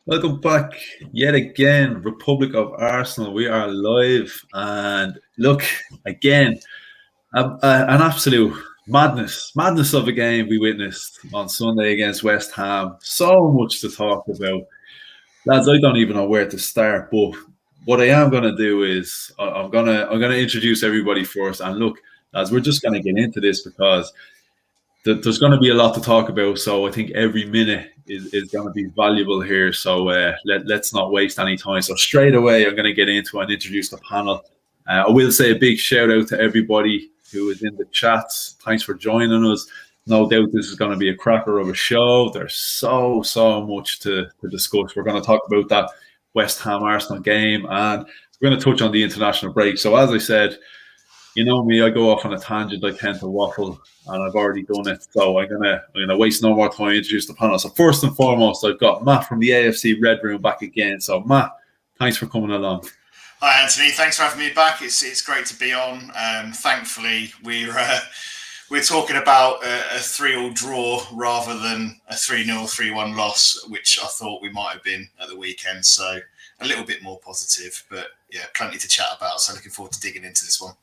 Welcome back yet again, Republic of Arsenal. We are live, and look again, an absolute madness of a game we witnessed on Sunday against West Ham. So much to talk about, lads. I don't even know where to start. But what I am going to do is I'm gonna introduce everybody first. And look, lads, we're just going to get into this because there's going to be a lot to talk about. So I think every minute is going to be valuable here. So let's not waste any time. So straight away, I'm going to get into and introduce the panel. I will say a big shout out to everybody who is in the chats. Thanks for joining us. No doubt this is going to be a cracker of a show. There's so much to discuss. We're going to talk about that West Ham Arsenal game, and we're going to touch on the international break. So as I said, you know me, I go off on a tangent. I tend to waffle, and I've already done it. So I'm gonna waste no more time to introduce the panel. So first and foremost, I've got Matt from the AFC Red Room back again. So Matt, thanks for coming along. Hi Anthony, thanks for having me back. It's great to be on. Thankfully, we're talking about a 3-3 draw rather than a 3-0, 3-1 loss, which I thought we might have been at the weekend. So a little bit more positive, but yeah, plenty to chat about. So looking forward to digging into this one.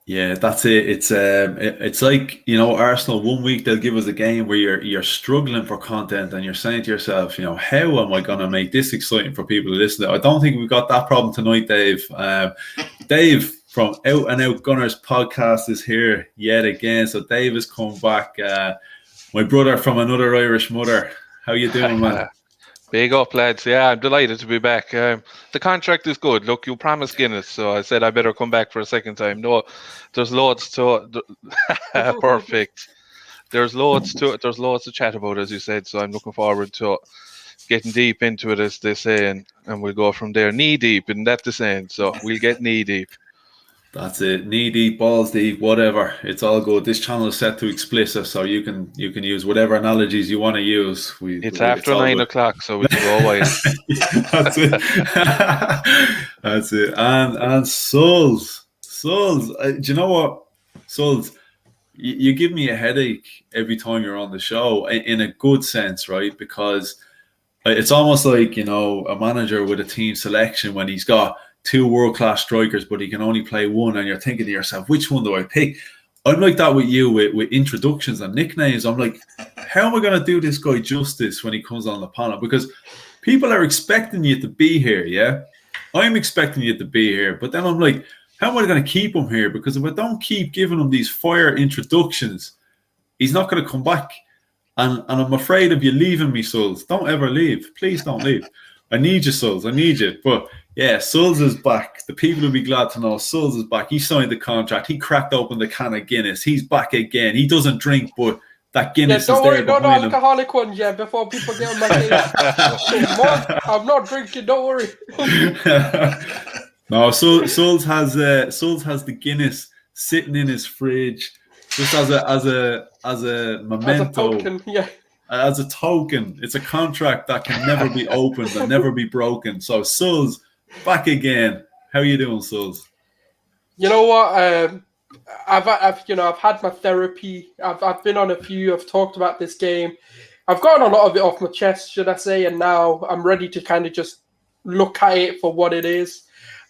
Yeah, that's it. It's like, you know, Arsenal, 1 week they'll give us a game where you're struggling for content and you're saying to yourself, you know, how am I going to make this exciting for people to listen to? I don't think we've got that problem tonight, Dave. Dave from Out and Out Gunners podcast is here yet again. So Dave has come back. My brother from another Irish mother. How you doing, man? Big up, lads. Yeah, I'm delighted to be back. The contract is good. Look, you promised Guinness, so I said I better come back for a second time. No, there's loads to perfect. There's loads to chat about, as you said. So I'm looking forward to getting deep into it, as they say, and we'll go from there. Knee deep, isn't that the saying? So we'll get knee deep. That's it. Knee deep, balls deep, whatever. It's all good. This channel is set to explicit, so you can use whatever analogies you want to use. It's after 9 o'clock, so we can go away. That's it. That's it. And Sulz, do you know what, Sulz? You give me a headache every time you're on the show, in a good sense, right? Because it's almost like, you know, a manager with a team selection when he's got 2 world-class strikers, but he can only play one, and you're thinking to yourself, which one do I pick? I'm like that with you, with introductions and nicknames. I'm like, how am I going to do this guy justice when he comes on the panel? Because people are expecting you to be here, yeah? I'm expecting you to be here, but then I'm like, how am I going to keep him here? Because if I don't keep giving him these fire introductions, he's not going to come back. And I'm afraid of you leaving me, Sulz. Don't ever leave. Please don't leave. I need you, Sulz. I need you. But yeah, Sulz is back. The people will be glad to know Sulz is back. He signed the contract. He cracked open the can of Guinness. He's back again. He doesn't drink, but that Guinness is there behind him. Don't worry, not alcoholic ones yet before people get on my case. I'm not drinking, don't worry. No, Sulz has the Guinness sitting in his fridge just as a memento. As a token, yeah. As a token. It's a contract that can never be opened and never be broken. So Sulz, back again. How are you doing, Sulz? You know what? I've had my therapy. I've been on a few. I've talked about this game. I've gotten a lot of it off my chest, should I say? And now I'm ready to kind of just look at it for what it is.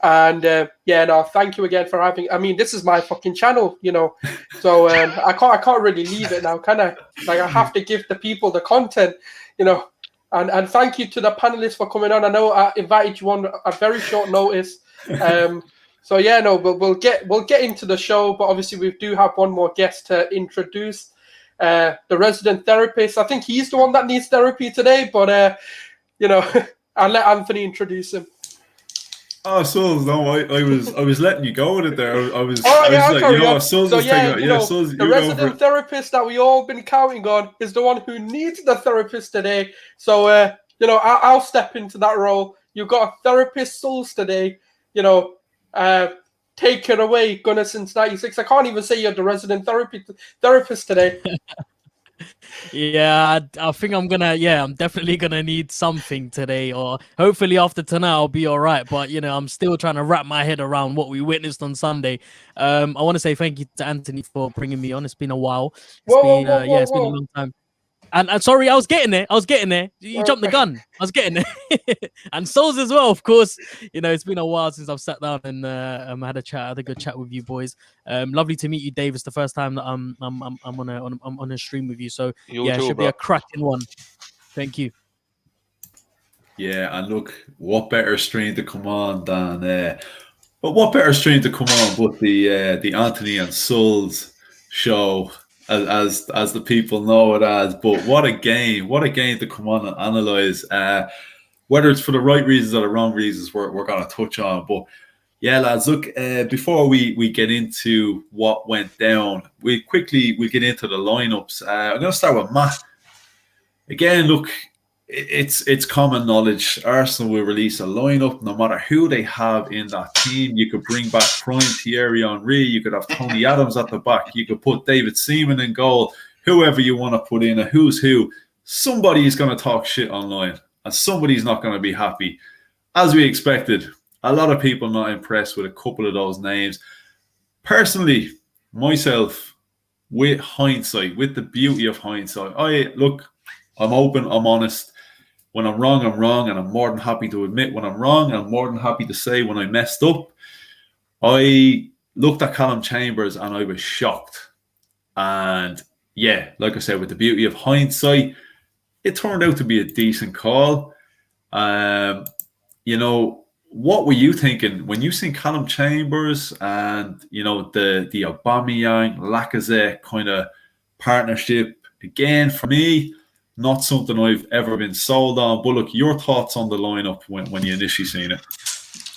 And thank you again for having. I mean, this is my fucking channel, you know. So I can't really leave it now, can I? Like, I have to give the people the content, you know. And thank you to the panelists for coming on. I know I invited you on a very short notice. So yeah, no, but we'll get into the show. But obviously, we do have one more guest to introduce, the resident therapist. I think he's the one that needs therapy today. But I'll let Anthony introduce him. Oh, Sulz, no, I was letting you go with it there. I was the resident therapist that we all been counting on is the one who needs the therapist today. So, I'll step into that role. You've got a therapist, Sulz, today. You know, Take it away, Gunnar since '96. I can't even say you're the resident therapist today. Yeah, I think I'm definitely gonna need something today, or hopefully after tonight I'll be all right. But I'm still trying to wrap my head around what we witnessed on Sunday. I want to say thank you to Anthony for bringing me on. It's been a while. It's been a long time. And sorry, I was getting there. You jumped the gun. I was getting there. And Sulz as well, of course. It's been a while since I've sat down and had a good chat with you boys. Lovely to meet you, Dave. It's the first time that I'm on a stream with you. So it should be a cracking one. Thank you. Yeah, and look, what better stream to come on than but the Anthony and Sulz show, as the people know it as. But what a game to come on and analyze, whether it's for the right reasons or the wrong reasons, we're going to touch on. But yeah, lads, look, before we get into what went down, we'll get into the lineups. I'm going to start with Matt. Again, look, it's common knowledge. Arsenal will release a lineup no matter who they have in that team. You could bring back prime Thierry Henry. You could have Tony Adams at the back. You could put David Seaman in goal. Whoever you want to put in, a who's who. Somebody's going to talk shit online, and somebody's not going to be happy. As we expected, a lot of people not impressed with a couple of those names. Personally, myself, with hindsight, with the beauty of hindsight, I'm open, I'm honest. When I'm wrong, and I'm more than happy to admit when I'm wrong, and I'm more than happy to say when I messed up. I looked at Callum Chambers and I was shocked. And yeah, like I said, with the beauty of hindsight, it turned out to be a decent call. What were you thinking when you seen Callum Chambers and, the Aubameyang, Lacazette kind of partnership? Again, for me, not something I've ever been sold on. But look, your thoughts on the lineup when you initially seen it?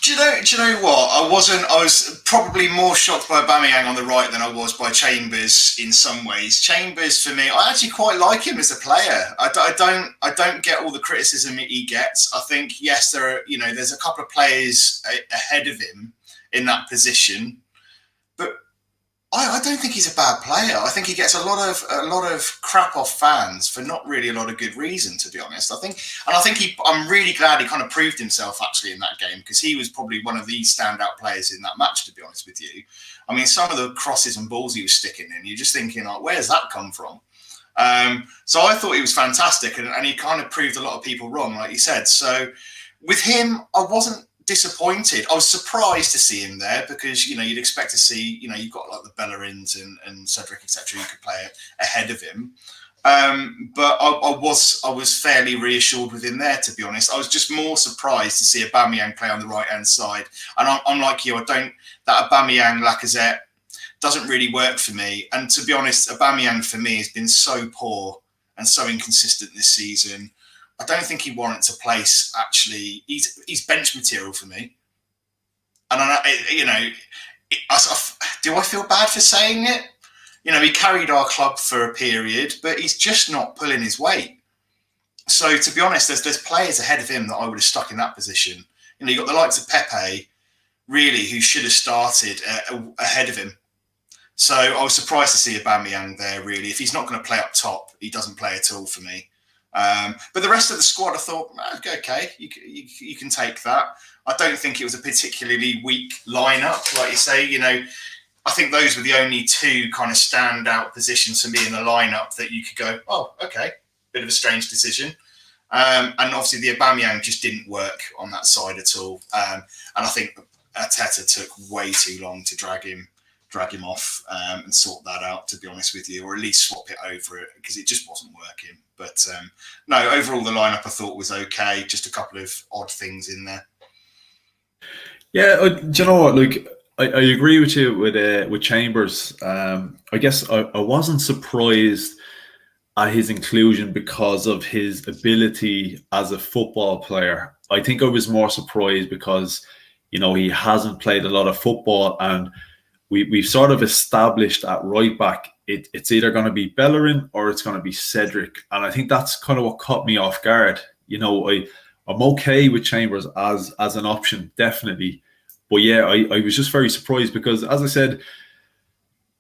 Do you know what? I was probably more shocked by Aubameyang on the right than I was by Chambers in some ways. Chambers, for me, I actually quite like him as a player. I don't get all the criticism he gets. I think, yes, there's a couple of players ahead of him in that position, but I don't think he's a bad player. I think he gets a lot of crap off fans for not really a lot of good reason, to be honest. I'm really glad he kind of proved himself actually in that game, because he was probably one of the standout players in that match, to be honest with you. I mean, some of the crosses and balls he was sticking in, you're just thinking, like, where's that come from? So I thought he was fantastic, and he kind of proved a lot of people wrong, like you said. So with him, I wasn't disappointed. I was surprised to see him there, because you'd expect to see, you've got like the Bellerins and Cedric, etc., who could play ahead of him. But I was fairly reassured with him there, to be honest. I was just more surprised to see Aubameyang play on the right hand side, and I'm like you. That Aubameyang Lacazette doesn't really work for me. And to be honest, Aubameyang for me has been so poor and so inconsistent this season. I don't think he warrants a place. Actually, he's bench material for me. And do I feel bad for saying it? He carried our club for a period, but he's just not pulling his weight. So to be honest, there's players ahead of him that I would have stuck in that position. You got the likes of Pepe, really, who should have started ahead of him. So I was surprised to see Aubameyang there. Really, if he's not going to play up top, he doesn't play at all for me. But the rest of the squad, I thought, okay, you can take that. I don't think it was a particularly weak lineup, like you say. I think those were the only two kind of standout positions for me in the lineup that you could go, oh, okay, bit of a strange decision. And obviously the Aubameyang just didn't work on that side at all. And I think Arteta took way too long to drag him off and sort that out, to be honest with you, or at least swap it over it, because it just wasn't working. But no, overall the lineup I thought was okay. Just a couple of odd things in there. Yeah, do you know what? Like, I agree with you with Chambers. I guess I wasn't surprised at his inclusion because of his ability as a football player. I think I was more surprised because, he hasn't played a lot of football, and we've sort of established at right back it's either going to be Bellerin or it's going to be Cedric. And I think that's kind of what caught me off guard. I'm okay with Chambers as an option, definitely. But yeah, I was just very surprised because, as I said,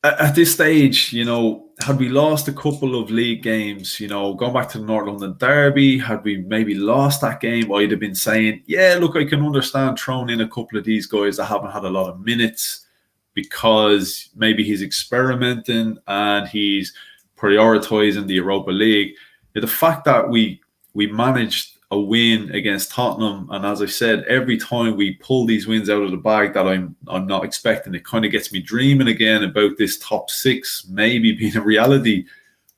at this stage, had we lost a couple of league games, going back to the North London Derby, had we maybe lost that game, I'd have been saying, yeah, look, I can understand throwing in a couple of these guys that haven't had a lot of minutes because maybe he's experimenting and he's prioritizing the Europa League. The fact that we managed a win against Tottenham, and as I said, every time we pull these wins out of the bag that I'm not expecting, it kind of gets me dreaming again about this top six maybe being a reality,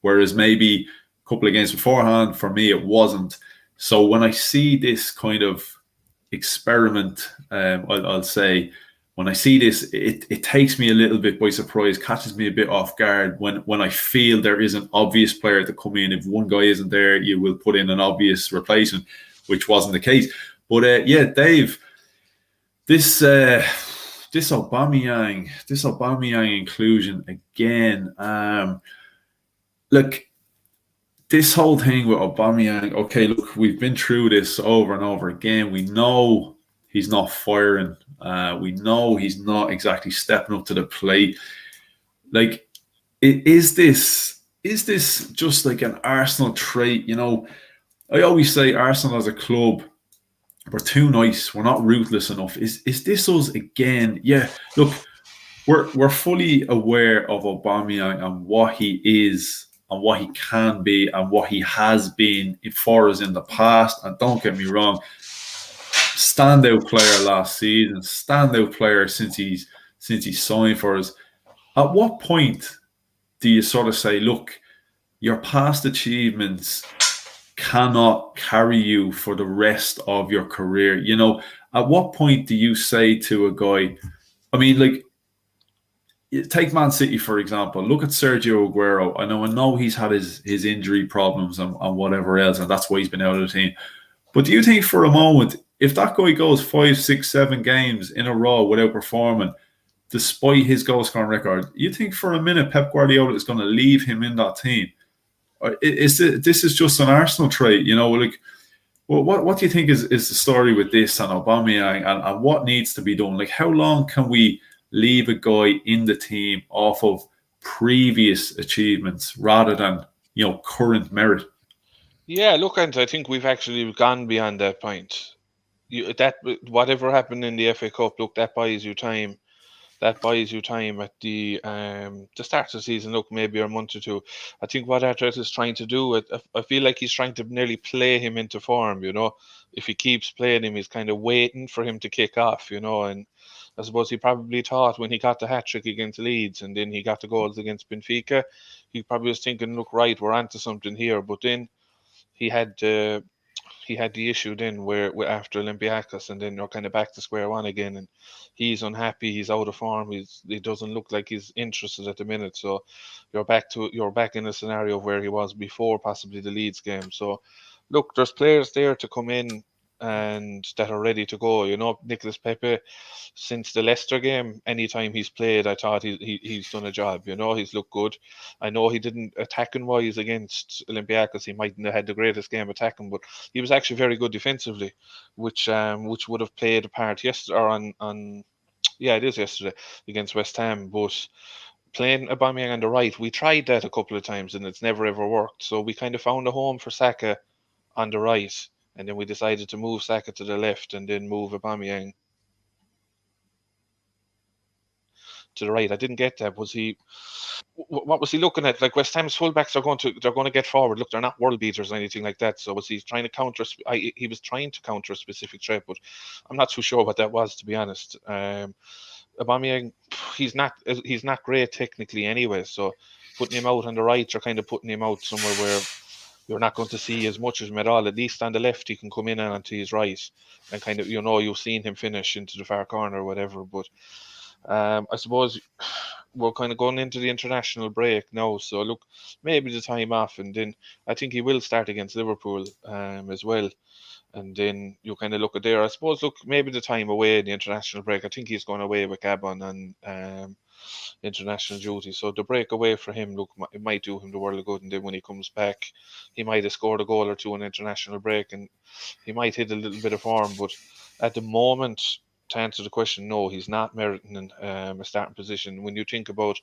whereas maybe a couple of games beforehand for me it wasn't. So when I see this kind of experiment, I'll say, when I see this, it takes me a little bit by surprise, catches me a bit off guard when I feel there is an obvious player to come in. If one guy isn't there, you will put in an obvious replacement, which wasn't the case. But yeah, Dave, this Aubameyang inclusion again. Look, this whole thing with Aubameyang. Okay, look, we've been through this over and over again. We know he's not firing. We know he's not exactly stepping up to the plate. Like, is this just like an Arsenal trait? I always say Arsenal as a club, we're too nice. We're not ruthless enough. Is this us again? Yeah. Look, we're fully aware of Aubameyang and what he is and what he can be and what he has been for us in the past. And don't get me wrong, standout player last season, standout player since he's signed for us. At what point do you sort of say, look, your past achievements cannot carry you for the rest of your career? At what point do you say to a guy, I mean, like, take Man City, for example. Look at Sergio Aguero. I know he's had his injury problems and whatever else, and that's why he's been out of the team. But do you think for a moment, if that guy goes 5, 6, 7 games in a row without performing, despite his goal scoring record, you think for a minute Pep Guardiola is going to leave him in that team? This is just an Arsenal trait, like, what do you think is the story with this and Aubameyang and what needs to be done? Like, how long can we leave a guy in the team off of previous achievements rather than current merit? Yeah, look, and I think we've actually gone beyond that point. That whatever happened in the FA Cup, look, that buys you time. That buys you time at the start of the season. Look, maybe a month or two. I think what Arteta is trying to do, I feel like he's trying to nearly play him into form. If he keeps playing him, he's kind of waiting for him to kick off. And I suppose he probably thought when he got the hat trick against Leeds and then he got the goals against Benfica, he probably was thinking, look, right, we're onto something here. But then he had the issue then where after Olympiacos, and then you're kind of back to square one again, and he's unhappy, he's out of form, he doesn't look like he's interested at the minute. So you're back in a scenario where he was before possibly the Leeds game. So look, there's players there to come in and that are ready to go. Nicolas Pepe, since the Leicester game, anytime he's played, I thought he's done a job. He's looked good. I know he didn't, attacking wise against Olympiacos, he mightn't have had the greatest game attacking, but he was actually very good defensively, which would have played a part yesterday, or on yeah, it is yesterday against West Ham. But playing Aubameyang on the right, we tried that a couple of times and it's never ever worked. So we kind of found a home for Saka on the right, and then we decided to move Saka to the left and then move Aubameyang to the right. I didn't get that. What was he looking at? Like, West Ham's fullbacks they're going to get forward. Look, they're not world beaters or anything like that. So was he trying to counter? He was trying to counter a specific threat, but I'm not too sure what that was, to be honest. Aubameyang, he's not great technically anyway. So putting him out on the right, you're kind of putting him out somewhere where you're not going to see as much of him at all. At least on the left, he can come in and onto his right, and kind of, you've seen him finish into the far corner or whatever. But I suppose we're kind of going into the international break now. So look, maybe the time off, and then I think he will start against Liverpool as well. And then you kind of look at there. I suppose, look, maybe the time away in the international break. I think he's going away with Gabon and international duty. So the break away for him, look, it might do him the world of good. And then when he comes back, he might have scored a goal or two in international break, and he might hit a little bit of form. But at the moment, to answer the question, no, he's not meriting a starting position. When you think about,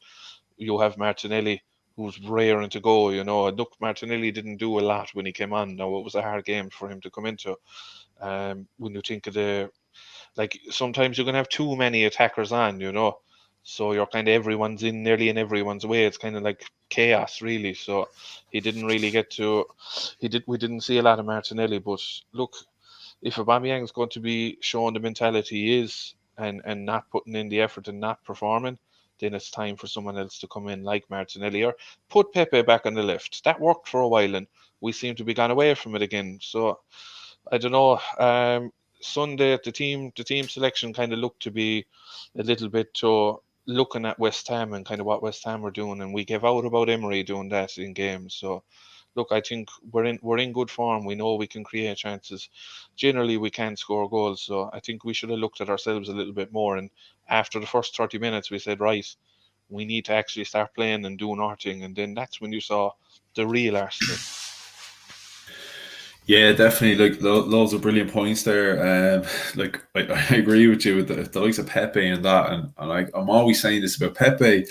you have Martinelli, who's raring to go, and look, Martinelli didn't do a lot when he came on. Now, it was a hard game for him to come into. When you think of sometimes you're going to have too many attackers on, so you're kind of everyone's in nearly in everyone's way. It's kind of like chaos, really. So he didn't really we didn't see a lot of Martinelli, but look, if Aubameyang's going to be showing the mentality he is and not putting in the effort and not performing, then it's time for someone else to come in like Martinelli, or put Pepe back on the left. That worked for a while, and we seem to be gone away from it again. So I don't know. Sunday, the team selection kind of looked to be a little bit looking at West Ham and kind of what West Ham were doing, and we gave out about Emery doing that in games. So look, I think we're in good form. We know we can create chances. Generally, we can score goals. So I think we should have looked at ourselves a little bit more. And after the first 30 minutes, we said, right, we need to actually start playing and doing our thing. And then that's when you saw the real Arsenal. Yeah, definitely. Like loads of brilliant points there. I agree with you with the likes of Pepe and that, and I'm always saying this about Pepe.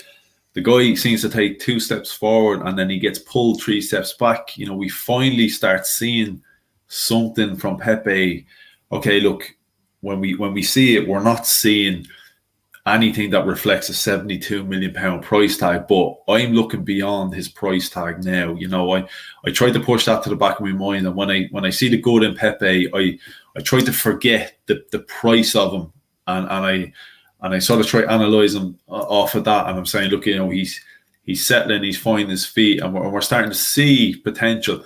The guy seems to take 2 steps forward and then he gets pulled 3 steps back. We finally start seeing something from Pepe. Okay, look, when we see it, we're not seeing anything that reflects a £72 million price tag, but I'm looking beyond his price tag now. I tried to push that to the back of my mind, and when I see the good in Pepe, I try to forget the price of him, and I sort of try to analyze him off of that, and I'm saying, look, he's settling, he's finding his feet, and we're starting to see potential.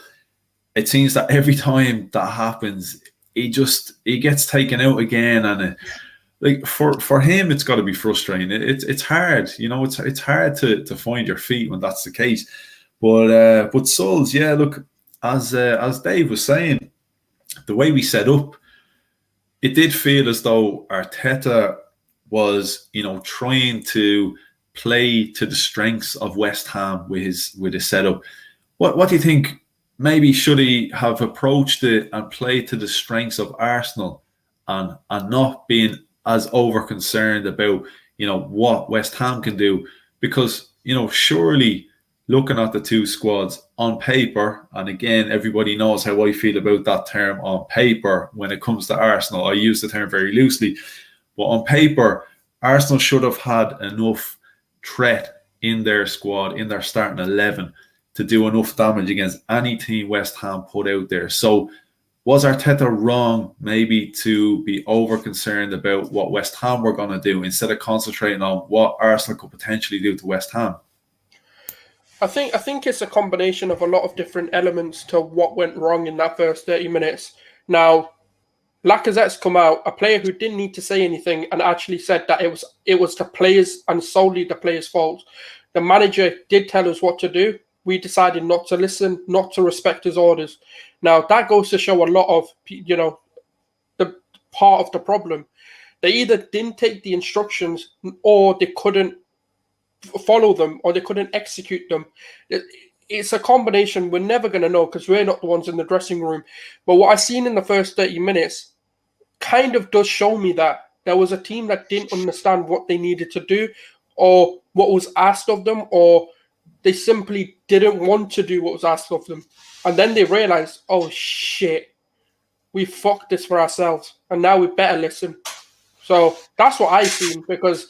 It seems that every time that happens, he gets taken out again, and for him, it's got to be frustrating. It's hard, it's hard to find your feet when that's the case. But Sulz, yeah, look, as Dave was saying, the way we set up, it did feel as though Arteta was, trying to play to the strengths of West Ham with his setup. What do you think? Maybe should he have approached it and played to the strengths of Arsenal and not being as over concerned about, what West Ham can do? Because, surely looking at the 2 squads on paper, and again, everybody knows how I feel about that term on paper when it comes to Arsenal. I use the term very loosely. But on paper, Arsenal should have had enough threat in their squad, in their starting 11, to do enough damage against any team West Ham put out there. So was Arteta wrong maybe to be over concerned about what West Ham were going to do instead of concentrating on what Arsenal could potentially do to West Ham? I think it's a combination of a lot of different elements to what went wrong in that first 30 minutes. Now, Lacazette's come out, a player who didn't need to say anything, and actually said that it was the players and solely the players' fault. The manager did tell us what to do. We decided not to listen, not to respect his orders. Now, that goes to show a lot of, the part of the problem. They either didn't take the instructions, or they couldn't follow them, or they couldn't execute them. It's a combination. We're never going to know because we're not the ones in the dressing room. But what I've seen in the first 30 minutes kind of does show me that there was a team that didn't understand what they needed to do or what was asked of them, or they simply didn't want to do what was asked of them. And then they realized, oh shit, we fucked this for ourselves, and now we better listen. So that's what I've seen, because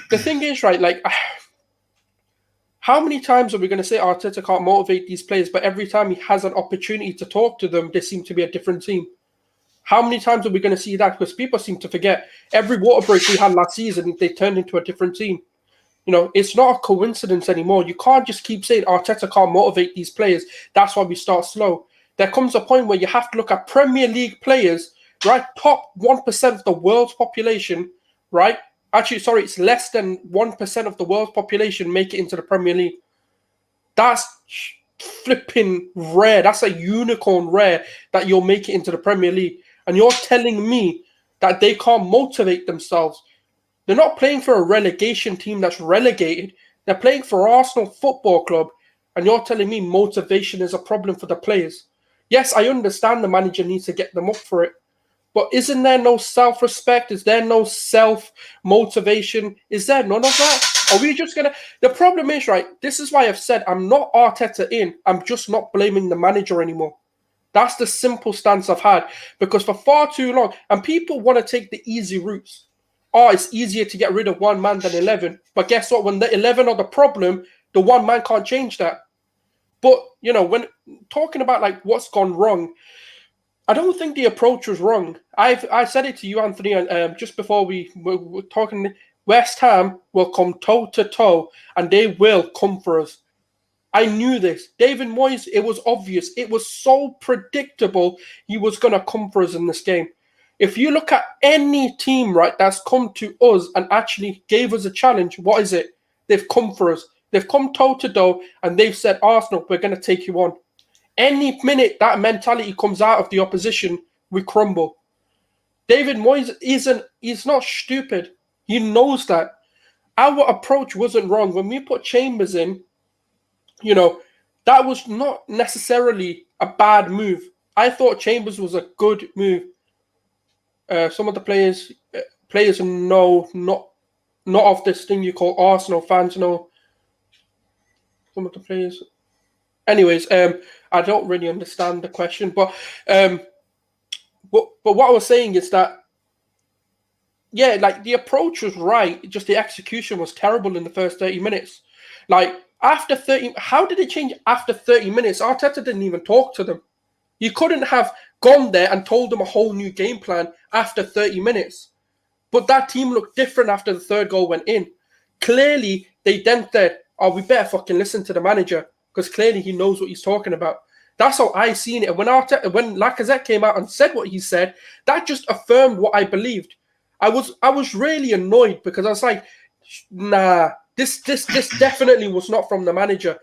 the thing is, right, how many times are we going to say Arteta can't motivate these players, but every time he has an opportunity to talk to them, they seem to be a different team? How many times are we going to see that? Because people seem to forget every water break we had last season, they turned into a different team. It's not a coincidence anymore. You can't just keep saying Arteta can't motivate these players. That's why we start slow. There comes a point where you have to look at Premier League players, right? Top 1% of the world's population, right? Actually, sorry, it's less than 1% of the world's population make it into the Premier League. That's flipping rare. That's a unicorn rare that you'll make it into the Premier League. And you're telling me that they can't motivate themselves. They're not playing for a relegation team that's relegated. They're playing for Arsenal Football Club. And you're telling me motivation is a problem for the players. Yes, I understand the manager needs to get them up for it. But isn't there no self-respect? Is there no self-motivation? Is there none of that? Are we just going to... The problem is, right, this is why I've said I'm not Arteta in. I'm just not blaming the manager anymore. That's the simple stance I've had. Because for far too long, and people want to take the easy routes. Oh, it's easier to get rid of one man than 11. But guess what? When the 11 are the problem, the one man can't change that. But, you know, when talking about, like, what's gone wrong, I don't think the approach was wrong. I said it to you, Anthony, just before we were talking. West Ham will come toe-to-toe, and they will come for us. I knew this. David Moyes, it was obvious. It was so predictable he was going to come for us in this game. If you look at any team, right, that's come to us and actually gave us a challenge, what is it? They've come for us. They've come toe-to-toe, and they've said, Arsenal, we're going to take you on. Any minute that mentality comes out of the opposition, we crumble. David Moyes he's not stupid. He knows that. Our approach wasn't wrong. When we put Chambers in, you know, that was not necessarily a bad move. I thought Chambers was a good move. Some of the players know, not of this thing you call Arsenal fans, know. Some of the players... Anyways, I don't really understand the question, but what I was saying is that, yeah, like the approach was right, just the execution was terrible in the first 30 minutes. Like after 30, how did it change after 30 minutes? Arteta didn't even talk to them. You couldn't have gone there and told them a whole new game plan after 30 minutes. But that team looked different after the third goal went in. Clearly, they then said, oh, we better fucking listen to the manager. Because clearly he knows what he's talking about. That's how I seen it. When Lacazette came out and said what he said, that just affirmed what I believed. I was really annoyed because I was like, nah, this definitely was not from the manager.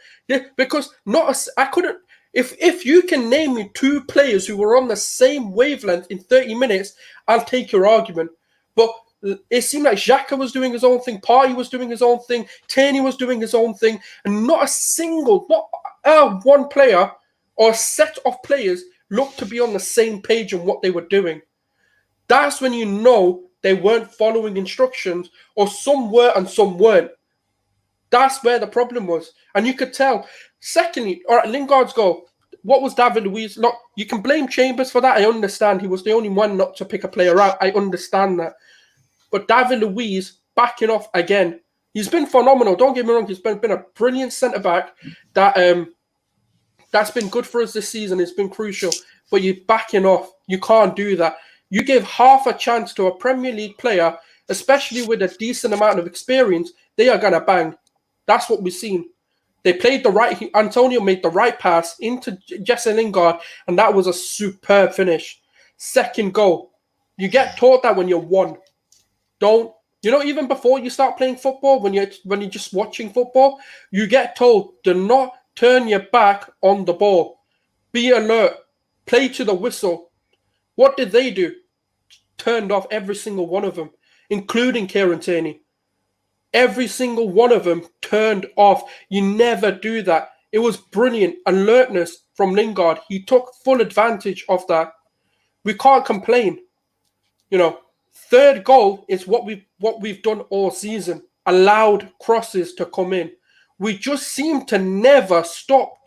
Because I couldn't. If you can name me two players who were on the same wavelength in 30 minutes, I'll take your argument. But it seemed like Xhaka was doing his own thing, Partey was doing his own thing, Tierney was doing his own thing, and not one player or a set of players looked to be on the same page on what they were doing. That's when you know they weren't following instructions, or some were and some weren't. That's where the problem was. And you could tell. Secondly, all right, Lingard's goal. What was David Luiz? Look, you can blame Chambers for that. I understand. He was the only one not to pick a player out. I understand that. But David Luiz backing off again. He's been phenomenal. Don't get me wrong. He's been a brilliant centre-back that's been good for us this season. It's been crucial. But you're backing off. You can't do that. You give half a chance to a Premier League player, especially with a decent amount of experience, they are going to bang. That's what we've seen. They played Antonio made the right pass into Jesse Lingard, and that was a superb finish. Second goal. You get taught that when you're one. Even before you start playing football, when you're just watching football, you get told, do not turn your back on the ball. Be alert. Play to the whistle. What did they do? Turned off every single one of them, including Kieran Tierney. Every single one of them turned off. You never do that. It was brilliant. Alertness from Lingard. He took full advantage of that. We can't complain. Third goal is what we've done all season. Allowed crosses to come in. We just seem to never stop.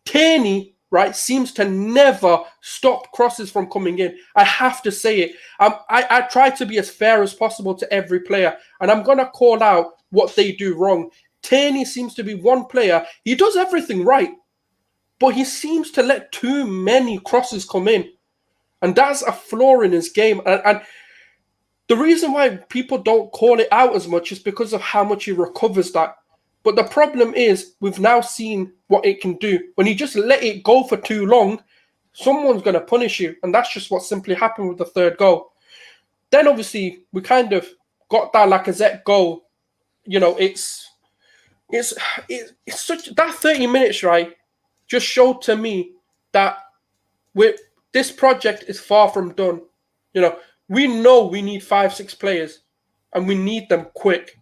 Tierney, right, seems to never stop crosses from coming in. I have to say it. I try to be as fair as possible to every player, and I'm going to call out what they do wrong. Tierney seems to be one player. He does everything right, but he seems to let too many crosses come in. And that's a flaw in his game. And the reason why people don't call it out as much is because of how much he recovers that. But the problem is, we've now seen what it can do. When you just let it go for too long, someone's going to punish you. And that's just what simply happened with the third goal. Then, obviously, we kind of got that Lacazette goal. It's such... That 30 minutes, right, just showed to me that this project is far from done. We know we need 5-6 players, and we need them quick.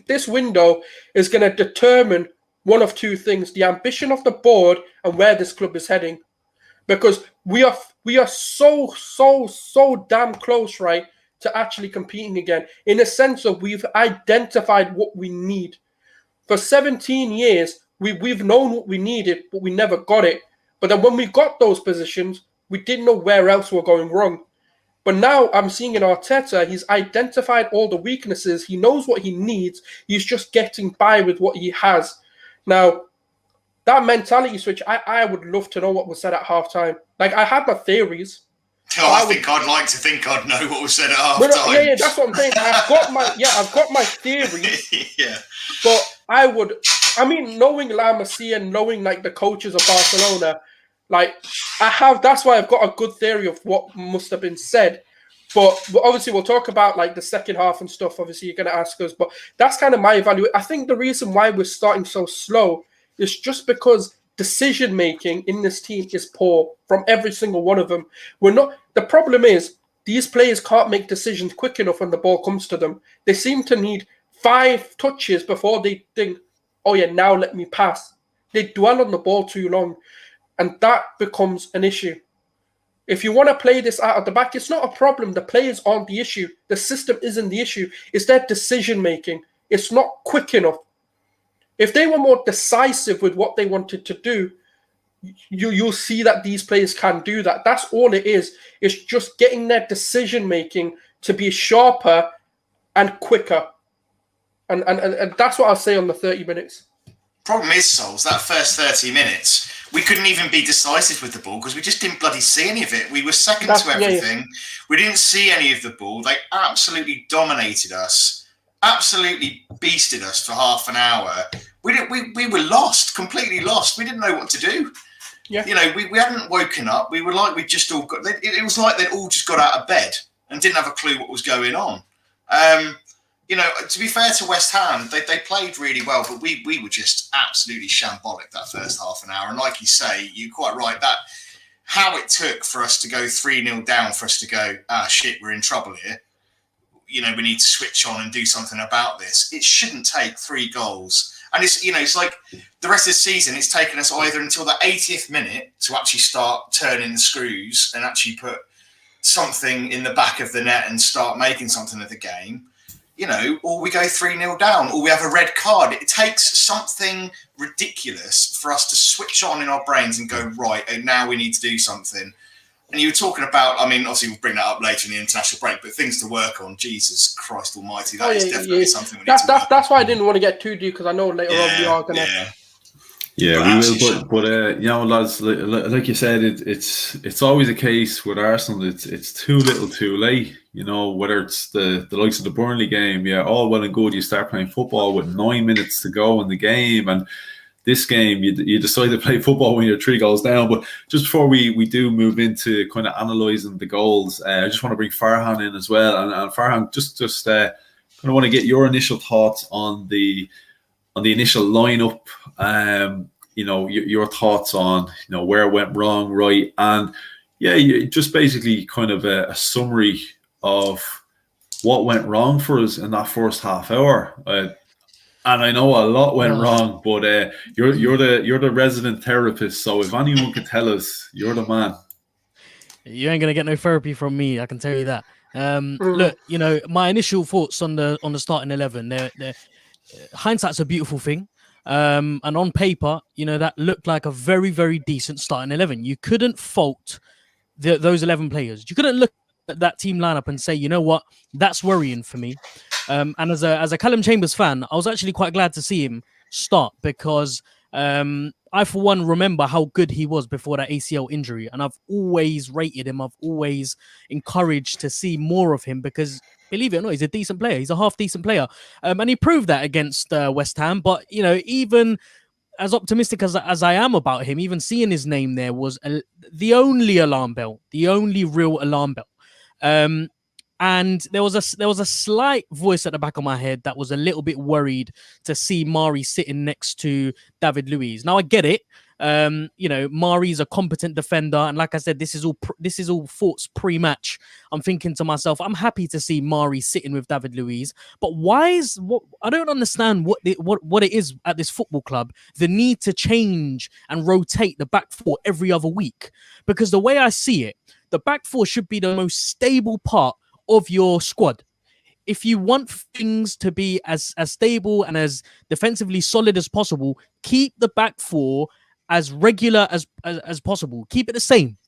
This window is going to determine one of two things: the ambition of the board and where this club is heading. because we are so damn close, right, to actually competing again. In a sense of we've identified what we need. For 17 years, we've known what we needed, but we never got it. But then when we got those positions, we didn't know where else we're going wrong. But now I'm seeing in Arteta, he's identified all the weaknesses. He knows what he needs. He's just getting by with what he has. Now, that mentality switch, I would love to know what was said at halftime. Like, I had my theories. I'd like to think I'd know what was said at halftime. Yeah, that's what I'm saying. I've got my theories. Yeah. But knowing La Masia and knowing like the coaches of Barcelona, like that's why I've got a good theory of what must have been said. But obviously we'll talk about like the second half and stuff. Obviously you're going to ask us, but that's kind of my evaluation. I think the reason why we're starting so slow is just because decision making in this team is poor from every single one of them. The problem is these players can't make decisions quick enough when the ball comes to them. They seem to need 5 touches before they think, oh yeah, now let me pass. They dwell on the ball too long, and that becomes an issue. If you want to play this out of the back, it's not a problem. The players aren't the issue. The system isn't the issue. It's their decision making. It's not quick enough. If they were more decisive with what they wanted to do, you'll see that these players can do that. That's all it is. It's just getting their decision making to be sharper and quicker. And that's what I'll say on the 30 minutes. Problem is, Sulz, that first 30 minutes, we couldn't even be decisive with the ball because we just didn't bloody see any of it. We were second to everything. Yeah. We didn't see any of the ball. They absolutely dominated us, absolutely beasted us for half an hour. We were lost, completely lost. We didn't know what to do. Yeah. You know, we hadn't woken up. We were like we just all got. It was like they'd all just got out of bed and didn't have a clue what was going on. You know, to be fair to West Ham, they played really well, but we were just absolutely shambolic that first half an hour. And like you say, you're quite right, that how it took for us to go 3-0 down, for us to go, shit, we're in trouble here. You know, we need to switch on and do something about this. It shouldn't take 3 goals. And it's like the rest of the season, it's taken us either until the 80th minute to actually start turning the screws and actually put something in the back of the net and start making something of the game. You know, or we go 3-0 down, or we have a red card. It takes something ridiculous for us to switch on in our brains and go, right, and now we need to do something. And you were talking about, I mean, obviously we'll bring that up later in the international break, but things to work on. Jesus Christ almighty, that is definitely something we need to work on. That's why I didn't want to get too deep, because I know later on we are going to... Yeah, we will, but you know, lads, like you said, it's always a case with Arsenal. It's too little, too late. You know, whether it's the likes of the Burnley game, all well and good. You start playing football with 9 minutes to go in the game, and this game you decide to play football when you're 3 goals down. But just before we do move into kind of analysing the goals, I just want to bring Farhan in as well. And Farhan, just kind of want to get your initial thoughts on the initial lineup, you know, your thoughts on, you know, where it went wrong, right, and just basically kind of a summary of what went wrong for us in that first half hour. And I know a lot went wrong, but you're the resident therapist, so if anyone could tell us, you're the man. You ain't gonna get no therapy from me, I can tell you that. Look, you know, my initial thoughts on the starting 11. They're hindsight's a beautiful thing, and on paper, you know, that looked like a very, very decent starting 11. You couldn't fault those 11 players. You couldn't look at that team lineup and say, you know what, that's worrying for me. And as a Callum Chambers fan, I was actually quite glad to see him start, because I, for one, remember how good he was before that ACL injury, and I've always rated him. I've always encouraged to see more of him, because believe it or not, he's a decent player. He's a half-decent player. And he proved that against West Ham. But, you know, even as optimistic as I am about him, even seeing his name there was the only alarm bell, the only real alarm bell. And there was a slight voice at the back of my head that was a little bit worried to see Mari sitting next to David Luiz. Now, I get it. Mari's a competent defender, and like I said, this is all thoughts pre-match. I'm thinking to myself, I'm happy to see Mari sitting with David Luiz, but I don't understand what it is at this football club, the need to change and rotate the back four every other week, because the way I see it, the back four should be the most stable part of your squad. If you want things to be as stable and as defensively solid as possible, keep the back four as regular as possible. Keep it the same.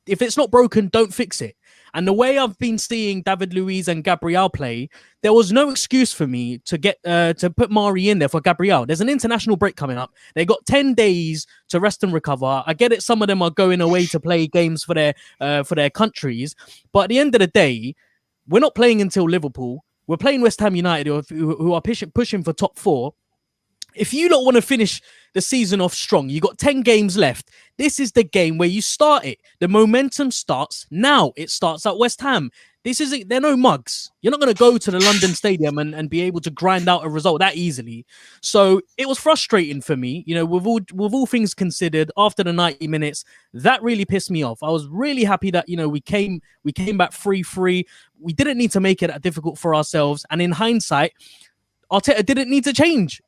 If it's not broken, don't fix it. And the way I've been seeing David Luiz and Gabriel play, there was no excuse for me to get to put Mari in there for Gabriel. There's an international break coming up. They got 10 days to rest and recover. I get it. Some of them are going away to play games for their countries. But at the end of the day, we're not playing until Liverpool. We're playing West Ham United, who are pushing for top 4. If you don't want to finish the season off strong, you got 10 games left. This is the game where you start it. The momentum starts now. It starts at West Ham. They're no mugs. You're not going to go to the London Stadium and be able to grind out a result that easily. So it was frustrating for me, with all things considered. After the 90 minutes, that really pissed me off. I was really happy that we came back 3-3. We didn't need to make it that difficult for ourselves. And in hindsight, Arteta didn't need to change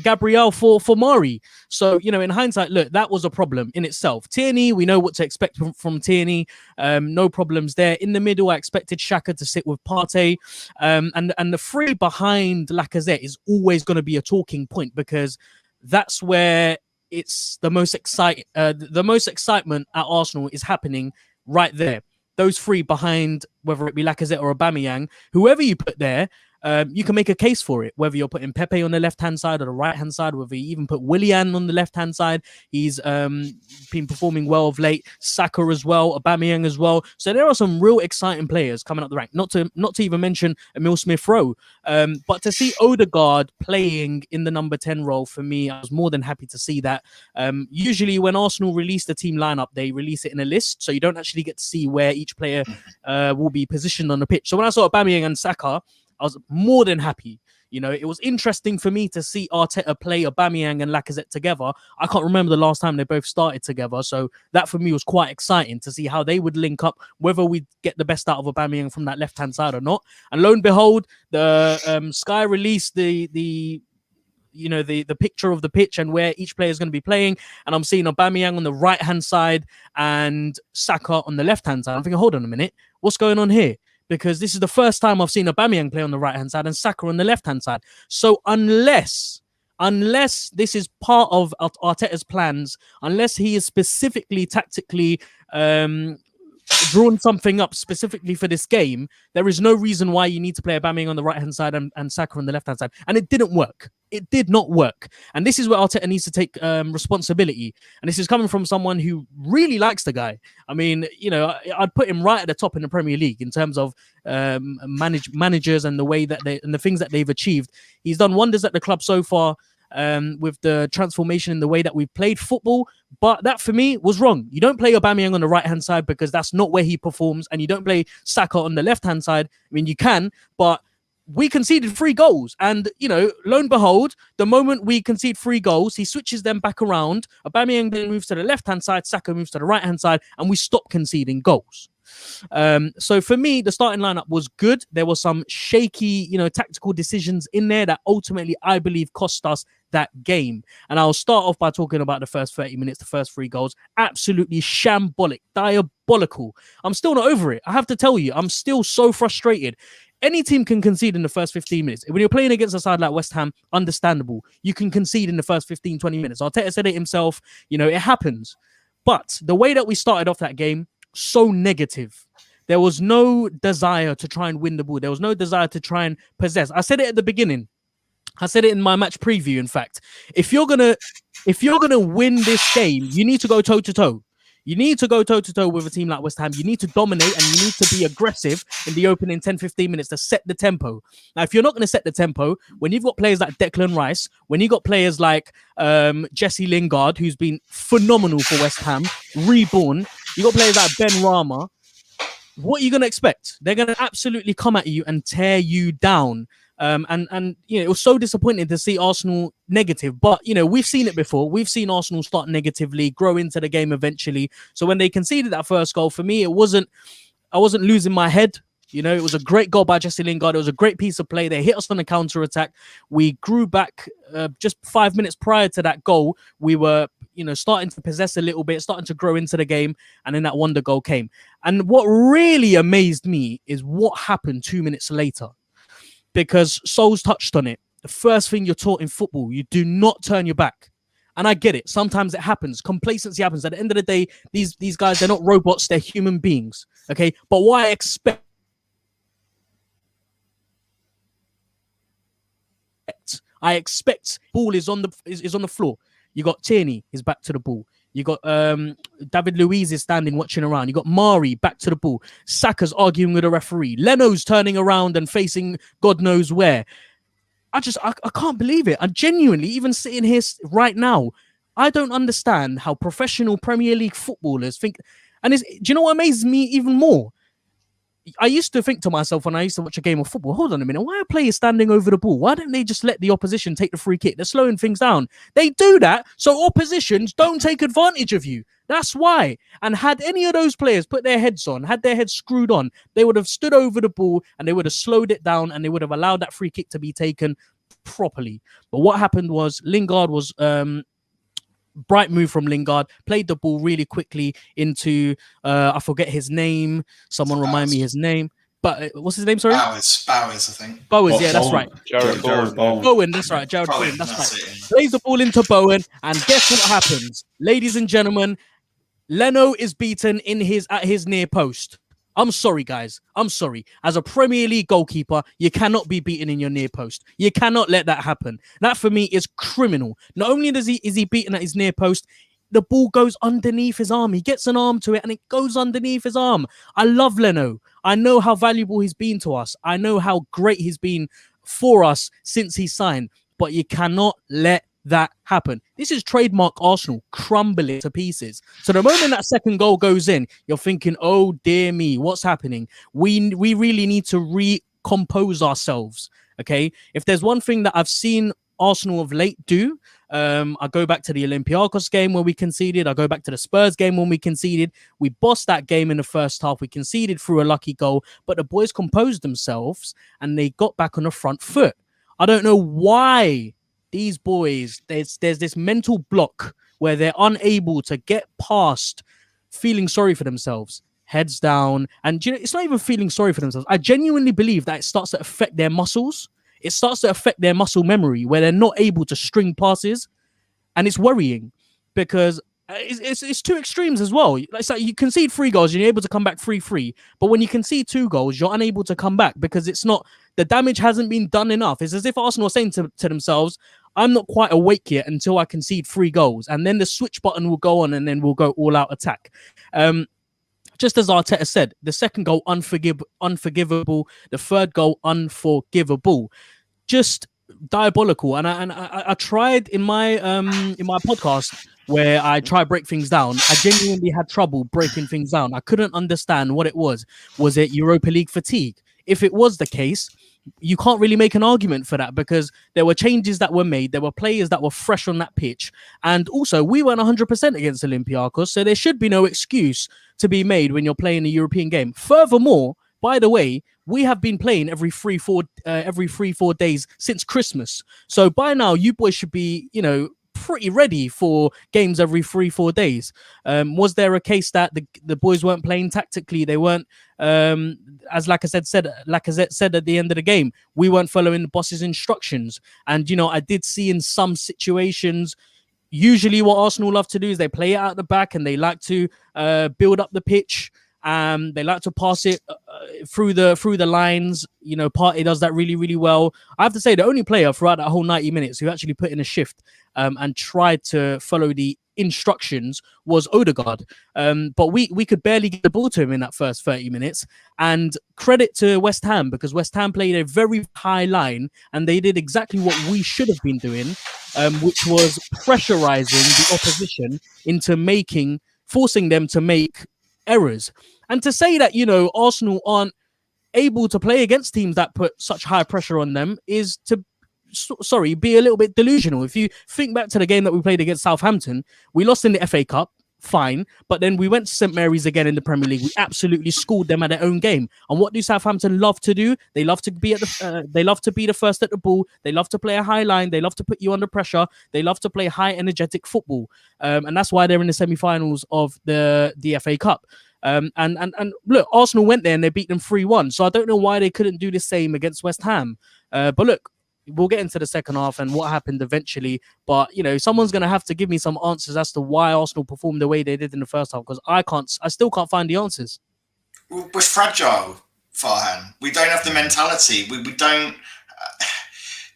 Gabriel for Mari. So, in hindsight, look, that was a problem in itself. Tierney, we know what to expect from Tierney. No problems there. In the middle, I expected Xhaka to sit with Partey. And the three behind Lacazette is always going to be a talking point, because that's where it's the most excitement at Arsenal is happening right there. Those three behind, whether it be Lacazette or Aubameyang, whoever you put there, you can make a case for it, whether you're putting Pepe on the left-hand side or the right-hand side, whether you even put Willian on the left-hand side. He's been performing well of late. Saka as well, Aubameyang as well. So there are some real exciting players coming up the rank, not to even mention Emile Smith-Rowe. But to see Odegaard playing in the number 10 role, for me, I was more than happy to see that. Usually when Arsenal release the team lineup, they release it in a list, so you don't actually get to see where each player will be positioned on the pitch. So when I saw Aubameyang and Saka, I was more than happy. It was interesting for me to see Arteta play Aubameyang and Lacazette together. I can't remember the last time they both started together. So that for me was quite exciting to see how they would link up, whether we get the best out of Aubameyang from that left-hand side or not. And lo and behold, the Sky released the picture of the pitch and where each player is going to be playing. And I'm seeing Aubameyang on the right-hand side and Saka on the left-hand side. I'm thinking, hold on a minute, what's going on here? Because this is the first time I've seen Aubameyang play on the right-hand side and Saka on the left-hand side. So unless this is part of Arteta's plans, unless he is specifically tactically drawn something up specifically for this game, there is no reason why you need to play Aubameyang on the right-hand side and Saka on the left-hand side. And it didn't work. It did not work. And this is where Arteta needs to take responsibility. And this is coming from someone who really likes the guy. I mean, I'd put him right at the top in the Premier League in terms of managers and the way that and the things that they've achieved. He's done wonders at the club so far. With the transformation in the way that we've played football. But that, for me, was wrong. You don't play Aubameyang on the right-hand side because that's not where he performs, and you don't play Saka on the left-hand side. I mean, you can, but we conceded 3 goals. And, lo and behold, the moment we concede 3 goals, he switches them back around. Aubameyang then moves to the left-hand side, Saka moves to the right-hand side, and we stop conceding goals. So for me, the starting lineup was good. There were some shaky, tactical decisions in there that ultimately, I believe, cost us that game. And I'll start off by talking about the first 30 minutes, the first 3 goals. Absolutely shambolic, diabolical. I'm still not over it. I have to tell you, I'm still so frustrated. Any team can concede in the first 15 minutes. When you're playing against a side like West Ham, understandable. You can concede in the first 15, 20 minutes. Arteta said it himself. It happens. But the way that we started off that game, so negative. There was no desire to try and win the ball. There was no desire to try and possess. I said it at the beginning. I said it in my match preview, in fact. If you're gonna win this game, you need to go toe-to-toe. You need to go toe-to-toe with a team like West Ham. You need to dominate and you need to be aggressive in the opening 10, 15 minutes to set the tempo. Now, if you're not going to set the tempo, when you've got players like Declan Rice, when you've got players like Jesse Lingard, who's been phenomenal for West Ham, reborn, you've got players like Ben Rama, what are you going to expect? They're going to absolutely come at you and tear you down. And it was so disappointing to see Arsenal negative. But we've seen it before. We've seen Arsenal start negatively, grow into the game eventually. So when they conceded that first goal, for me, I wasn't losing my head. It was a great goal by Jesse Lingard. It was a great piece of play. They hit us on a counter-attack. We grew back just 5 minutes prior to that goal. We were, starting to possess a little bit, starting to grow into the game. And then that wonder goal came. And what really amazed me is what happened 2 minutes later. Because Sulz touched on it. The first thing you're taught in football, you do not turn your back. And I get it. Sometimes it happens. Complacency happens. At the end of the day, these guys, they're not robots. They're human beings. Okay? But what I expect ball is on the floor. You got Tierney, he's back to the ball. You got David Luiz is standing watching around. You got Mari back to the ball. Saka's arguing with a referee. Leno's turning around and facing God knows where. I can't believe it. I genuinely, even sitting here right now, I don't understand how professional Premier League footballers think. And do you know what amazes me even more? I used to think to myself when I used to watch a game of football, hold on a minute, why are players standing over the ball? Why don't they just let the opposition take the free kick? They're slowing things down. They do that so oppositions don't take advantage of you. That's why. And had any of those players put their heads on, had their heads screwed on, they would have stood over the ball and they would have slowed it down and they would have allowed that free kick to be taken properly. But what happened was Lingard was... bright move from Lingard, played the ball really quickly into I forget his name. Someone remind me his name. But what's his name? Sorry, Bowers, I think. Bowers, yeah, that's right. Jared Bowen. Bowen, that's right. Jared Bowen, that's right. Plays the ball into Bowen, and guess what happens, ladies and gentlemen? Leno is beaten at his near post. I'm sorry, guys. I'm sorry. As a Premier League goalkeeper, you cannot be beaten in your near post. You cannot let that happen. That, for me, is criminal. Not only is he beaten at his near post, the ball goes underneath his arm. He gets an arm to it, and it goes underneath his arm. I love Leno. I know how valuable he's been to us. I know how great he's been for us since he signed. But you cannot let that happen. This is trademark Arsenal crumbling to pieces. So the moment that second goal goes in, you're thinking, oh dear me, what's happening? We really need to recompose ourselves. Okay, if there's one thing that I've seen Arsenal of late do, I go back to the Olympiacos game where we conceded. I go back to the Spurs game when we conceded. We bossed that game in the first half. We conceded through a lucky goal, but the boys composed themselves and they got back on the front foot. I don't know why these boys, there's this mental block where they're unable to get past feeling sorry for themselves, heads down. And it's not even feeling sorry for themselves. I genuinely believe that it starts to affect their muscles. It starts to affect their muscle memory where they're not able to string passes. And it's worrying because it's two extremes as well. It's like you concede 3 goals, you're able to come back 3-3. But when you concede 2 goals, you're unable to come back because the damage hasn't been done enough. It's as if Arsenal are saying to themselves, I'm not quite awake yet until I concede 3 goals. And then the switch button will go on and then we'll go all out attack. Just as Arteta said, the second goal, unforgivable. The third goal, unforgivable. Just diabolical. And I tried in my podcast where I try to break things down. I genuinely had trouble breaking things down. I couldn't understand what it was. Was it Europa League fatigue? If it was the case, you can't really make an argument for that because there were changes that were made. There were players that were fresh on that pitch. And also, we weren't 100% against Olympiacos, so there should be no excuse to be made when you're playing a European game. Furthermore, by the way, we have been playing every 3-4 days since Christmas. So by now, you boys should be, pretty ready for games every 3-4 days. Was there a case that the boys weren't playing tactically? They weren't, as Lacazette said at the end of the game, we weren't following the boss's instructions. And, I did see in some situations, usually what Arsenal love to do is they play it out the back and they like to build up the pitch. They like to pass it through the lines. Partey does that really, really well. I have to say, the only player throughout that whole 90 minutes who actually put in a shift and tried to follow the instructions was Odegaard. But we could barely get the ball to him in that first 30 minutes. And credit to West Ham, because West Ham played a very high line and they did exactly what we should have been doing, which was pressurizing the opposition forcing them to make errors. And to say that, Arsenal aren't able to play against teams that put such high pressure on them is to be a little bit delusional. If you think back to the game that we played against Southampton, we lost in the FA Cup, fine, but then we went to St Mary's again in the Premier League. We absolutely schooled them at their own game. And what do Southampton love to do? They love to be they love to be the first at the ball. They love to play a high line. They love to put you under pressure. They love to play high energetic football, and that's why they're in the semi-finals of the FA Cup. And look, Arsenal went there and they beat them 3-1. So I don't know why they couldn't do the same against West Ham. But look, we'll get into the second half and what happened eventually. But, someone's going to have to give me some answers as to why Arsenal performed the way they did in the first half, because I still can't find the answers. We're fragile, Farhan. We don't have the mentality. We don't...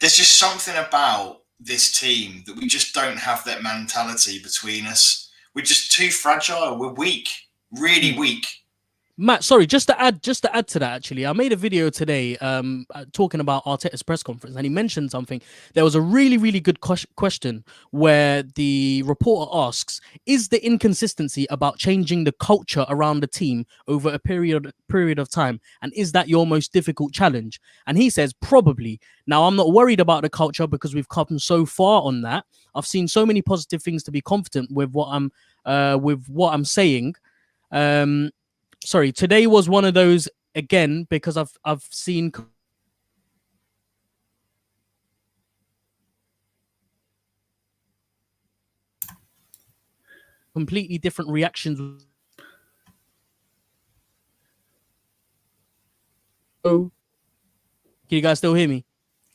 there's just something about this team that we just don't have that mentality between us. We're just too fragile. We're weak. Really weak. Matt, sorry, just to add to that, actually, I made a video today talking about Arteta's press conference, and he mentioned something. There was a really, really good question where the reporter asks, is the inconsistency about changing the culture around the team over a period of time, and is that your most difficult challenge? And he says, probably. Now, I'm not worried about the culture because we've come so far on that. I've seen so many positive things to be confident with what I'm saying. Sorry, today was one of those again because I've seen completely different reactions. Oh, can you guys still hear me?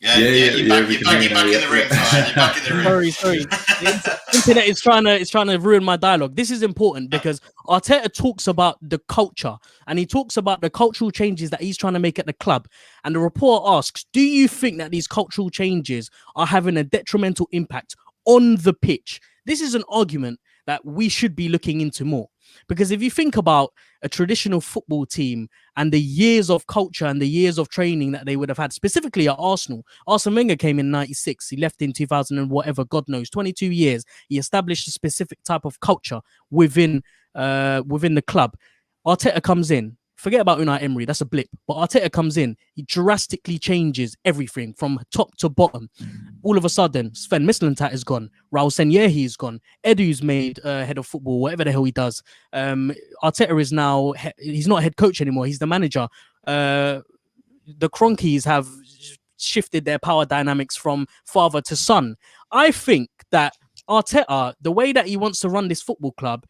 Yeah, you're back in the room. You're back in the room. Sorry. The internet is trying to ruin my dialogue. This is important because Arteta talks about the culture and he talks about the cultural changes that he's trying to make at the club. And the report asks, do you think that these cultural changes are having a detrimental impact on the pitch? This is an argument that we should be looking into more. Because if you think about a traditional football team and the years of culture and the years of training that they would have had, specifically at Arsenal, Arsene Wenger came in 96. He left in 2000 and whatever, God knows, 22 years. He established a specific type of culture within the club. Arteta comes in. Forget about Unai Emery, that's a blip. But Arteta comes in, he drastically changes everything from top to bottom. All of a sudden, Sven Mislintat is gone. Raul Senyehi is gone. Edu's made head of football, whatever the hell he does. Arteta is now, he's not head coach anymore, he's the manager. The Cronkies have shifted their power dynamics from father to son. I think that Arteta, the way that he wants to run this football club,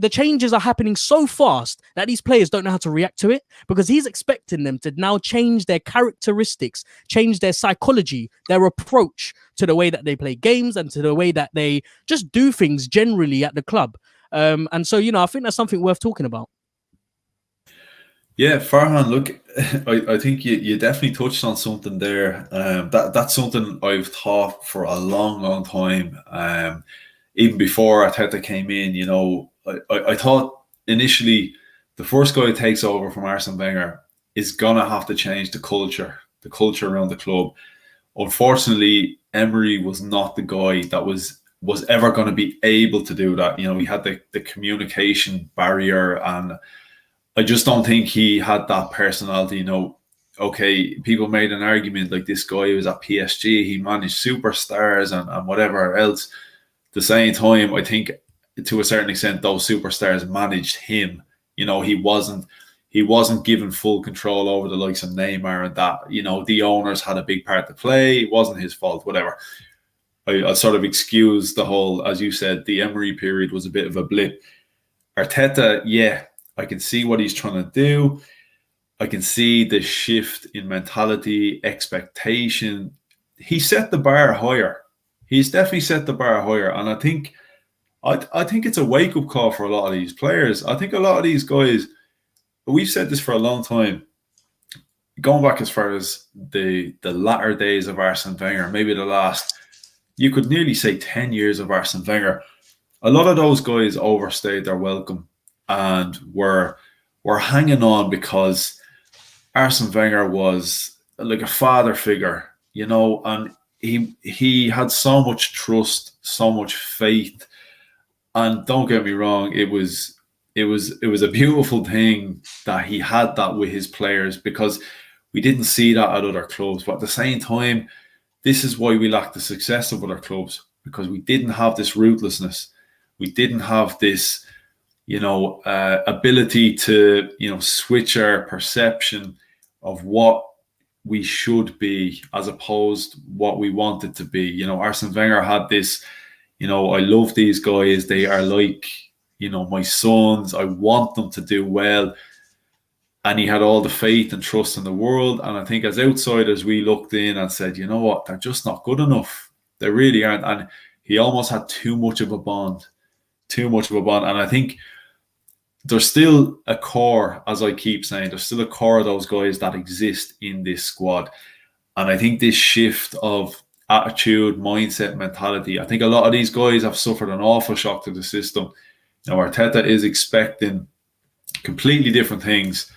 the changes are happening so fast that these players don't know how to react to it because he's expecting them to now change their characteristics, change their psychology, their approach to the way that they play games and to the way that they just do things generally at the club. And so, I think that's something worth talking about. Yeah, Farhan, look, I think you definitely touched on something there. That's something I've thought for a long, long time. Even before Arteta came in, I thought initially the first guy who takes over from Arsene Wenger is gonna have to change the culture around the club. Unfortunately, Emery was not the guy that was ever going to be able to do that. He had the communication barrier, and I just don't think he had that personality. Okay, people made an argument like this guy was at PSG, he managed superstars and whatever else. At the same time, I think to a certain extent those superstars managed him. He wasn't given full control over the likes of Neymar and that. The owners had a big part to play. It wasn't his fault, whatever. I sort of excuse the whole, as you said, the Emery period was a bit of a blip. Arteta, yeah, I can see what he's trying to do. I can see the shift in mentality, expectation. He set the bar higher. He's definitely set the bar higher. And I think it's a wake-up call for a lot of these players. I think a lot of these guys, we've said this for a long time, going back as far as the latter days of Arsene Wenger, maybe the last, you could nearly say 10 years of Arsene Wenger. A lot of those guys overstayed their welcome and were hanging on because Arsene Wenger was like a father figure, and he had so much trust, so much faith. And don't get me wrong, it was it was a beautiful thing that he had that with his players, because we didn't see that at other clubs. But at the same time, this is why we lacked the success of other clubs, because we didn't have this ruthlessness. We didn't have this, ability to, switch our perception of what we should be as opposed to what we wanted to be. Arsene Wenger had this, I love these guys. They are like, my sons. I want them to do well. And he had all the faith and trust in the world. And I think as outsiders, we looked in and said, you know what, they're just not good enough. They really aren't. And he almost had too much of a bond. And I think there's still a core, as I keep saying, there's still a core of those guys that exist in this squad. And I think this shift of attitude, mindset, mentality, I think a lot of these guys have suffered an awful shock to the system. Arteta is expecting completely different things.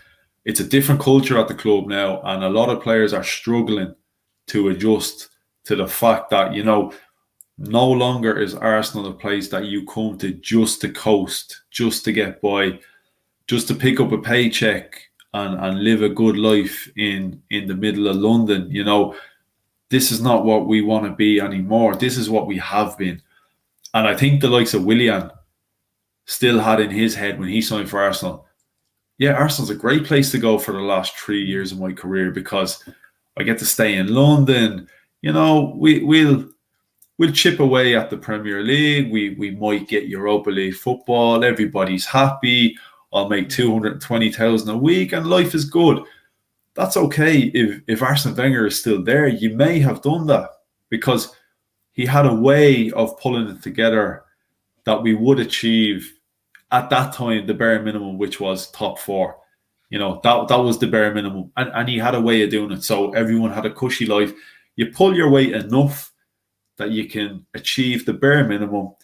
It's a different culture at the club now, and a lot of players are struggling to adjust to the fact that, no longer is Arsenal a place that you come to just to coast, just to get by, just to pick up a paycheck and live a good life in the middle of London. This is not what we want to be anymore. This is what we have been. And I think the likes of Willian still had in his head when he signed for Arsenal, yeah, Arsenal's a great place to go for the last 3 years of my career because I get to stay in London. We'll chip away at the Premier League. We might get Europa League football. Everybody's happy. I'll make 220,000 a week and life is good. That's okay. If Arsene Wenger is still there, you may have done that because he had a way of pulling it together that we would achieve at that time the bare minimum, which was top four. That was the bare minimum. And he had a way of doing it. So everyone had a cushy life. You pull your weight enough that you can achieve the bare minimum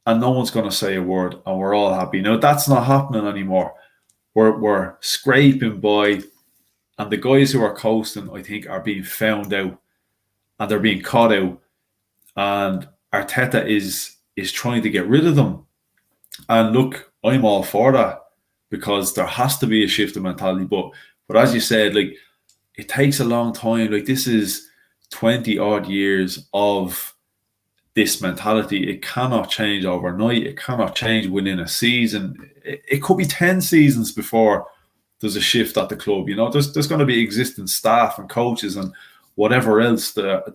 and no one's going to say a word and we're all happy. Now, that's not happening anymore. We're scraping by, and the guys who are coasting, I think, are being found out and they're being caught out. And Arteta is trying to get rid of them. And look, I'm all for that because there has to be a shift in mentality. But as you said, it takes a long time. This is 20 odd years of this mentality. It cannot change overnight. It cannot change within a season. It could be 10 seasons before there's a shift at the club. There's going to be existing staff and coaches and whatever else that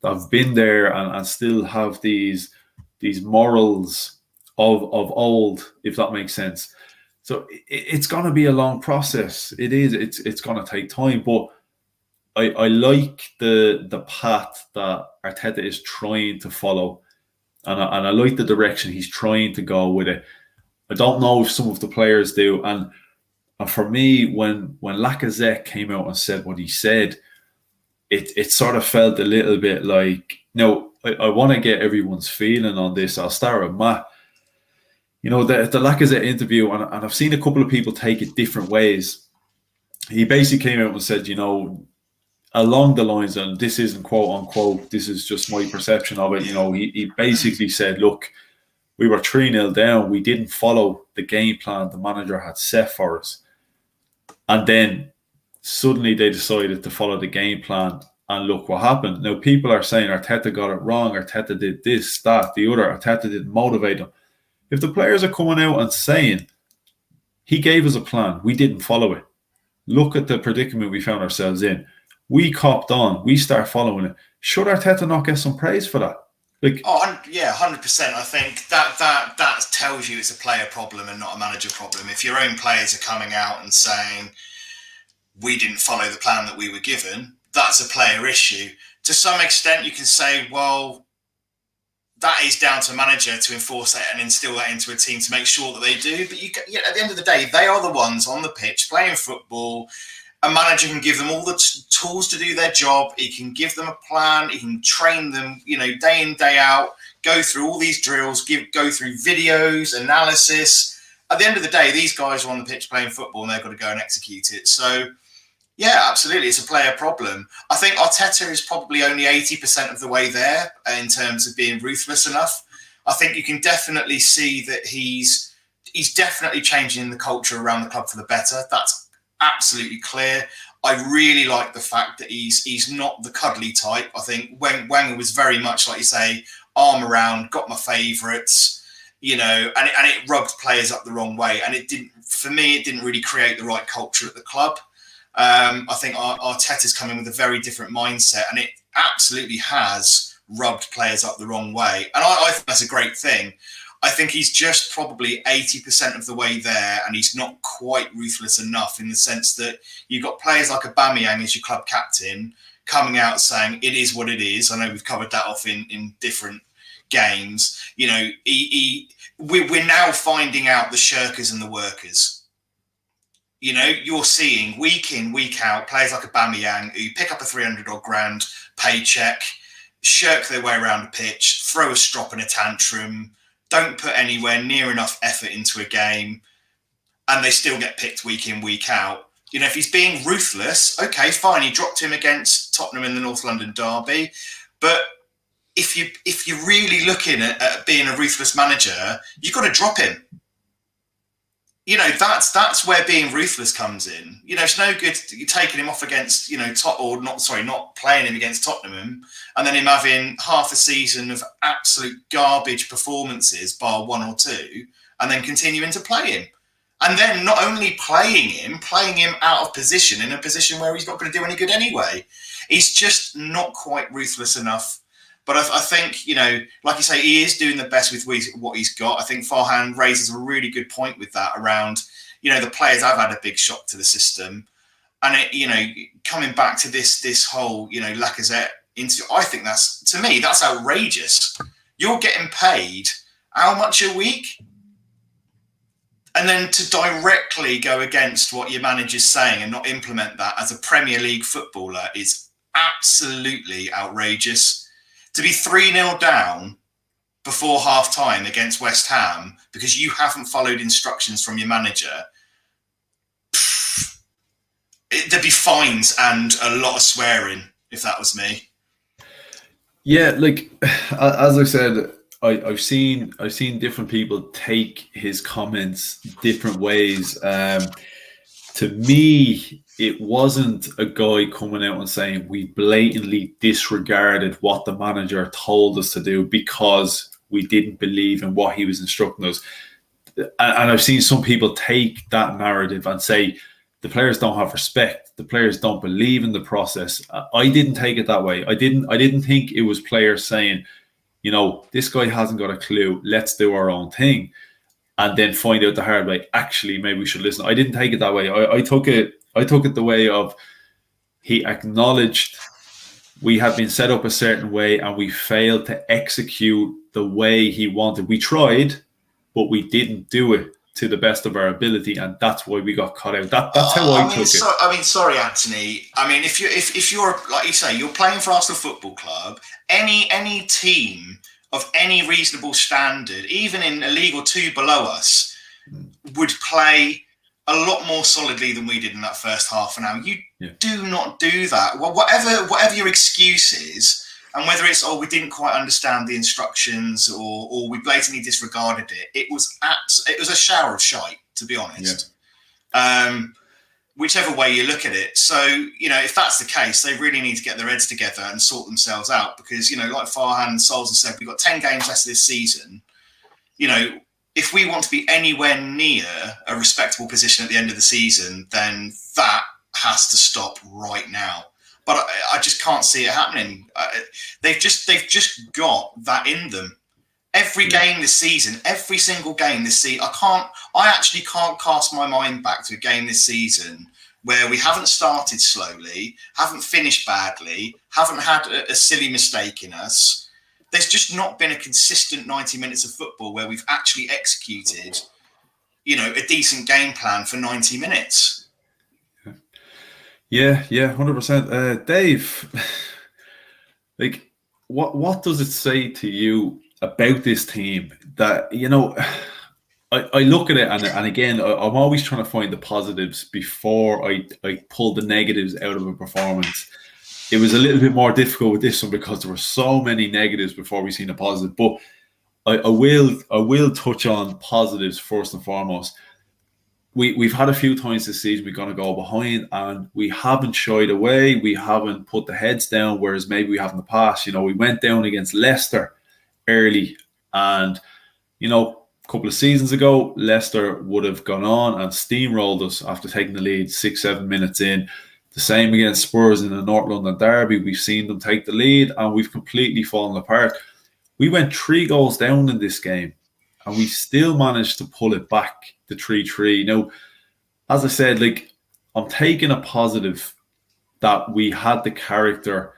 have been there and still have these morals of old, if that makes sense. So it's going to be a long process. It is. It's going to take time, but I like the path that Arteta is trying to follow, and I like the direction he's trying to go with it. I don't know if some of the players do, and for me, when Lacazette came out and said what he said, it sort of felt a little bit like, I want to get everyone's feeling on this. I'll start with Matt. The Lacazette interview, and I've seen a couple of people take it different ways. He basically came out and said, along the lines, and this isn't quote unquote, this is just my perception of it. He basically said, look, we were 3-0 down. We didn't follow the game plan the manager had set for us. And then suddenly they decided to follow the game plan. And look what happened. Now, people are saying Arteta got it wrong. Arteta did this, that, the other. Arteta didn't motivate them. If the players are coming out and saying, he gave us a plan, we didn't follow it. Look at the predicament we found ourselves in. We copped on. We start following it. Should Arteta not get some praise for that? 100%. I think that tells you it's a player problem and not a manager problem. If your own players are coming out and saying, we didn't follow the plan that we were given, that's a player issue. To some extent, you can say, well, that is down to a manager to enforce that and instill that into a team to make sure that they do. But at the end of the day, they are the ones on the pitch playing football. A manager can give them all the tools to do their job. He can give them a plan. He can train them, day in, day out, go through all these drills, go through videos, analysis. At the end of the day, these guys are on the pitch playing football and they've got to go and execute it. So, yeah, absolutely. It's a player problem. I think Arteta is probably only 80% of the way there in terms of being ruthless enough. I think you can definitely see that he's he's definitely changing the culture around the club for the better. That's absolutely clear. I really like the fact that he's not the cuddly type. I think Wenger was very much, like you say, arm around, got my favourites, you know, and it rubbed players up the wrong way. And it didn't really create the right culture at the club. I think Arteta's come in with a very different mindset, and it absolutely has rubbed players up the wrong way. And I think that's a great thing. I think he's just probably 80% of the way there, and he's not quite ruthless enough in the sense that you've got players like Aubameyang as your club captain coming out saying it is what it is. I know we've covered that off in different games. You know, we're now finding out the shirkers and the workers. You know, you're seeing week in, week out players like Aubameyang who pick up a 300-odd grand paycheck, shirk their way around the pitch, throw a strop and a tantrum, don't put anywhere near enough effort into a game, and they still get picked week in, week out. You know, if he's being ruthless, okay, fine. He dropped him against Tottenham in the North London derby. But if you're really looking at being a ruthless manager, you've got to drop him. You know, that's where being ruthless comes in. You know, it's no good you taking him off against, you know, not playing him against Tottenham, and then him having half a season of absolute garbage performances, bar one or two, and then continuing to play him. And then not only playing him out of position, in a position where he's not going to do any good anyway. He's just not quite ruthless enough. But I think, you know, like you say, he is doing the best with what he's got. I think Farhan raises a really good point with that around, you know, the players have had a big shock to the system. And, it, you know, coming back to this whole, you know, Lacazette interview, I think to me, that's outrageous. You're getting paid how much a week? And then to directly go against what your manager's saying and not implement that as a Premier League footballer is absolutely outrageous. To be 3-0 down before half-time against West Ham because you haven't followed instructions from your manager, there'd be fines and a lot of swearing if that was me. Yeah, like as I said, I've seen different people take his comments different ways. To me, it wasn't a guy coming out and saying we blatantly disregarded what the manager told us to do because we didn't believe in what he was instructing us. And I've seen some people take that narrative and say the players don't have respect, the players don't believe in the process. I didn't take it that way. I didn't think it was players saying, you know, this guy hasn't got a clue, let's do our own thing. And then find out the hard way, actually, maybe we should listen. I didn't take it that way. I took it the way of he acknowledged we had been set up a certain way and we failed to execute the way he wanted. We tried, but we didn't do it to the best of our ability, and that's why we got cut out. That's how I took it. I mean, sorry, Anthony. I mean, if you're like you say, you're playing for Arsenal Football Club, any team of any reasonable standard, even in a league or two below us, would play a lot more solidly than we did in that first half an hour. You do not do that. Well, whatever your excuse is, and whether it's, we didn't quite understand the instructions or we blatantly disregarded it, it was a shower of shite, to be honest. Yeah. Whichever way you look at it. So, you know, if that's the case, they really need to get their heads together and sort themselves out because, you know, like Farhan and Sulz have said, we've got 10 games left this season. You know, if we want to be anywhere near a respectable position at the end of the season, then that has to stop right now. But I just can't see it happening. They've just got that in them. Every game this season, every single game this season, I actually can't cast my mind back to a game this season where we haven't started slowly, haven't finished badly, haven't had a silly mistake in us. There's just not been a consistent 90 minutes of football where we've actually executed, you know, a decent game plan for 90 minutes. Yeah, 100%. Dave, like, what does it say to you about this team that, you know, I look at it and again, I'm always trying to find the positives before I pull the negatives out of a performance. It was a little bit more difficult with this one because there were so many negatives before we seen a positive. But will touch on positives first and foremost. We've had a few times this season we're going to go behind, and we haven't shied away. We haven't put the heads down, whereas maybe we have in the past. We went down against Leicester early, and a couple of seasons ago, Leicester would have gone on and steamrolled us after taking the lead 6-7 minutes in. The same against Spurs in the North London derby. We've seen them take the lead, and we've completely fallen apart. We went 3 goals down in this game, and we still managed to pull it back to 3-3. Now, as I said, I'm taking a positive that we had the character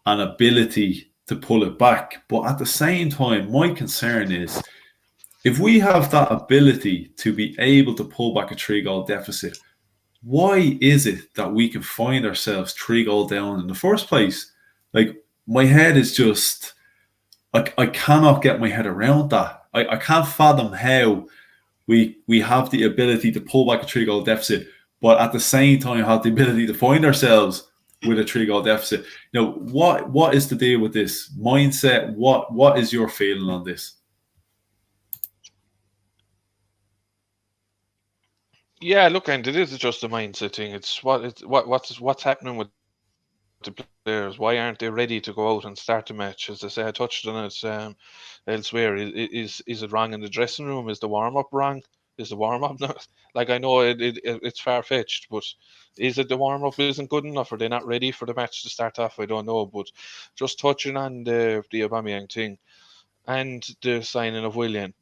and ability to pull it back. But at the same time, my concern is if we have that ability to be able to pull back a 3-goal deficit, why is it that we can find ourselves 3 goals down in the first place? My head is just, I cannot get my head around that. I can't fathom how we have the ability to pull back a 3-goal deficit, but at the same time have the ability to find ourselves with a 3-goal deficit. What is the deal with this mindset? What is your feeling on this? Yeah, look, and it is just a mindset thing. It's what's happening with the players. Why aren't they ready to go out and start the match? As I say, I touched on it elsewhere. Is it wrong in the dressing room? Is the warm up wrong? Is the warm up not? I know it's far fetched, but is it the warm up isn't good enough? Are they not ready for the match to start off? I don't know. But just touching on the Aubameyang thing and the signing of Willian.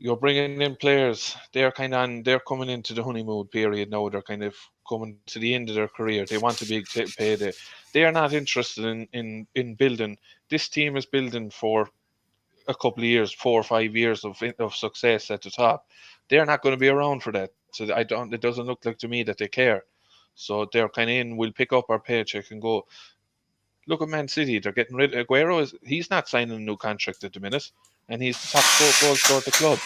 You're bringing in players. They're coming into the honeymoon period now. They're kind of coming to the end of their career. They want a big payday. They are not interested in building. This team is building for a couple of years, 4 or 5 years of success at the top. They're not going to be around for that. So it doesn't look like to me that they care. So they're kind of in. We'll pick up our paycheck and go. Look at Man City. They're getting rid of Aguero. He's not signing a new contract at the minute, and he's the top goal scorer at the club.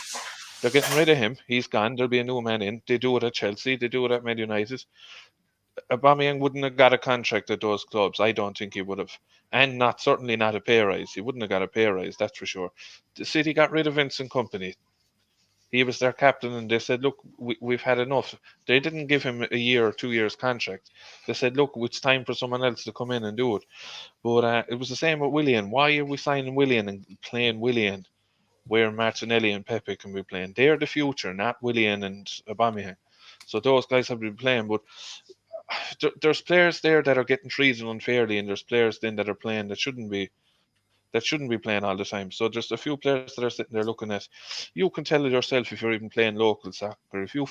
They're getting rid of him. He's gone. There'll be a new man in. They do it at Chelsea. They do it at Man United. Aubameyang wouldn't have got a contract at those clubs. I don't think he would have. And certainly not a pay rise. He wouldn't have got a pay rise, that's for sure. The City got rid of Vincent Kompany. He was their captain, and they said, look, we've had enough. They didn't give him a year or 2 years contract. They said, look, it's time for someone else to come in and do it. But it was the same with Willian. Why are we signing Willian and playing Willian where Martinelli and Pepe can be playing? They're the future, not Willian and Aubameyang. So those guys have been playing, but there's players there that are getting treated unfairly, and there's players then that are playing that shouldn't be playing all the time. So there's a few players that are sitting there looking at. You can tell it yourself if you're even playing local soccer. If you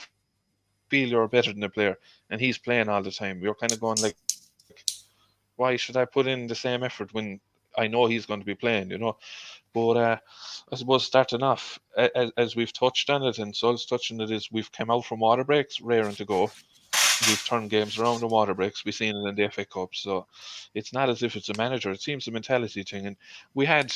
feel you're better than a player and he's playing all the time, you're kind of going like, why should I put in the same effort when I know he's going to be playing, But I suppose starting off, as we've touched on it, and Sulz touching it, is we've come out from water breaks, raring to go. We've turned games around the water breaks. We've seen it in the FA Cup. So it's not as if it's a manager. It seems a mentality thing. And we had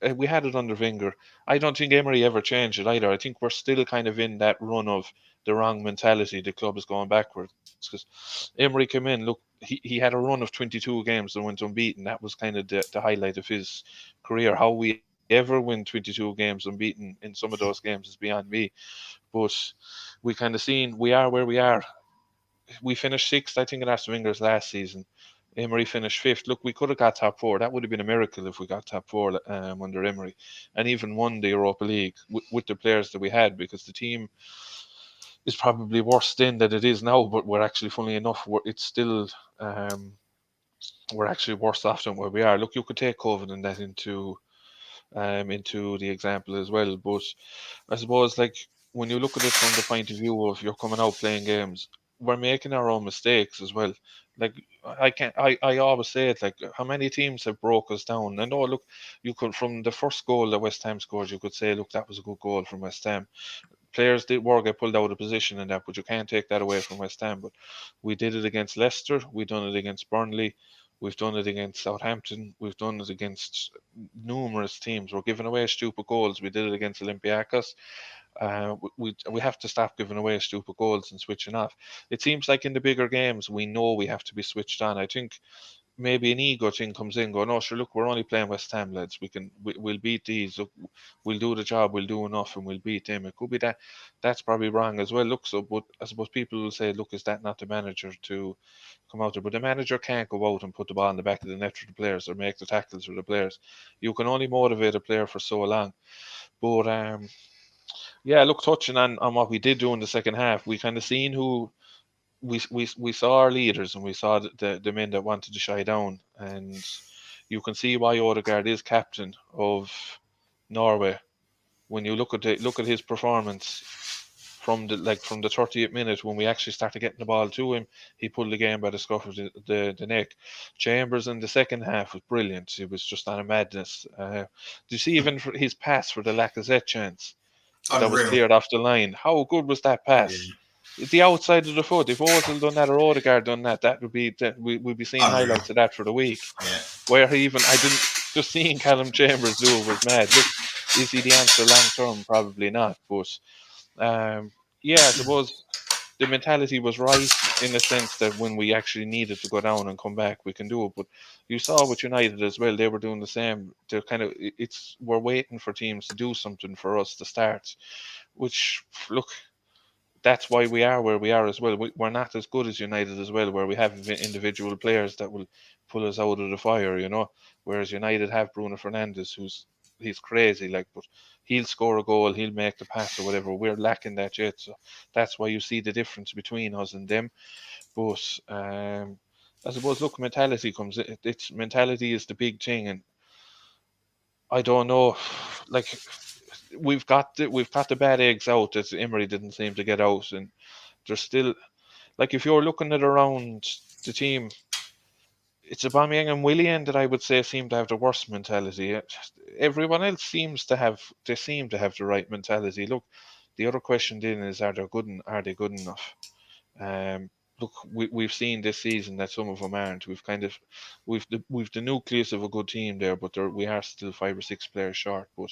it under Wenger. I don't think Emery ever changed it either. I think we're still kind of in that run of the wrong mentality. The club is going backwards. Because Emery came in, look, he had a run of 22 games and went unbeaten. That was kind of the highlight of his career. How we ever win 22 games unbeaten in some of those games is beyond me. But we kind of seen we are where we are. We finished 6th, I think, in Arsene Wenger's last season. Emery finished 5th. Look, we could have got top 4. That would have been a miracle if we got top 4 under Emery, and even won the Europa League with the players that we had, because the team is probably worse then than it is now. But we're actually, funnily enough, it's still we're actually worse off than where we are. Look, you could take COVID and that into the example as well. But I suppose, when you look at it from the point of view of you're coming out playing games, we're making our own mistakes as well. I always say it, how many teams have broke us down? And look, you could, from the first goal that West Ham scored, you could say, look, that was a good goal from West Ham. Players get pulled out of position and that, but you can't take that away from West Ham. But we did it against Leicester, we've done it against Burnley, we've done it against Southampton, we've done it against numerous teams. We're giving away stupid goals. We did it against Olympiacos. We have to stop giving away stupid goals and switching off. It seems like in the bigger games, we know we have to be switched on. I think maybe an ego thing comes in, going, "Oh, sure, look, we're only playing West Ham, lads. We'll beat these. Look, we'll do the job. We'll do enough, and we'll beat them." It could be that. That's probably wrong as well. Look, so but I suppose people will say, "Look, is that not the manager to come out there?" But the manager can't go out and put the ball in the back of the net for the players or make the tackles for the players. You can only motivate a player for so long. But yeah, look, touching on what we did do in the second half, we kind of seen who we saw our leaders, and we saw the men that wanted to shy down, and you can see why Odegaard is captain of Norway. When you look at his performance from the 30th minute, when we actually started getting the ball to him, he pulled the game by the scruff of the neck. Chambers in the second half was brilliant. It was just on a madness. Do you see even for his pass for the Lacazette chance that was cleared off the line? How good was that pass? Yeah. The outside of the foot. If Ozil done that or Odegaard done that, we'd be seeing highlights of that for the week. Yeah. Where I didn't just seeing Callum Chambers do it was mad. Look, is he the answer long term? Probably not. But yeah, I suppose the mentality was right in the sense that when we actually needed to go down and come back, we can do it. But you saw with United as well; they were doing the same. They're we're waiting for teams to do something for us to start. Which, look, that's why we are where we are as well. We're not as good as United as well, where we have individual players that will pull us out of the fire, whereas United have Bruno Fernandes, he's crazy, but he'll score a goal, he'll make the pass or whatever. We're lacking that yet, so that's why you see the difference between us and them. But I suppose, look, mentality mentality is the big thing, and I don't know, we've got the bad eggs out that Emery didn't seem to get out, and there's still, if you're looking at around the team, it's Aubameyang and Willian that I would say seem to have the worst mentality. Everyone else seem to have the right mentality. Look, the other question then is, are they good enough? Look, we've seen this season that some of them aren't. We've the nucleus of a good team there, but we are still 5 or 6 players short. But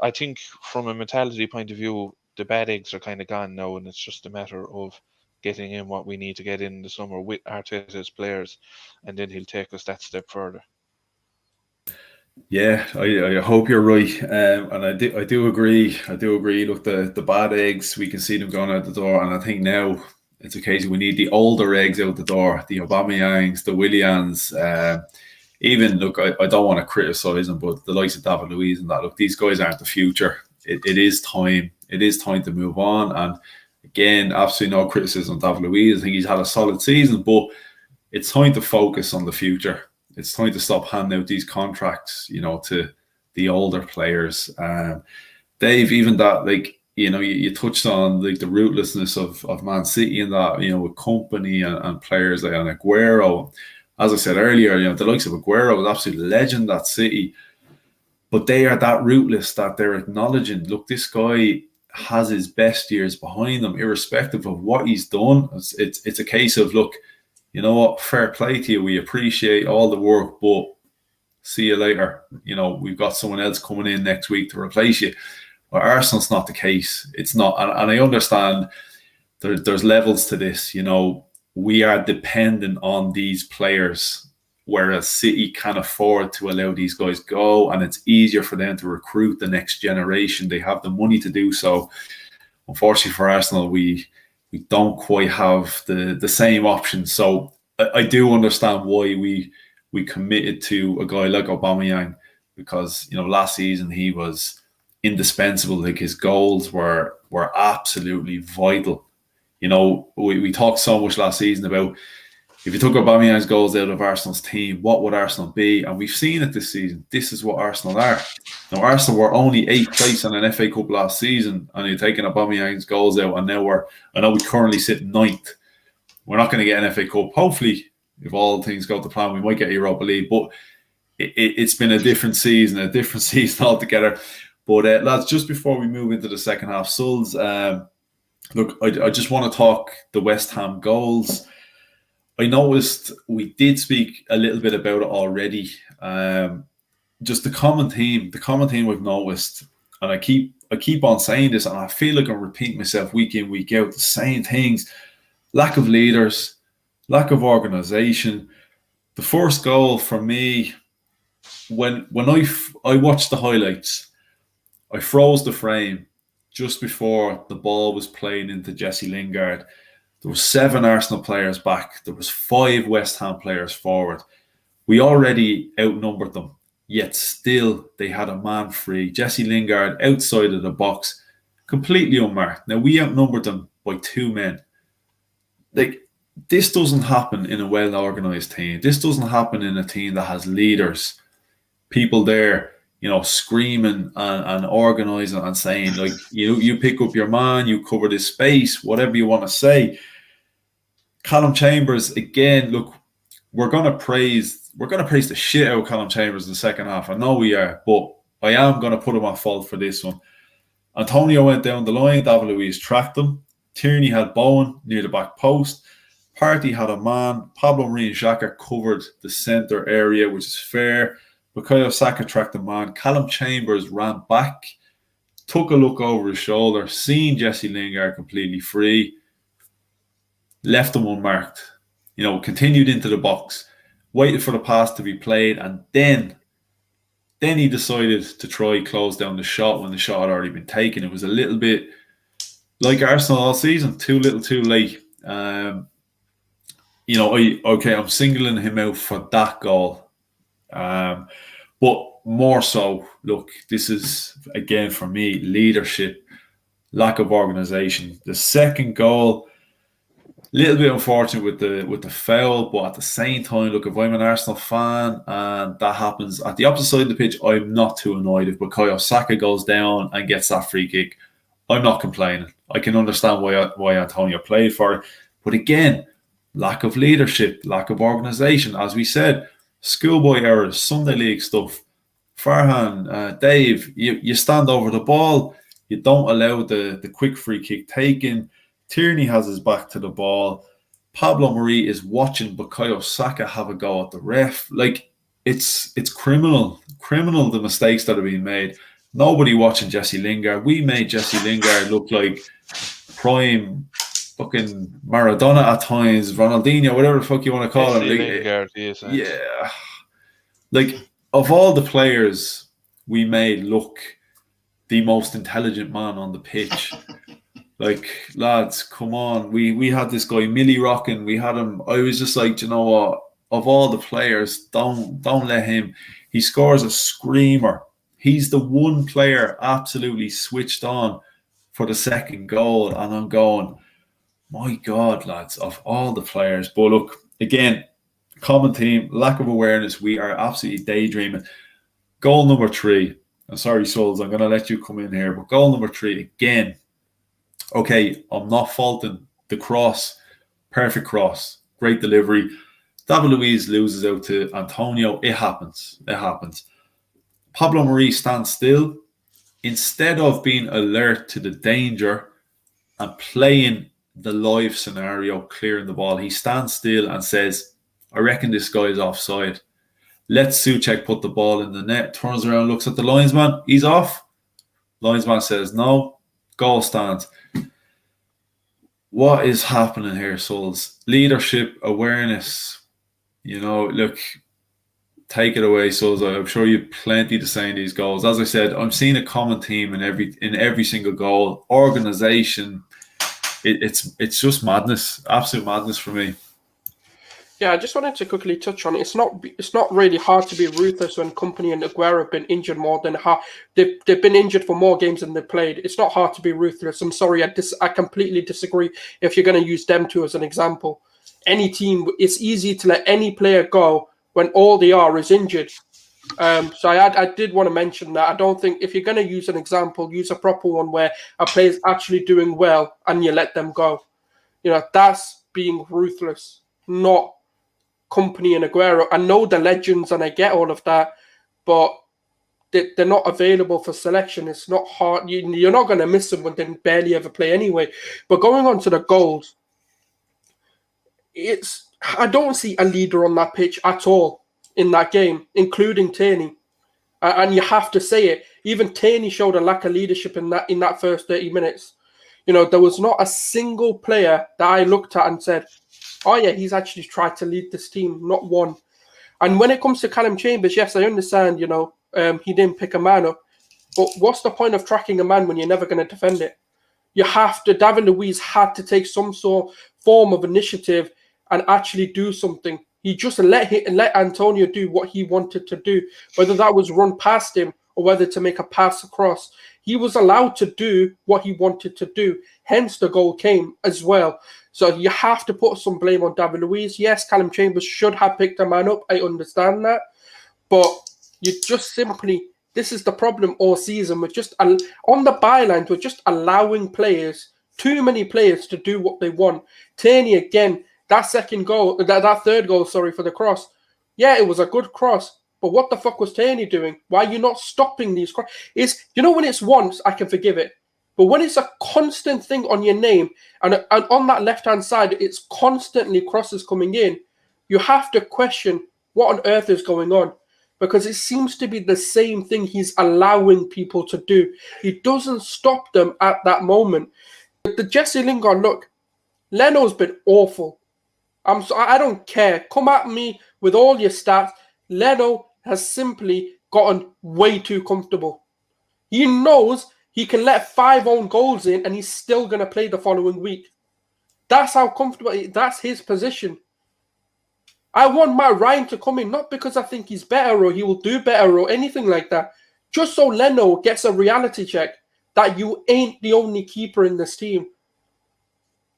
I think from a mentality point of view, the bad eggs are kind of gone now, and it's just a matter of getting in what we need to get in the summer with Arteta's players, and then he'll take us that step further. Yeah, I hope you're right, and I do agree. Look, the bad eggs, we can see them going out the door, and I think now it's a case we need the older eggs out the door, the Aubameyangs, the Willians. Even, look, I don't want to criticise them, but the likes of David Luiz and that, look, these guys aren't the future. It is time. It is time to move on. And again, absolutely no criticism of David Luiz. I think he's had a solid season, but it's time to focus on the future. It's time to stop handing out these contracts, to the older players. Dave, even that, you touched on the rootlessness of Man City and that, with company and players like Aguero. As I said earlier, the likes of Aguero was absolute legend at City, but they are that rootless that they're acknowledging, look, this guy has his best years behind him, irrespective of what he's done. It's a case of, look, you know what, fair play to you. We appreciate all the work, but see you later. We've got someone else coming in next week to replace you. But Arsenal's not the case. It's not. And I understand there's levels to this. We are dependent on these players, whereas City can afford to allow these guys go, and it's easier for them to recruit the next generation. They have the money to do so. Unfortunately for Arsenal, we don't quite have the same options. So I do understand why we committed to a guy like Aubameyang, because last season he was indispensable. His goals were absolutely vital. We talked so much last season about, if you took Aubameyang's goals out of Arsenal's team, what would Arsenal be? And we've seen it this season. This is what Arsenal are. Now, Arsenal were only 8th place in an FA Cup last season, and you're taking Aubameyang's goals out, and now I know we currently sit 9th. We're not going to get an FA Cup. Hopefully, if all things go to plan, we might get Europa League. But it's been a different season altogether. But lads, just before we move into the second half, Sulz, look, I just want to talk the West Ham goals. I noticed we did speak a little bit about it already. Just the common theme we've noticed, and I keep on saying this, and I feel like I'm repeating myself week in, week out, the same things: lack of leaders, lack of organisation. The first goal for me, when I watched the highlights, I froze the frame just before the ball was played into Jesse Lingard. There were 7 Arsenal players back. There was 5 West Ham players forward. We already outnumbered them, yet still they had a man free. Jesse Lingard outside of the box, completely unmarked. Now, we outnumbered them by 2 men. Like, this doesn't happen in a well-organised team. This doesn't happen in a team that has leaders, people there, screaming and organising and saying, like, you pick up your man, you cover this space, whatever you want to say. Callum Chambers, again, look, we're gonna praise the shit out of Callum Chambers in the second half. I know we are, but I am gonna put him at fault for this one. Antonio went down the line, David Luiz tracked him. Tierney had Bowen near the back post. Partey had a man. Pablo Marie and Xhaka covered the centre area, which is fair. Bukayo Saka tracked the man. Callum Chambers ran back, took a look over his shoulder, seen Jesse Lingard completely free, left him unmarked, continued into the box, waited for the pass to be played, and then he decided to try close down the shot when the shot had already been taken. It was a little bit like Arsenal all season, too little, too late. I'm singling him out for that goal. But more so, look, this is, again, for me, leadership, lack of organisation. The second goal, a little bit unfortunate with the foul, but at the same time, look, if I'm an Arsenal fan and that happens at the opposite side of the pitch, I'm not too annoyed. If Bukayo Saka goes down and gets that free kick, I'm not complaining. I can understand why Antonio played for it. But again, lack of leadership, lack of organisation. As we said, schoolboy errors, Sunday League stuff. Farhan, Dave, you stand over the ball. You don't allow the quick free kick taken. Tierney has his back to the ball. Pablo Marie is watching Bukayo Saka have a go at the ref. Like, it's criminal the mistakes that are being made. Nobody watching Jesse Lingard. We made Jesse Lingard look like prime fucking Maradona at times, Ronaldinho, whatever the fuck you want to call him. Lingard, yeah. Like, of all the players we made look the most intelligent man on the pitch. Like, lads, come on. We had this guy, Millie Rockin. We had him. I was just like, you know what? Of all the players, don't let him. He scores a screamer. He's the one player absolutely switched on for the second goal. And I'm going, my God, lads, of all the players. But look, again, common team, lack of awareness. We are absolutely daydreaming. Goal number 3. I'm sorry, Sulz, I'm going to let you come in here. But goal number 3, again, okay, I'm not faulting the cross. Perfect cross. Great delivery. David Luiz loses out to Antonio. It happens. Pablo Marie stands still. Instead of being alert to the danger and playing the live scenario, clearing the ball, he stands still and says, I reckon this guy is offside. Lets Souček put the ball in the net, turns around, looks at the linesman. He's off. Linesman says no. Goal stands. What is happening here, Sulz? Leadership, awareness. Look, take it away, Sulz. I'm sure you've plenty to say in these goals. As I said, I'm seeing a common theme in every single goal. Organisation. It's just madness, absolute madness for me. Yeah, I just wanted to quickly touch on it. It's not really hard to be ruthless when Kompany and Aguero have been injured more than they've been injured for more games than they've played. It's not hard to be ruthless. I'm sorry, I completely disagree. If you're going to use them two as an example, any team, it's easy to let any player go when all they are is injured. So I did want to mention that. I don't think if you're going to use an example, use a proper one where a player's actually doing well and you let them go. That's being ruthless, not Kompany and Aguero. I know the legends and I get all of that, but they're not available for selection. It's not hard. You're not going to miss them when they barely ever play anyway. But going on to the goals, I don't see a leader on that pitch at all in that game, including Tierney. And you have to say it. Even Tierney showed a lack of leadership in that first 30 minutes. There was not a single player that I looked at and said, oh yeah, he's actually tried to lead this team. Not one. And when it comes to Callum Chambers, yes, I understand, he didn't pick a man up. But what's the point of tracking a man when you're never going to defend it? You have to, David Luiz had to take some sort form of initiative and actually do something. He just let Antonio do what he wanted to do, whether that was run past him or whether to make a pass across. He was allowed to do what he wanted to do. Hence, the goal came as well. So you have to put some blame on David Luiz. Yes, Callum Chambers should have picked a man up. I understand that. But you just simply, this is the problem all season. We're just on the bylines, we're just allowing too many players to do what they want. Tierney, again, that third goal, for the cross. Yeah, it was a good cross. But what the fuck was Tierney doing? Why are you not stopping these crosses? When it's once, I can forgive it. But when it's a constant thing on your name, and on that left-hand side, it's constantly crosses coming in, you have to question what on earth is going on. Because it seems to be the same thing he's allowing people to do. He doesn't stop them at that moment. The Jesse Lingard, look, Leno's been awful. I don't care. Come at me with all your stats. Leno has simply gotten way too comfortable. He knows he can let 5 own goals in and he's still going to play the following week. That's how comfortable, that's his position. I want Matt Ryan to come in, not because I think he's better or he will do better or anything like that. Just so Leno gets a reality check that you ain't the only keeper in this team.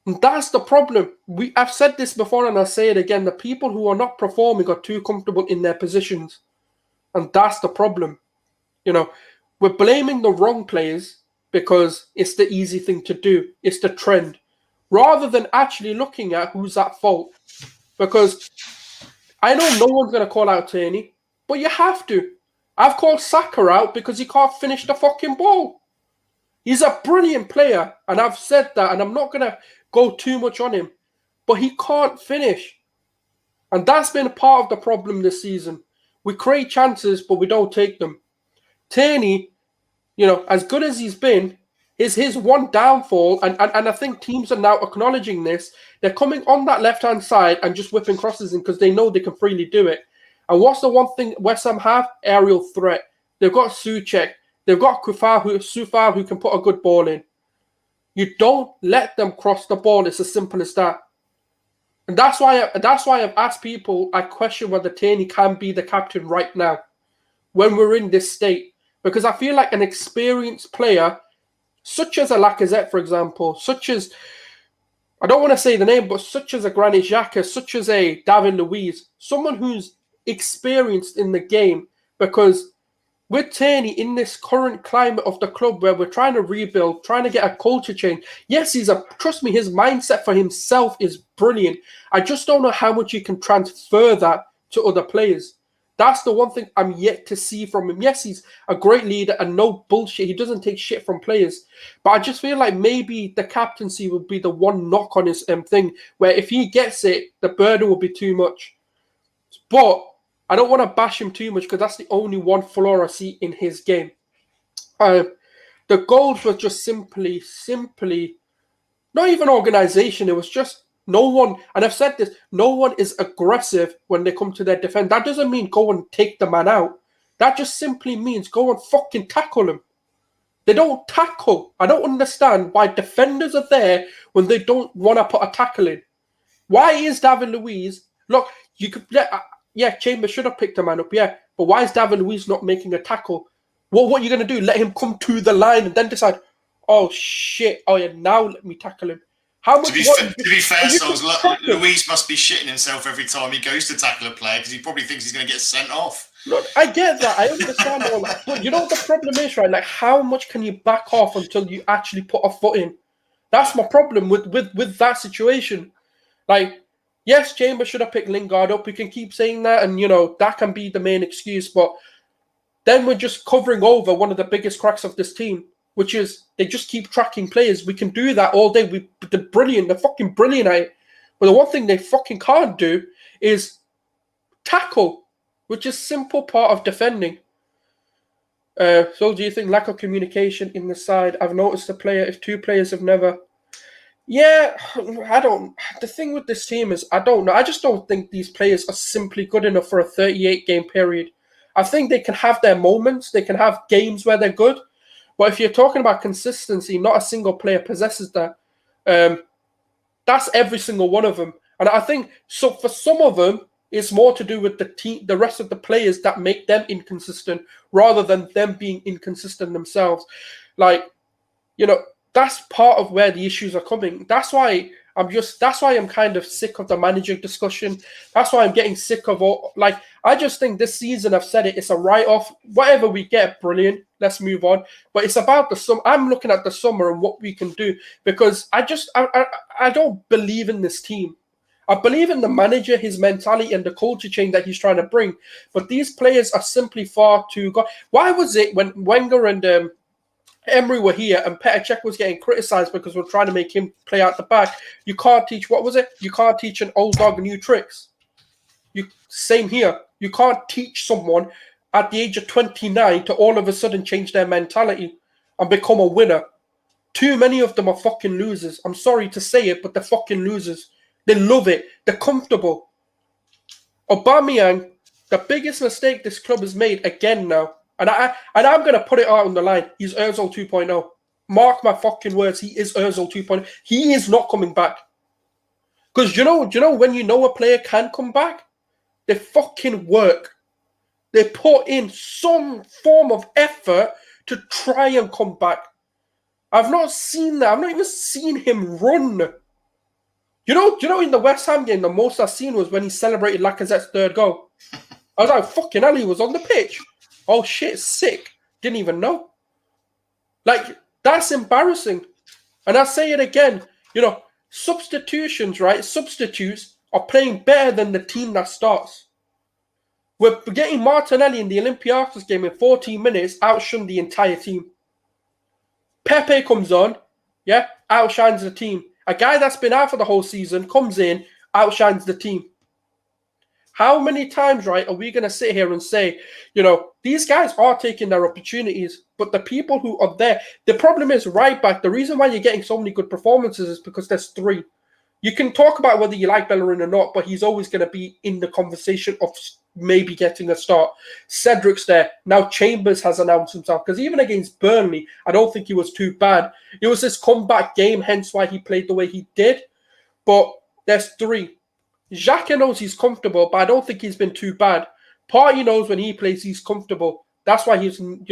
And that's the problem. I've said this before and I'll say it again. The people who are not performing are too comfortable in their positions. And that's the problem. We're blaming the wrong players because it's the easy thing to do. It's the trend. Rather than actually looking at who's at fault. Because I know no one's going to call out Tierney, but you have to. I've called Saka out because he can't finish the fucking ball. He's a brilliant player, and I've said that, and I'm not going to go too much on him, but he can't finish. And that's been part of the problem this season. We create chances, but we don't take them. Tierney, as good as he's been, is his one downfall, and I think teams are now acknowledging this. They're coming on that left-hand side and just whipping crosses in because they know they can freely do it. And what's the one thing West Ham have? Aerial threat. They've got Souček. They've got Sufar who can put a good ball in. You don't let them cross the ball. It's as simple as that. And that's why I've asked people, I question whether Tierney can be the captain right now when we're in this state. Because I feel like an experienced player, such as a Lacazette, for example, such as, I don't want to say the name, but such as a Granit Xhaka, such as a David Luiz, someone who's experienced in the game. Because with Tierney in this current climate of the club where we're trying to rebuild, trying to get a culture change, yes, trust me, his mindset for himself is brilliant. I just don't know how much you can transfer that to other players. That's the one thing I'm yet to see from him. Yes, he's a great leader and no bullshit. He doesn't take shit from players. But I just feel like maybe the captaincy would be the one knock on his thing, where if he gets it, the burden will be too much. But I don't want to bash him too much because that's the only one flaw I see in his game. The goals were just simply, not even organisation. It was just no one, and I've said this, no one is aggressive when they come to their defense. That doesn't mean go and take the man out. That just simply means go and fucking tackle him. They don't tackle. I don't understand why defenders are there when they don't want to put a tackle in. Why is David Luiz, look, you could, yeah, Chambers should have picked a man up, yeah, but why is David Luiz not making a tackle? What are you going to do? Let him come to the line and then decide, oh shit, oh yeah, now let me tackle him. How much? To be fair, Luiz must be shitting himself every time he goes to tackle a player because he probably thinks he's going to get sent off. Look, I get that. I understand all that. But you know what the problem is, right? Like, how much can you back off until you actually put a foot in? That's my problem with that situation. Like, yes, Chambers should have picked Lingard up. We can keep saying that, and that can be the main excuse. But then we're just covering over one of the biggest cracks of this team, which is they just keep tracking players. We can do that all day. They're brilliant. They're fucking brilliant at it. But the one thing they fucking can't do is tackle, which is simple part of defending. So do you think lack of communication in the side? I've noticed if two players have never Yeah, I don't. The thing with this team is, I don't know. I just don't think these players are simply good enough for a 38-game period. I think they can have their moments. They can have games where they're good. But if you're talking about consistency, not a single player possesses that. That's every single one of them. And I think so. For some of them, it's more to do with the team, the rest of the players that make them inconsistent, rather than them being inconsistent themselves. Like, that's part of where the issues are coming. That's why I'm kind of sick of the manager discussion. That's why I'm getting sick of I just think this season, I've said it, it's a write-off. Whatever we get, brilliant. Let's move on. But it's about the summer. I'm looking at the summer and what we can do, because I don't believe in this team. I believe in the manager, his mentality, and the culture change that he's trying to bring. But these players are simply far too good. Why was it when Wenger and Emery were here and Petr Cech was getting criticised because we're trying to make him play out the back? You can't teach, what was it? You can't teach an old dog new tricks. Same here. You can't teach someone at the age of 29 to all of a sudden change their mentality and become a winner. Too many of them are fucking losers. I'm sorry to say it, but they're fucking losers. They love it. They're comfortable. Aubameyang, the biggest mistake this club has made again now. And I'm going to put it out on the line. He's Ozil 2.0. Mark my fucking words. He is Ozil 2.0. He is not coming back. Because you know when you know a player can come back? They fucking work. They put in some form of effort to try and come back. I've not seen that. I've not even seen him run. You know, in the West Ham game, the most I've seen was when he celebrated Lacazette's third goal. I was like, fucking hell, he was on the pitch. Oh shit, sick. Didn't even know. Like, that's embarrassing. And I say it again, substitutions, right? Substitutes are playing better than the team that starts. We're getting Martinelli in the Olympiacos game in 14 minutes, outshone the entire team. Pepe comes on, outshines the team. A guy that's been out for the whole season comes in, outshines the team. How many times, right, are we going to sit here and say, these guys are taking their opportunities, but the people who are there, the problem is right back. The reason why you're getting so many good performances is because there's three. You can talk about whether you like Bellerin or not, but he's always going to be in the conversation of maybe getting a start. Cedric's there. Now Chambers has announced himself, because even against Burnley, I don't think he was too bad. It was this comeback game, hence why he played the way he did. But there's three. Xhaka knows he's comfortable, but I don't think he's been too bad. Partey knows when he plays, he's comfortable. That's why he's been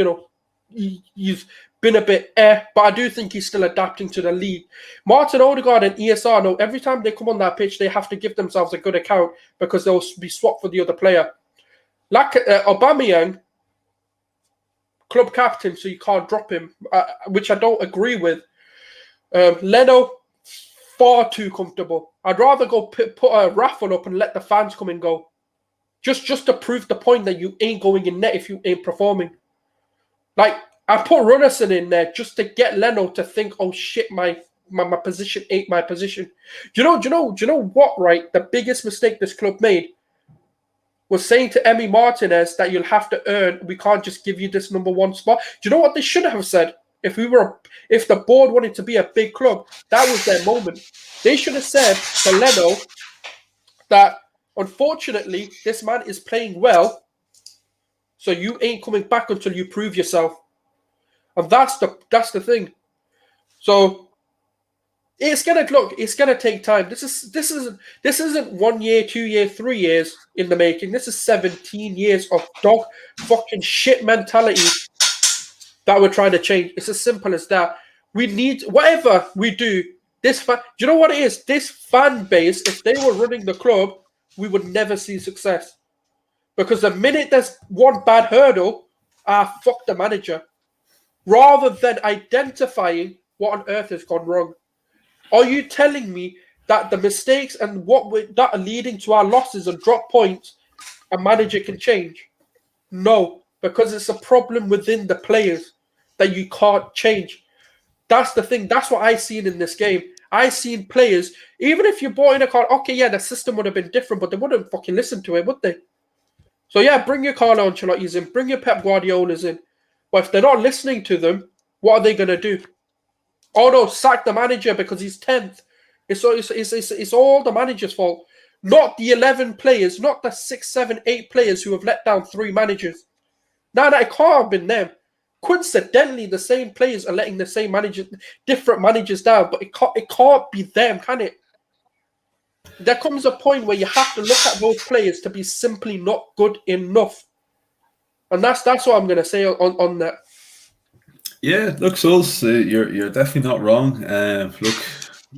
a bit but I do think he's still adapting to the league. Martin Odegaard and ESR know every time they come on that pitch, they have to give themselves a good account, because they'll be swapped for the other player. Like Aubameyang, club captain, so you can't drop him, which I don't agree with. Leno, far too comfortable. I'd rather go put a raffle up and let the fans come and go. Just to prove the point that you ain't going in net if you ain't performing. Like, I put Runnison in there just to get Leno to think, oh shit, my position ain't my position. Do you know what, right? The biggest mistake this club made was saying to Emi Martinez that you'll have to earn, we can't just give you this number one spot. Do you know what they should have said? If the board wanted to be a big club, that was their moment. They should have said to Leno that, unfortunately, this man is playing well, so you ain't coming back until you prove yourself. And that's the thing. So it's gonna take time. This isn't 1 year, 2 years, 3 years in the making. This is 17 years of dog fucking shit mentality that we're trying to change. It's as simple as that. We need, whatever we do, do you know what it is? This fan base, if they were running the club, we would never see success. Because the minute there's one bad hurdle, fuck the manager. Rather than identifying what on earth has gone wrong. Are you telling me that the mistakes and that are leading to our losses and drop points, a manager can change? No, because it's a problem within the players that you can't change. That's the thing. That's what I seen in this game. I seen players, even if you bought in a card, okay, yeah, the system would have been different, but they wouldn't fucking listen to it, would they? So yeah, bring your Carlo Ancelotti's in, bring your Pep Guardiola's in. But if they're not listening to them, what are they going to do? Oh no, sack the manager because he's 10th. It's all the manager's fault. Not the 11 players, not the 6, 7, 8 players who have let down 3 managers. No, it can't have been them. Coincidentally, the same players are letting the same manager, different managers down, but it can't be them, can it? There comes a point where you have to look at those players to be simply not good enough. And that's what I'm going to say on that. Yeah, look, Sulz, you're definitely not wrong. Look,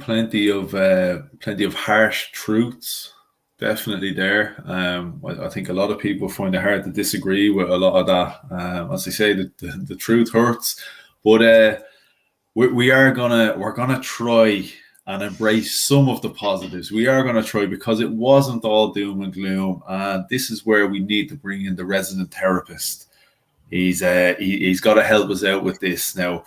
plenty of harsh truths, definitely there. I think a lot of people find it hard to disagree with a lot of that. As I say, the truth hurts, but we're gonna try and embrace some of the positives. We are gonna try, because it wasn't all doom and gloom, and this is where we need to bring in the resident therapist. He's got to help us out with this now.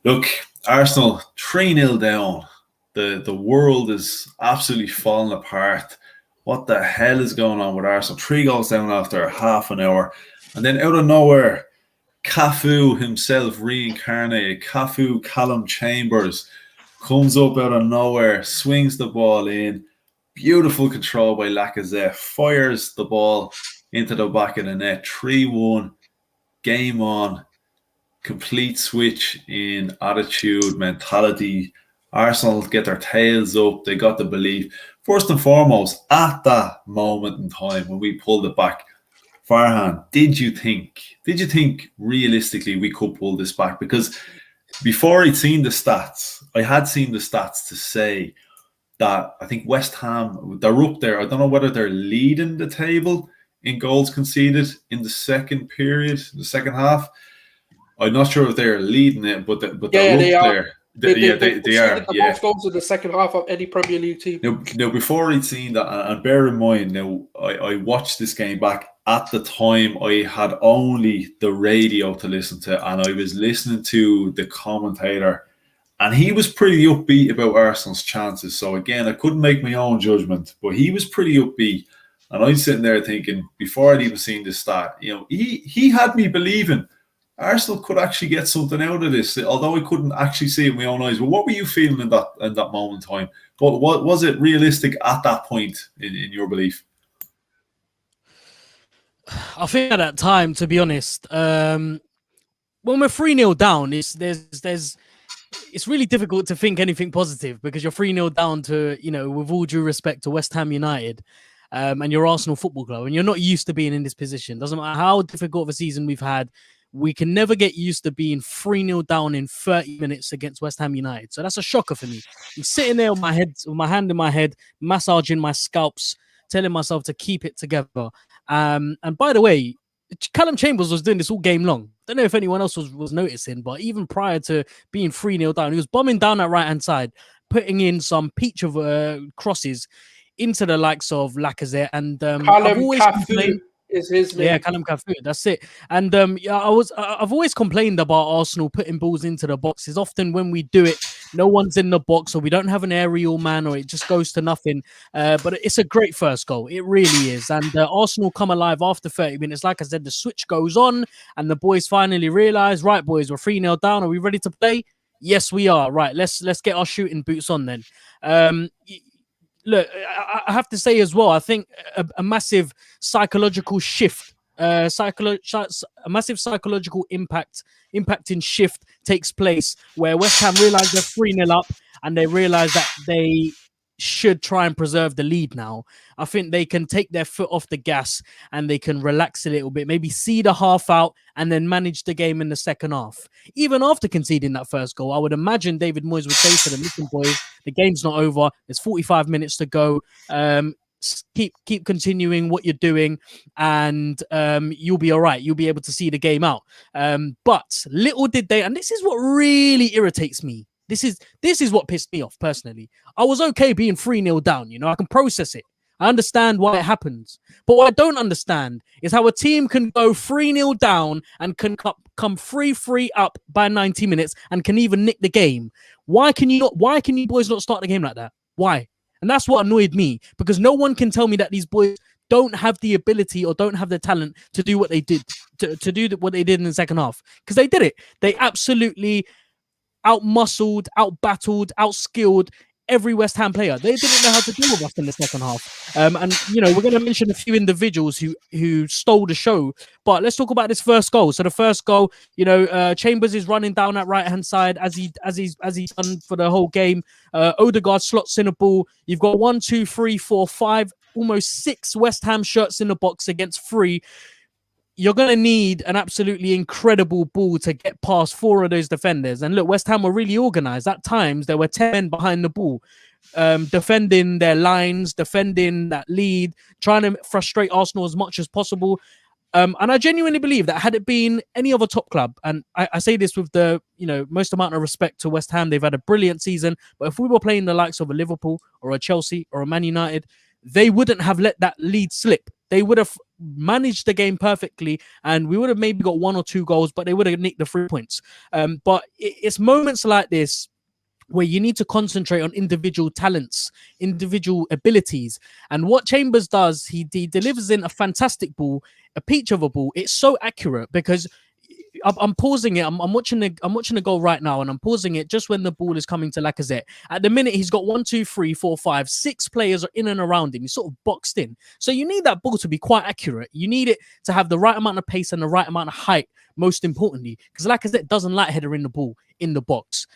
Look, Arsenal 3-0 down. The world is absolutely falling apart. What the hell is going on with Arsenal? 3 goals down after half an hour. And then out of nowhere, Cafu himself reincarnated. Cafu Callum Chambers comes up out of nowhere, swings the ball in. Beautiful control by Lacazette. Fires the ball into the back of the net. 3-1. Game on. Complete switch in attitude, mentality. Arsenal get their tails up. They got the belief. First and foremost, at that moment in time when we pulled it back, Farhan, did you think realistically we could pull this back? Because before I'd seen the stats, I had seen the stats to say that I think West Ham, they're up there. I don't know whether they're leading the table in goals conceded in the second period, the second half. I'm not sure if they're leading it, but they're up there. They are. The most goals in the second half of any Premier League team. Now, before I'd seen that, and bear in mind, now I watched this game back. At the time, I had only the radio to listen to, and I was listening to the commentator, and he was pretty upbeat about Arsenal's chances. So again, I couldn't make my own judgment, but he was pretty upbeat. And I was sitting there thinking, before I'd even seen this stat, he had me believing Arsenal could actually get something out of this, although I couldn't actually see it with my own eyes. But what were you feeling in that moment in time? But what was it realistic at that point in your belief? I think at that time, to be honest, when we're 3-0 down, it's really difficult to think anything positive, because you're 3-0 down to, with all due respect to West Ham United, and your Arsenal Football Club, and you're not used to being in this position. Doesn't matter how difficult of a season we've had, we can never get used to being 3-0 down in 30 minutes against West Ham United. So that's a shocker for me. I'm sitting there with my hand in my head, massaging my scalps, telling myself to keep it together. And by the way, Callum Chambers was doing this all game long. Don't know if anyone else was noticing, but even prior to being 3-0 down, he was bombing down that right-hand side, putting in some peach of crosses into the likes of Lacazette. And I've always complained. Is his name. Yeah, Callum Cafu, that's it. And I've always complained about Arsenal putting balls into the boxes. Often when we do it, no one's in the box, or we don't have an aerial man, or it just goes to nothing. But it's a great first goal. It really is. And Arsenal come alive after 30 minutes. Like I said, the switch goes on, and the boys finally realise, right, boys, we're 3-0 down. Are we ready to play? Yes, we are. Right, let's get our shooting boots on then. Look, I have to say as well, I think a massive psychological shift, a massive psychological impacting shift takes place, where West Ham realise they're 3-0 up, and they realise that they should try and preserve the lead now. I think they can take their foot off the gas and they can relax a little bit, maybe see the half out and then manage the game in the second half. Even after conceding that first goal, I would imagine David Moyes would say to them, listen, boys, the game's not over. There's 45 minutes to go. Keep continuing what you're doing, and you'll be all right. You'll be able to see the game out. But little did they, and this is what really irritates me. This is what pissed me off personally. I was okay being 3-0 down. I can process it. I understand why it happens. But what I don't understand is how a team can go 3-0 down and can come 3-3 up by 90 minutes and can even nick the game. Why can you boys not start the game like that? Why? And that's what annoyed me, because no one can tell me that these boys don't have the ability or don't have the talent to do what they did, to do what they did in the second half. Because they did it. They absolutely out-muscled, out-battled, out-skilled every West Ham player. They didn't know how to deal with us in the second half. And we're going to mention a few individuals who stole the show. But let's talk about this first goal. So the first goal, Chambers is running down that right-hand side as he's done for the whole game. Odegaard slots in a ball. You've got 1, 2, 3, 4, 5, almost 6 West Ham shirts in the box against 3. You're going to need an absolutely incredible ball to get past 4 of those defenders. And look, West Ham were really organised. At times, there were 10 men behind the ball, defending their lines, defending that lead, trying to frustrate Arsenal as much as possible. And I genuinely believe that had it been any other top club, and I say this with the most amount of respect to West Ham, they've had a brilliant season. But if we were playing the likes of a Liverpool or a Chelsea or a Man United, they wouldn't have let that lead slip. They would have managed the game perfectly, and we would have maybe got 1 or 2 goals, but they would have nicked the 3 points. But it's moments like this where you need to concentrate on individual talents, individual abilities. And what Chambers does, he delivers in a fantastic ball, a peach of a ball. It's so accurate because I'm pausing it. I'm watching the goal right now, and I'm pausing it just when the ball is coming to Lacazette. At the minute, he's got 1, 2, 3, 4, 5, 6 players are in and around him. He's sort of boxed in. So you need that ball to be quite accurate. You need it to have the right amount of pace and the right amount of height, most importantly, because Lacazette doesn't like headering the ball in the box.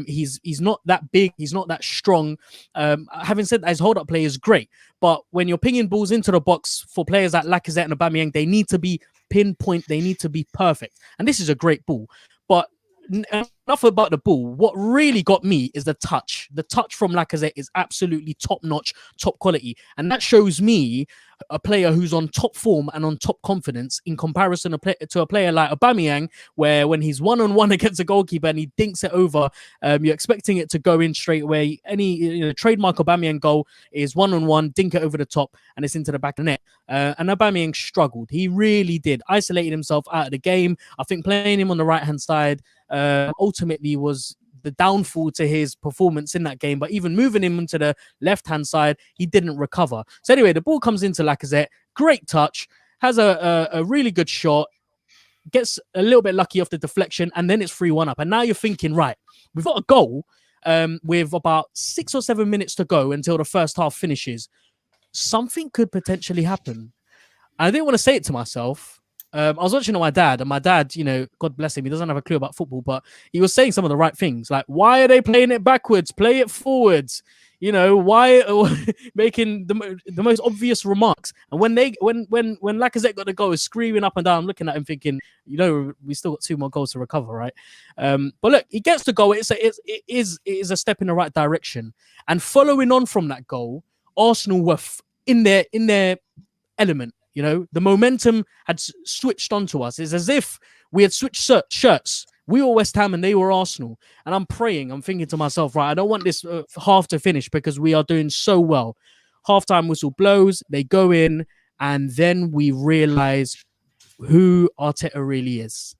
He's not that big. He's not that strong. Having said that, his hold-up play is great. But when you're pinging balls into the box for players like Lacazette and Aubameyang, they need to be pinpoint, they need to be perfect, and this is a great ball. But enough about the ball. What really got me is the touch from Lacazette is absolutely top notch, top quality, and that shows me a player who's on top form and on top confidence in comparison to a player like Aubameyang, where when he's one-on-one against a goalkeeper and he dinks it over, you're expecting it to go in straight away. Any trademark Aubameyang goal is one-on-one, dink it over the top, and it's into the back of the net. And Aubameyang struggled. He really did. Isolated himself out of the game. I think playing him on the right-hand side ultimately was the downfall to his performance in that game. But even moving him into the left-hand side, he didn't recover. So anyway, the ball comes into Lacazette. Great touch. Has a really good shot. Gets a little bit lucky off the deflection, and then it's 3-1 up. And now you're thinking, right, we've got a goal with about 6 or 7 minutes to go until the first half finishes. Something could potentially happen. I didn't want to say it to myself. I was watching with my dad, and my dad, God bless him, he doesn't have a clue about football, but he was saying some of the right things. Like, why are they playing it backwards? Play it forwards. Why making the most obvious remarks? And when Lacazette got the goal, is screaming up and down, I'm looking at him thinking, we still got 2 more goals to recover, right? But look, he gets the goal. It is a step in the right direction. And following on from that goal, Arsenal were in their element. The momentum had switched onto us. It's as if we had switched shirts. We were West Ham and they were Arsenal. And I'm thinking to myself, right, I don't want this half to finish because we are doing so well. Halftime whistle blows, they go in, and then we realize who Arteta really is.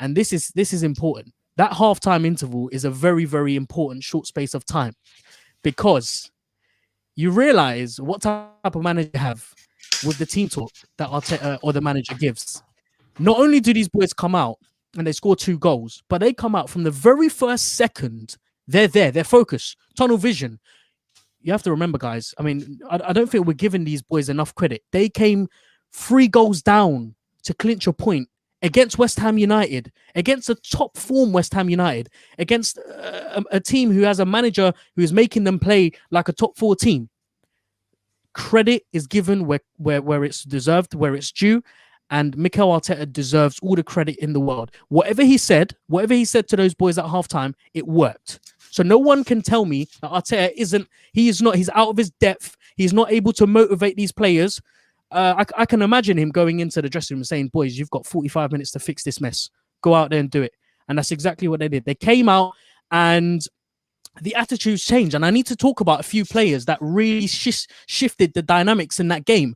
And this is important. That halftime interval is a very, very important short space of time because you realize what type of manager you have with the team talk that Arteta or the manager gives. Not only do these boys come out and they score 2 goals, but they come out from the very first second. They're there, they're focused, tunnel vision. You have to remember, guys, I mean, I don't think we're giving these boys enough credit. They came 3 goals down to clinch a point against West Ham United, against a top form West Ham United, against a team who has a manager who is making them play like a top 4 team. Credit is given where it's deserved, where it's due, and Mikel Arteta deserves all the credit in the world. Whatever he said to those boys at halftime, it worked. So no one can tell me that Arteta he's out of his depth. He's not able to motivate these players. I can imagine him going into the dressing room saying, boys, you've got 45 minutes to fix this mess. Go out there and do it. And that's exactly what they did. They came out and the attitudes changed. And I need to talk about a few players that really shifted the dynamics in that game.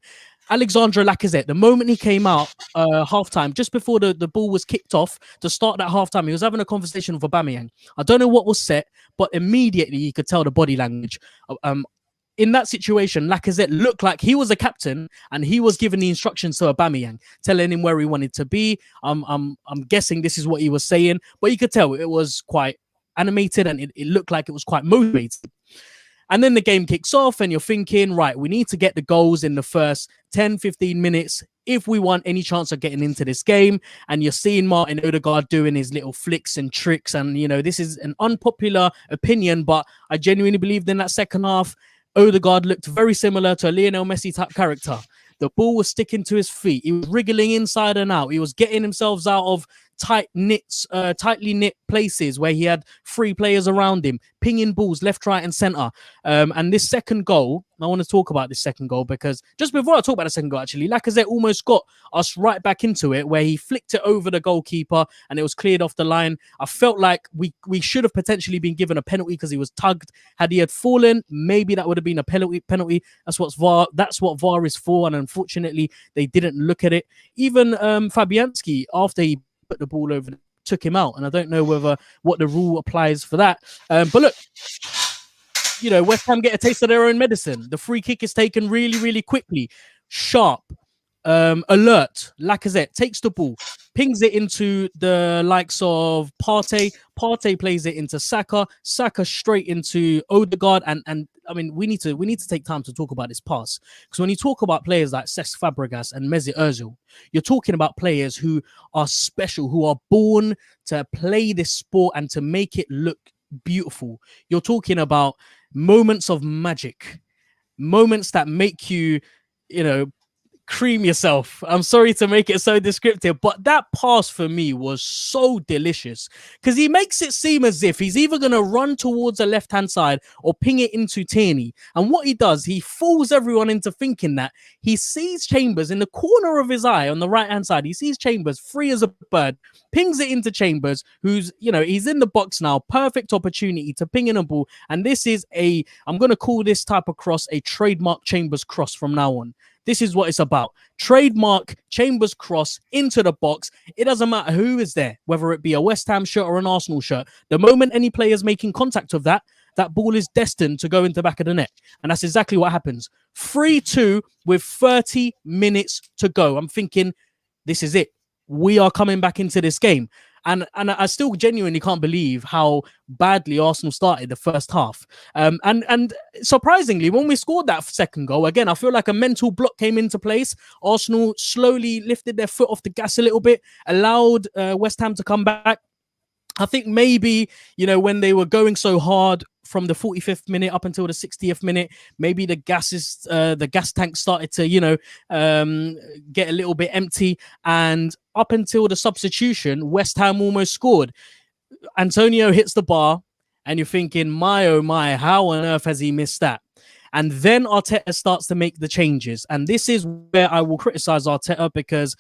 Alexandre Lacazette, the moment he came out halftime, just before the ball was kicked off to start that halftime, he was having a conversation with Aubameyang. I don't know what was said, but immediately you could tell the body language. In that situation, Lacazette looked like he was a captain and he was giving the instructions to Aubameyang, telling him where he wanted to be. I'm guessing this is what he was saying, but you could tell it was quite animated and it looked like it was quite motivated. And then the game kicks off and you're thinking, right, we need to get the goals in the first 10, 15 minutes if we want any chance of getting into this game. And you're seeing Martin Odegaard doing his little flicks and tricks. And, you know, this is an unpopular opinion, but I genuinely believed in that second half. Odegaard looked very similar to a Lionel Messi type character. The ball was sticking to his feet. He was wriggling inside and out. He was getting himself out of tightly knit places where he had 3 players around him, pinging balls left, right, and center. And this second goal, I want to talk about this second goal because just before I talk about the second goal, actually, Lacazette almost got us right back into it where he flicked it over the goalkeeper and it was cleared off the line. I felt like we should have potentially been given a penalty because he was tugged. Had he had fallen, maybe that would have been a penalty. That's what VAR is for, and unfortunately, they didn't look at it. Even Fabianski, after he put the ball over, took him out, and I don't know what the rule applies for that. But look, you know, West Ham get a taste of their own medicine. The free kick is taken really, really quickly. Sharp, alert. Lacazette takes the ball, pings it into the likes of Partey. Partey plays it into Saka. Saka straight into Odegaard. And I mean, we need to take time to talk about this pass, because when you talk about players like Cesc Fabregas and Mesut Ozil, you're talking about players who are special, who are born to play this sport and to make it look beautiful. You're talking about moments of magic, moments that make you, you know, cream yourself. I'm sorry to make it so descriptive, but that pass for me was so delicious because he makes it seem as if he's either going to run towards the left-hand side or ping it into Tierney. And what he does, he fools everyone into thinking that he sees Chambers in the corner of his eye on the right-hand side. He sees Chambers free as a bird, pings it into Chambers, who's, you know, he's in the box now. Perfect opportunity to ping in a ball. And this is I'm going to call this type of cross a trademark Chambers cross from now on. This is what it's about. Trademark Chambers cross into the box. It doesn't matter who is there, whether it be a West Ham shirt or an Arsenal shirt. The moment any player is making contact of that ball is destined to go into the back of the net. And that's exactly what happens. 3-2 with 30 minutes to go. I'm thinking, this is it. We are coming back into this game. And I still genuinely can't believe how badly Arsenal started the first half. And surprisingly, when we scored that second goal, again, I feel like a mental block came into place. Arsenal slowly lifted their foot off the gas a little bit, allowed West Ham to come back. I think maybe, you know, when they were going so hard from the 45th minute up until the 60th minute, maybe the gas tank started to, you know, get a little bit empty. And up until the substitution, West Ham almost scored. Antonio hits the bar and you're thinking, my, oh my, how on earth has he missed that? And then Arteta starts to make the changes. And this is where I will criticize Arteta, because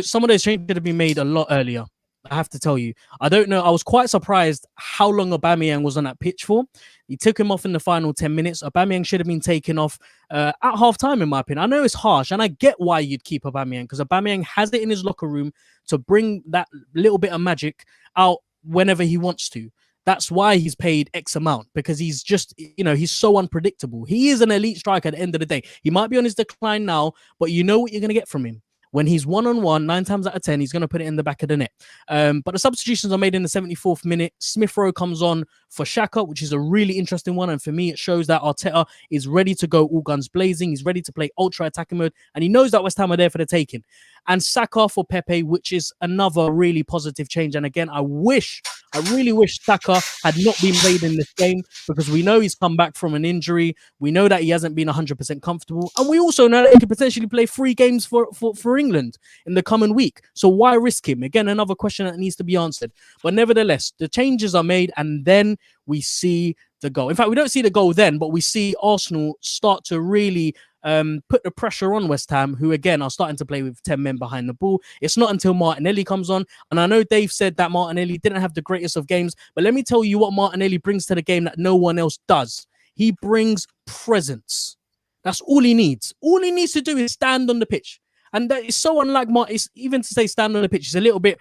some of those changes could have been made a lot earlier. I have to tell you, I don't know. I was quite surprised how long Aubameyang was on that pitch for. He took him off in the final 10 minutes. Aubameyang should have been taken off at half time, in my opinion. I know it's harsh, and I get why you'd keep Aubameyang, because Aubameyang has it in his locker room to bring that little bit of magic out whenever he wants to. That's why he's paid X amount, because he's just, you know, he's so unpredictable. He is an elite striker at the end of the day. He might be on his decline now, but you know what you're going to get from him. When he's 1-on-1, 9 times out of 10, he's going to put it in the back of the net. But the substitutions are made in the 74th minute. Smith Rowe comes on for Xhaka, which is a really interesting one. And for me, it shows that Arteta is ready to go all guns blazing. He's ready to play ultra attacking mode. And he knows that West Ham are there for the taking. And Saka for Pepe, which is another really positive change. And again, I really wish Saka had not been played in this game, because we know he's come back from an injury. We know that he hasn't been 100% comfortable. And we also know that he could potentially play 3 games for England in the coming week. So why risk him? Again, another question that needs to be answered. But nevertheless, the changes are made, and then we see the goal. In fact, we don't see the goal then, but we see Arsenal start to really put the pressure on West Ham, who again are starting to play with 10 men behind the ball. It's not until Martinelli comes on, and I know Dave said that Martinelli didn't have the greatest of games, but let me tell you what Martinelli brings to the game that no one else does. He brings presence. That's all he needs. All he needs to do is stand on the pitch, and that is so unlike even to say stand on the pitch is a little bit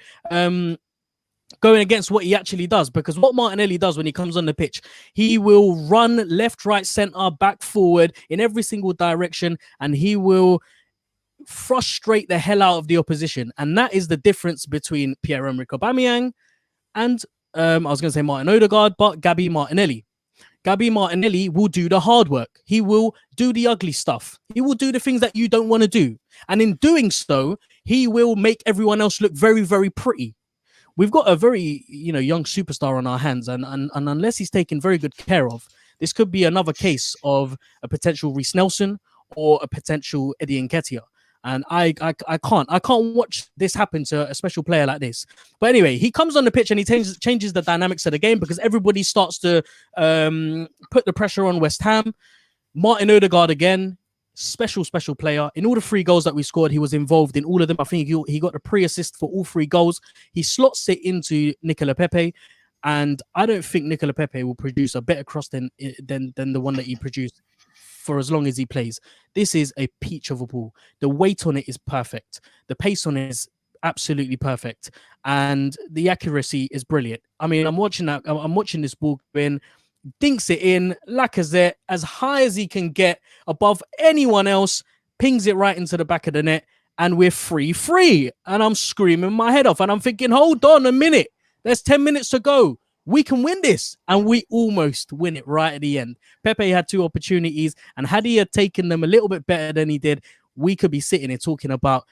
going against what he actually does, because what Martinelli does when he comes on the pitch, he will run left, right, center, back, forward in every single direction, and he will frustrate the hell out of the opposition. And that is the difference between Pierre-Emerick Aubameyang and I was going to say Martin Odegaard, but Gabby Martinelli. Gabby Martinelli will do the hard work. He will do the ugly stuff. He will do the things that you don't want to do. And in doing so, he will make everyone else look very, very pretty. We've got a very, young superstar on our hands. And unless he's taken very good care of, this could be another case of a potential Reece Nelson or a potential Eddie Nketiah. And I can't watch this happen to a special player like this. But anyway, he comes on the pitch and he changes the dynamics of the game because everybody starts to put the pressure on West Ham. Martin Odegaard again, special player. In all the 3 goals that we scored, he was involved in all of them. I think he got the pre-assist for all 3 goals. He slots it into Nicola Pepe. And I don't think Nicola Pepe will produce a better cross than the one that he produced for as long as he plays. This is a peach of a ball. The weight on it is perfect. The pace on it is absolutely perfect. And the accuracy is brilliant. I mean, I'm watching this ball going, dinks it in, Lacazette, as high as he can get, above anyone else, pings it right into the back of the net, and we're free. And I'm screaming my head off. And I'm thinking, hold on a minute. There's 10 minutes to go. We can win this. And we almost win it right at the end. Pepe had 2 opportunities. And had he had taken them a little bit better than he did, we could be sitting here talking about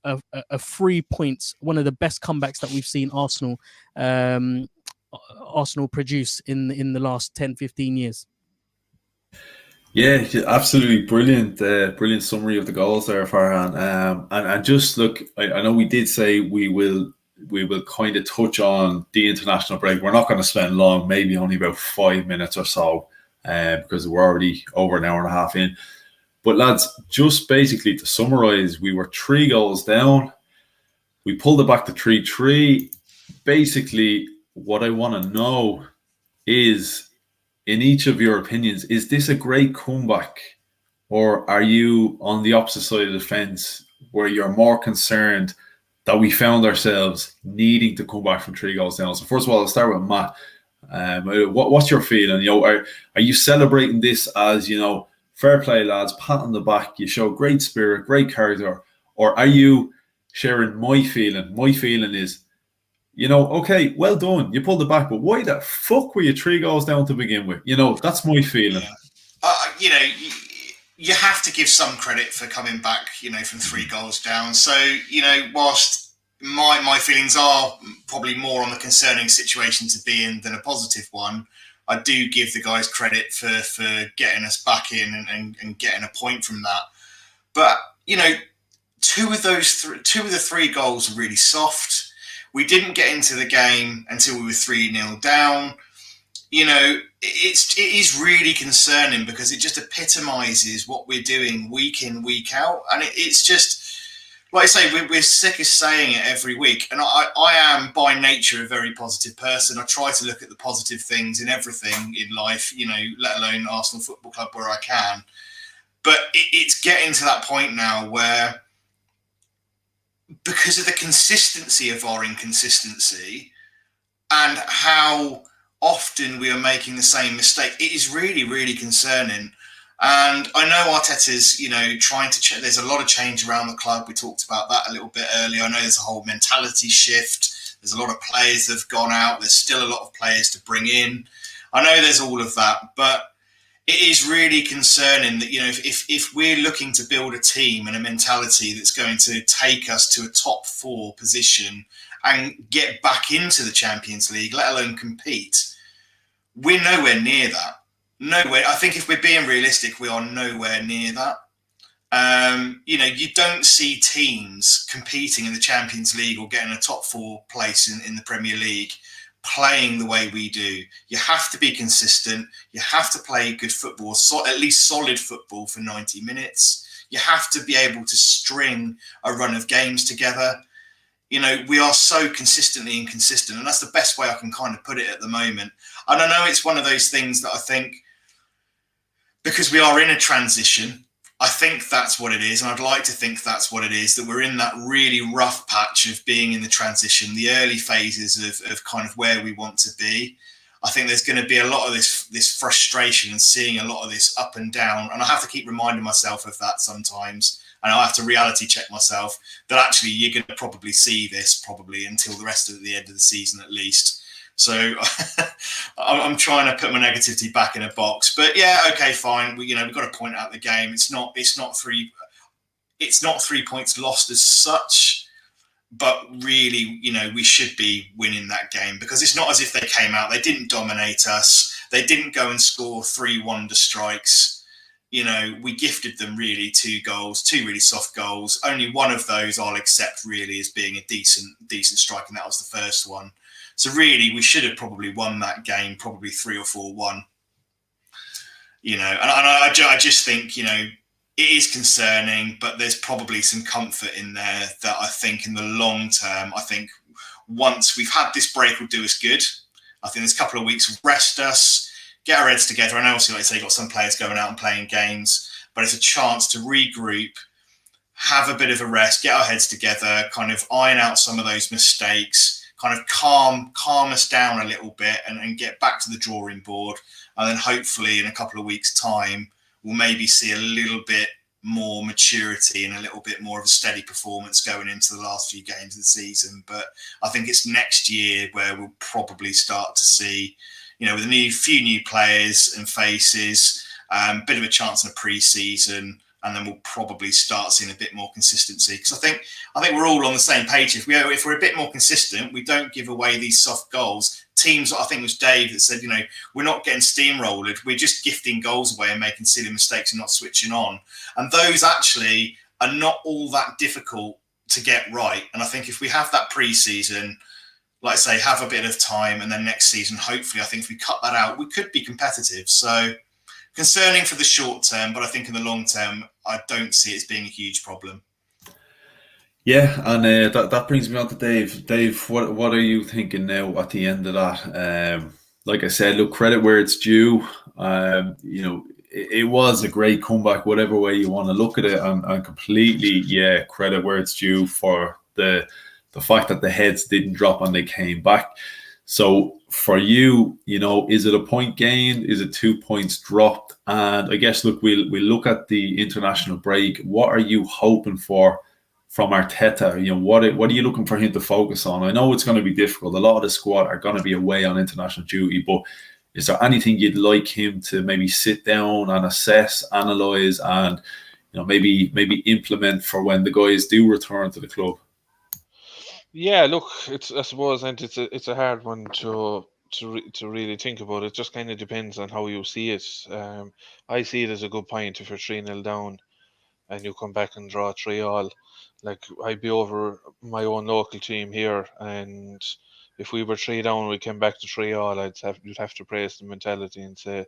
a 3 points, one of the best comebacks that we've seen Arsenal produce in the last 10, 15 years. Yeah, absolutely brilliant summary of the goals there, Farhan. And just look, I know we did say we will kind of touch on the international break. We're not going to spend long, maybe only about 5 minutes or so, because we're already over an hour and a half in. But lads, just basically to summarise, we were 3 goals down. We pulled it back to 3-3. Basically, what I want to know is, in each of your opinions, is this a great comeback? Or are you on the opposite side of the fence where you're more concerned that we found ourselves needing to come back from 3 goals down? So first of all, I'll start with Matt. What's your feeling? Are you celebrating this as, fair play, lads, pat on the back, you show great spirit, great character? Or are you sharing my feeling? My feeling is, okay, well done, you pulled it back, but why the fuck were you 3 goals down to begin with? That's my feeling. Yeah. You have to give some credit for coming back, from 3 goals down. So, whilst my feelings are probably more on the concerning situation to be in than a positive one, I do give the guys credit for getting us back in and getting a point from that. But, 2 of the 3 goals are really soft. We didn't get into the game until we were 3-0 down. It is really concerning because it just epitomises what we're doing week in, week out. And it's just, like I say, we're sick of saying it every week. And I am by nature a very positive person. I try to look at the positive things in everything in life, let alone Arsenal Football Club where I can. But it's getting to that point now where, because of the consistency of our inconsistency and how often we are making the same mistake, it is really, really concerning. And I know Arteta's, trying to there's a lot of change around the club. We talked about that a little bit earlier. I know there's a whole mentality shift. There's a lot of players that have gone out. There's still a lot of players to bring in. I know there's all of that, but it is really concerning that, if we're looking to build a team and a mentality that's going to take us to a top 4 position and get back into the Champions League, let alone compete, we're nowhere near that. Nowhere. I think if we're being realistic, we are nowhere near that. You don't see teams competing in the Champions League or getting a top 4 place in the Premier League playing the way we do. You have to be consistent. You have to play good football, at least solid football for 90 minutes. You have to be able to string a run of games together. We are so consistently inconsistent, and that's the best way I can kind of put it at the moment. And I know it's one of those things that I think, because we are in a transition, I think that's what it is. And I'd like to think that's what it is, that we're in that really rough patch of being in the transition, the early phases of kind of where we want to be. I think there's going to be a lot of this frustration and seeing a lot of this up and down. And I have to keep reminding myself of that sometimes. And I have to reality check myself that actually you're going to probably see this until the end of the season at least. So I'm trying to put my negativity back in a box. But yeah, okay, fine. We've got to point out the game. It's not 3 points lost as such. But really, we should be winning that game, because it's not as if they came out. They didn't dominate us. They didn't go and score 3 wonder strikes. We gifted them really 2 goals, 2 really soft goals. Only one of those I'll accept really as being a decent strike, and that was the first one. So really, we should have probably won that game, probably 3 or 4-1. And I just think, it is concerning, but there's probably some comfort in there that I think in the long term, I think once we've had this break will do us good. I think this couple of weeks will rest us, get our heads together. I know, obviously, like I say, you've got some players going out and playing games, but it's a chance to regroup, have a bit of a rest, get our heads together, kind of iron out some of those mistakes, kind of calm us down a little bit and get back to the drawing board. And then hopefully in a couple of weeks' time, we'll maybe see a little bit more maturity and a little bit more of a steady performance going into the last few games of the season. But I think it's next year where we'll probably start to see, with a few new players and faces, bit of a chance in a pre-season, and then we'll probably start seeing a bit more consistency. Because I think we're all on the same page. If we're a bit more consistent, we don't give away these soft goals. Teams, I think it was Dave that said, we're not getting steamrolled. We're just gifting goals away and making silly mistakes and not switching on. And those actually are not all that difficult to get right. And I think if we have that pre-season, like I say, have a bit of time, and then next season, hopefully, I think if we cut that out, we could be competitive. So concerning for the short term, but I think in the long term, I don't see it as being a huge problem. Yeah, and that brings me on to Dave. Dave, what are you thinking now at the end of that? Like I said, look, credit where it's due. It was a great comeback, whatever way you want to look at it, and completely, credit where it's due for the fact that the heads didn't drop and they came back. So for you, is it a point gained? Is it 2 points dropped? And I guess, look, we'll look at the international break. What are you hoping for from Arteta? What are you looking for him to focus on? I know it's going to be difficult. A lot of the squad are going to be away on international duty, but is there anything you'd like him to maybe sit down and assess, analyse, and maybe implement for when the guys do return to the club? Yeah, look, I suppose, and it's a hard one to really think about. It just kind of depends on how you see it. I see it as a good point if you're 3-0 down and you come back and draw 3-3. Like, I'd be over my own local team here, and if we were 3 down, we came back to 3-3, you'd have to praise the mentality and say,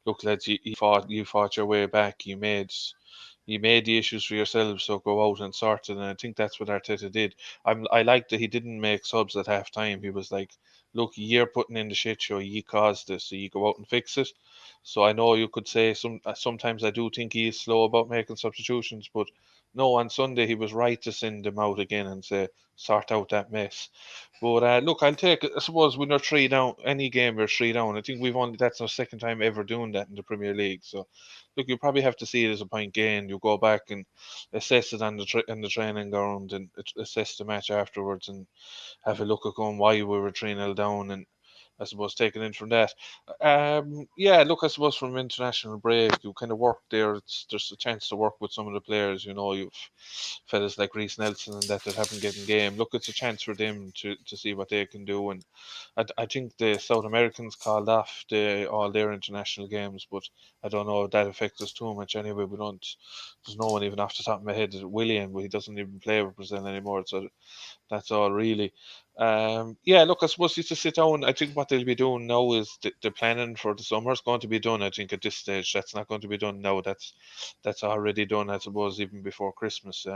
look, lads, you fought your way back. You made the issues for yourselves, so go out and sort it. And I think that's what Arteta did. I like that he didn't make subs at half time. He was like, look, you're putting in the shit show. You caused this, so you go out and fix it. So I know you could say sometimes I do think he is slow about making substitutions, but no, on Sunday he was right to send them out again and say, sort out that mess. But look, I'll take it. I suppose when you're 3 down, any game we're 3 down. I think that's our second time ever doing that in the Premier League. So look, you probably have to see it as a point gain. You go back and assess it on the training ground and assess the match afterwards and have a look at going why we were 3-0 down, and I suppose taking in from that. Look, I suppose from international break, you kind of work there. There's a chance to work with some of the players. You've fellas like Reece Nelson and that haven't getting game. Look, it's a chance for them to see what they can do. And I think the South Americans called off all their international games, but I don't know if that affects us too much anyway. There's no one even off the top of my head. William, but he doesn't even play with Brazil anymore. So that's all really. Look, I suppose just to sit down. I think what they'll be doing now is the planning for the summer is going to be done. I think at this stage, that's not going to be done now. That's already done, I suppose, even before Christmas.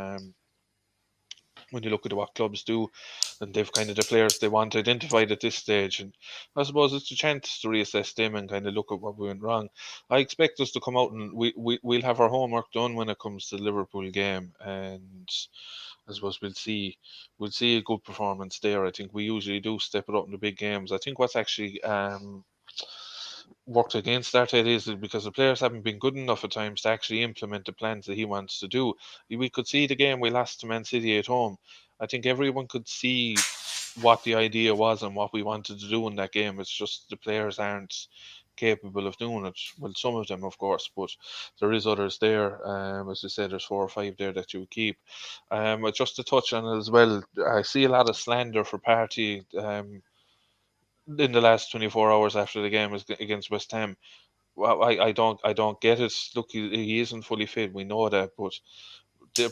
When you look at what clubs do, and they've kind of the players they want identified at this stage, and I suppose it's a chance to reassess them and kind of look at what we went wrong. I expect us to come out and we'll have our homework done when it comes to the Liverpool game, and I suppose we'll see a good performance there. I think we usually do step it up in the big games. I think what's actually worked against Arteta is because the players haven't been good enough at times to actually implement the plans that he wants to do. We could see the game we lost to Man City at home. I think everyone could see what the idea was and what we wanted to do in that game. It's just the players aren't capable of doing it. Well, some of them, of course, but there is others there. As I said, there's 4 or 5 there that you would keep. Just to touch on it as well, I see a lot of slander for Partey in the last 24 hours after the game against West Ham. Well, I don't get it. Look, he isn't fully fit. We know that, but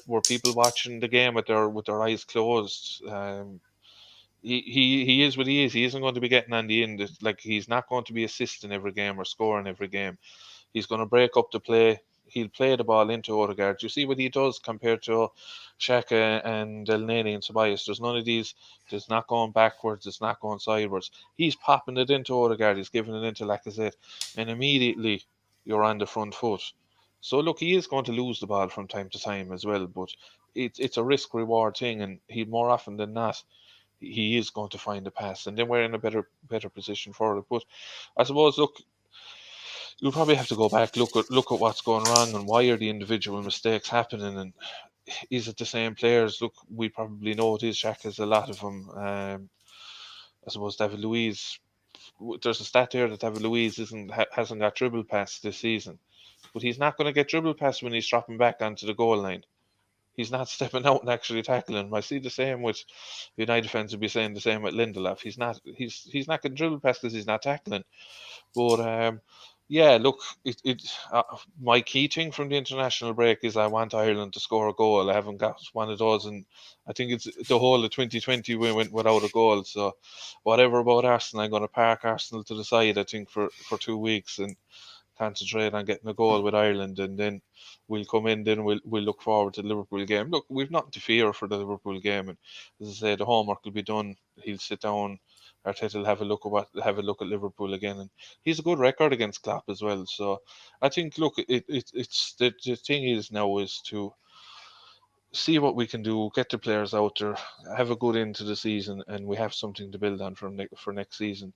were people watching the game with their eyes closed? He is what he is. He isn't going to be getting on the end. Like, he's not going to be assisting every game or scoring every game. He's going to break up the play. He'll play the ball into Odegaard. You see what he does compared to Xhaka and El Neni and Tobias. There's none of these. There's not going backwards. It's not going sideways. He's popping it into Odegaard. He's giving it into Lacazette. And immediately you're on the front foot. So, look, he is going to lose the ball from time to time as well. But it's a risk-reward thing. And more often than not, he is going to find a pass. And then we're in a better position for it. But I suppose, look, you'll probably have to go back, look at what's going wrong and why are the individual mistakes happening, and is it the same players? Look, we probably know it is. Shaq has a lot of them. I suppose David Luiz, there's a stat here that David Luiz hasn't got dribble pass this season, but he's not going to get dribble pass when he's dropping back onto the goal line. He's not stepping out and actually tackling. I see the same with United fans would be saying the same with Lindelof. He's not getting dribble pass because he's not tackling. But yeah, look, my key thing from the international break is I want Ireland to score a goal. I haven't got one of those, and I think it's the whole of 2020 we went without a goal. So whatever about Arsenal, I'm going to park Arsenal to the side, I think, for 2 weeks and concentrate on getting a goal with Ireland, and then we'll come in. Then we'll look forward to the Liverpool game. Look, we've nothing to fear for the Liverpool game, and as I say, the homework will be done. He'll sit down. Arteta will have a look at Liverpool again, and he's a good record against Klopp as well. So I think, look, it's the thing is now is to see what we can do, get the players out there, have a good end to the season, and we have something to build on for next season.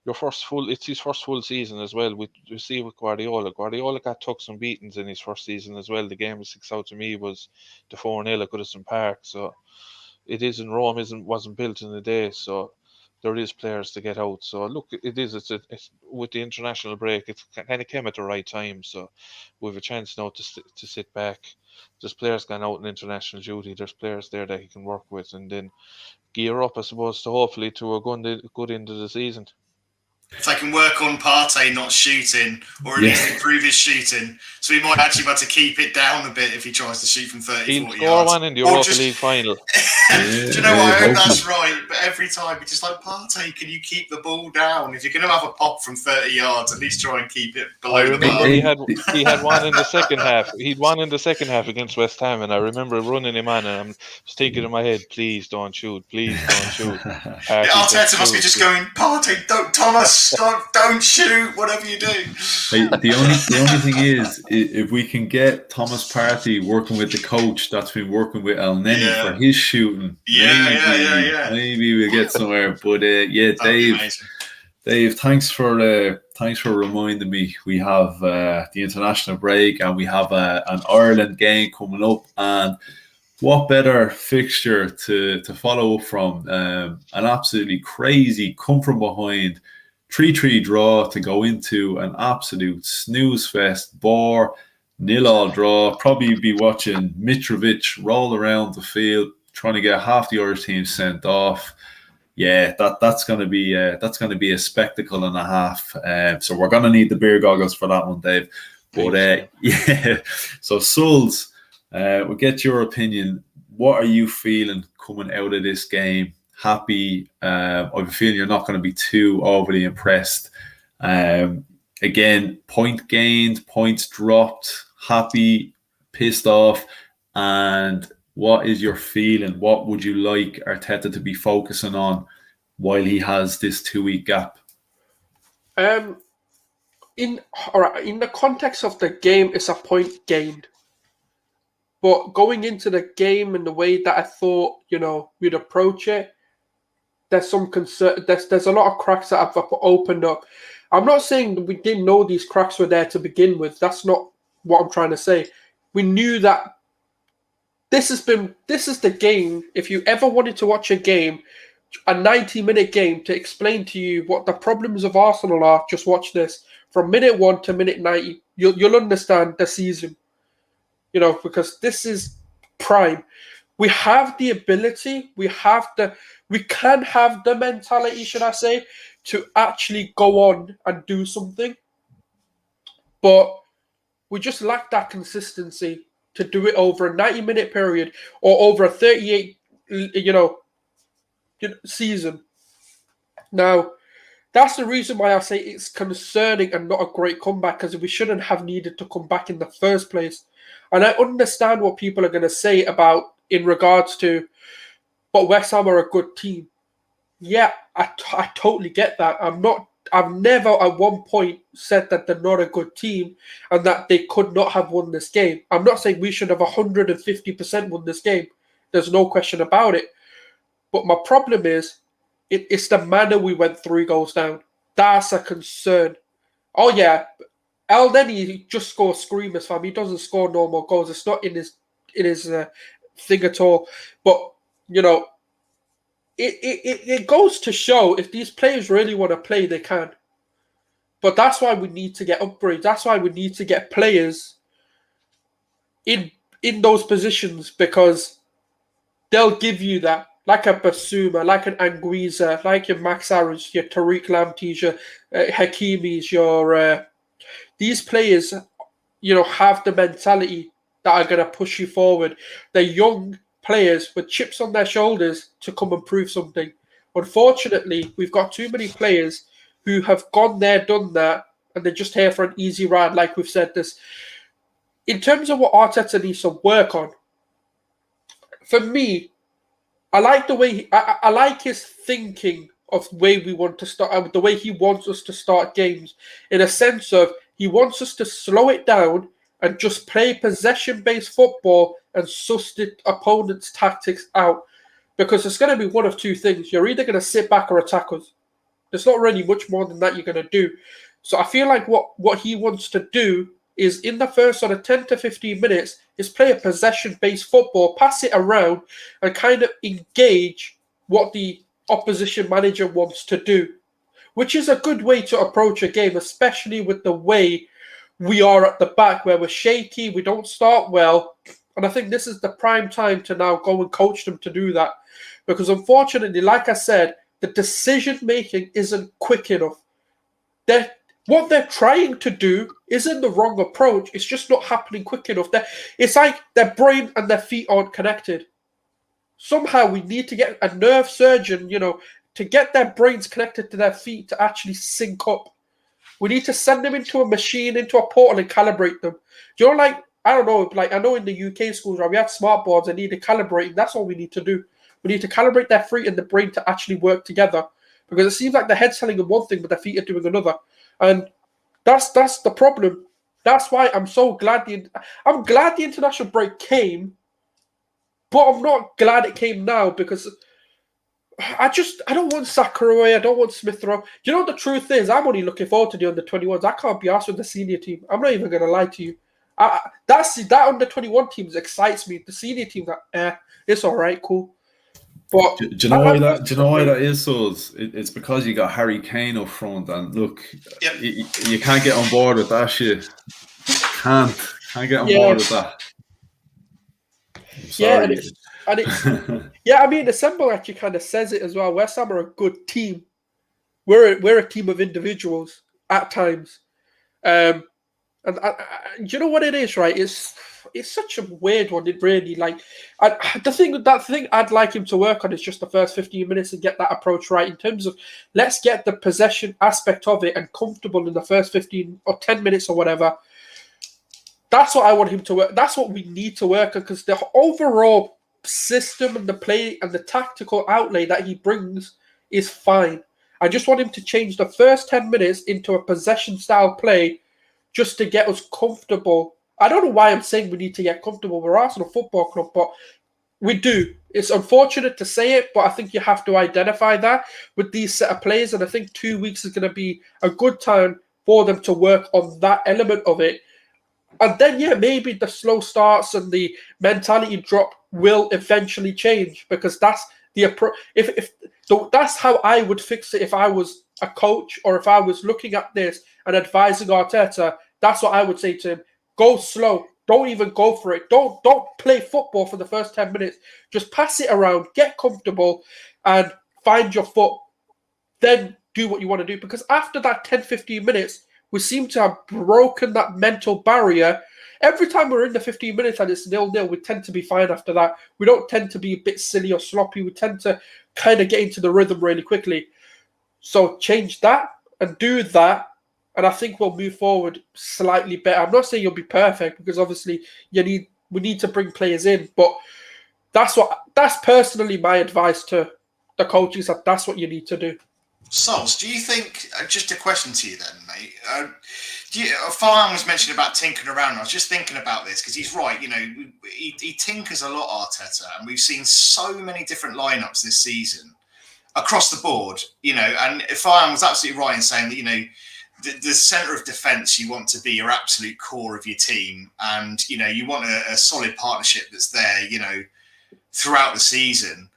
It's his first full season as well. We see with Guardiola. Guardiola got took some beatings in his first season as well. The game that sticks out to me was the 4-0 at Goodison Park. So it is in Rome, wasn't built in a day. So there is players to get out. So look, it's with the international break, it kind of came at the right time. So we have a chance now to sit back. There's players gone out in international duty. There's players there that he can work with, and then gear up, I suppose, to hopefully to a good end of the season. If they can work on Partey not shooting, or at least improve his shooting, so he might actually have to keep it down a bit if he tries to shoot from 30, 40 yards. He'll score one in the Europa League final. Do you know what? I hope that's right. But every time, it's just like, Partey, can you keep the ball down? If you're going to have a pop from 30 yards, at least try and keep it below the bar. He had one in the second half. He'd won in the second half against West Ham, and I remember running him on, and I was thinking in my head, please don't shoot. Please don't shoot. Arteta must be just going, Partey, don't shoot, whatever you do. The only thing is, if we can get Thomas Partey working with the coach that's been working with El Neni for his shooting, maybe we'll get somewhere. But Dave, thanks for reminding me. We have the international break, and we have an Ireland game coming up, and what better fixture to follow up from? An absolutely crazy come from behind 3-3 draw to go into an absolute snooze fest, bore, 0-0 draw. Probably be watching Mitrovic roll around the field trying to get half the Irish team sent off. Yeah, that's going to be a spectacle and a half. So we're going to need the beer goggles for that one, Dave. But so Sulz, we'll get your opinion. What are you feeling coming out of this game? Happy? I have a feeling you're not going to be too overly impressed. Again, point gained, points dropped. Happy, pissed off, and what is your feeling? What would you like Arteta to be focusing on while he has this 2-week gap? In the context of the game, it's a point gained. But going into the game and the way that I thought, we'd approach it, there's some concern. There's a lot of cracks that have opened up. I'm not saying that we didn't know these cracks were there to begin with. That's not what I'm trying to say. We knew that this is the game. If you ever wanted to watch a game a 90-minute game to explain to you what the problems of Arsenal are, just watch this. From minute 1 to minute 90, you'll understand the season. Because this is prime. We have the ability, we can have the mentality, should I say, to actually go on and do something. But we just lack that consistency to do it over a 90-minute period or over a 38, season. Now, that's the reason why I say it's concerning and not a great comeback, because we shouldn't have needed to come back in the first place. And I understand what people are going to say about in regards to, but West Ham are a good team. Yeah, I totally get that. I've never at one point said that they're not a good team and that they could not have won this game. I'm not saying we should have 150% won this game. There's no question about it. But my problem is, it's the manner we went 3 goals down. That's a concern. Oh yeah, El Neni just scores screamers, fam. He doesn't score normal goals. It's not in his thing at all. But it goes to show if these players really want to play, they can. But that's why we need to get upgrades. That's why we need to get players in those positions, because they'll give you that. Like a Basuma, like an Anguissa, like your Max Aarons, your Tariq Lampteys, your Hakimi's, your these players, have the mentality that are going to push you forward. They're young players with chips on their shoulders to come and prove something. Unfortunately, we've got too many players who have gone there, done that, and they're just here for an easy ride, like we've said this. In terms of what Arteta needs to work on, for me, I like the way I like his thinking of the way we want to start, the way he wants us to start games, in a sense of he wants us to slow it down and just play possession-based football and suss the opponent's tactics out. Because it's going to be one of two things. You're either going to sit back or attack us. There's not really much more than that you're going to do. So I feel like what he wants to do is in the first sort of 10 to 15 minutes is play a possession-based football, pass it around, and kind of engage what the opposition manager wants to do, which is a good way to approach a game, especially with the way we are at the back, where we're shaky, we don't start well. And I think this is the prime time to now go and coach them to do that. Because unfortunately, like I said, the decision-making isn't quick enough. What they're trying to do isn't the wrong approach. It's just not happening quick enough. It's like their brain and their feet aren't connected. Somehow we need to get a nerve surgeon, to get their brains connected to their feet to actually sync up. We need to send them into a machine, into a portal, and calibrate them. I don't know, I know in the UK schools, right, we have smart boards and need to calibrate. That's all we need to do. We need to calibrate their feet and the brain to actually work together. Because it seems like the head's telling them one thing, but their feet are doing another. And that's the problem. That's why I'm so glad I'm glad the international break came, but I'm not glad it came now, because I don't want Sakurai, I don't want Smith Rowe. The truth is, I'm only looking forward to the under-21s. I can't be asked with the senior team. I'm not even going to lie to you. That under-21 team excites me. The senior team, it's all right, cool. But do you know why that is, Sulz? It's because you got Harry Kane up front, and look, Yep. you can't get on board with that shit. Can't get on board with that. Yeah, and it's yeah. I mean, the symbol actually kind of says it as well. West Ham are a good team. We're a team of individuals at times, and you know what it is, right? It's such a weird one. It really that thing I'd like him to work on is just the first 15 minutes and get that approach right, in terms of let's get the possession aspect of it and comfortable in the first 15 or 10 minutes or whatever. That's what I want him to work. That's what we need to work on, because the overall system and the play and the tactical outlay that he brings is fine. I just want him to change the first 10 minutes into a possession style play just to get us comfortable. I don't know why I'm saying we need to get comfortable. We're Arsenal Football Club, but we do. It's unfortunate to say it, but I think you have to identify that with these set of players, and I think 2 weeks is going to be a good time for them to work on that element of it. And then, maybe the slow starts and the mentality drop will eventually change, because that's the approach. If So that's how I would fix it if I was a coach or if I was looking at this and advising Arteta. That's what I would say to him. Go slow. Don't even go for it. Don't play football for the first 10 minutes. Just pass it around, get comfortable, and find your foot. Then do what you want to do. Because after that 10, 15 minutes, we seem to have broken that mental barrier. Every time we're in the 15 minutes and it's 0-0, we tend to be fine after that. We don't tend to be a bit silly or sloppy. We tend to kind of get into the rhythm really quickly. So change that and do that, and I think we'll move forward slightly better. I'm not saying you'll be perfect, because obviously we need to bring players in, but that's personally my advice to the coaches, that that's what you need to do. Sulz, do you think, just a question to you then, mate, Farhan was mentioning about tinkering around. I was just thinking about this because he's right. He tinkers a lot, Arteta, and we've seen so many different lineups this season across the board. And Farhan was absolutely right in saying that the centre of defence you want to be your absolute core of your team, and you want a solid partnership that's there, throughout the season.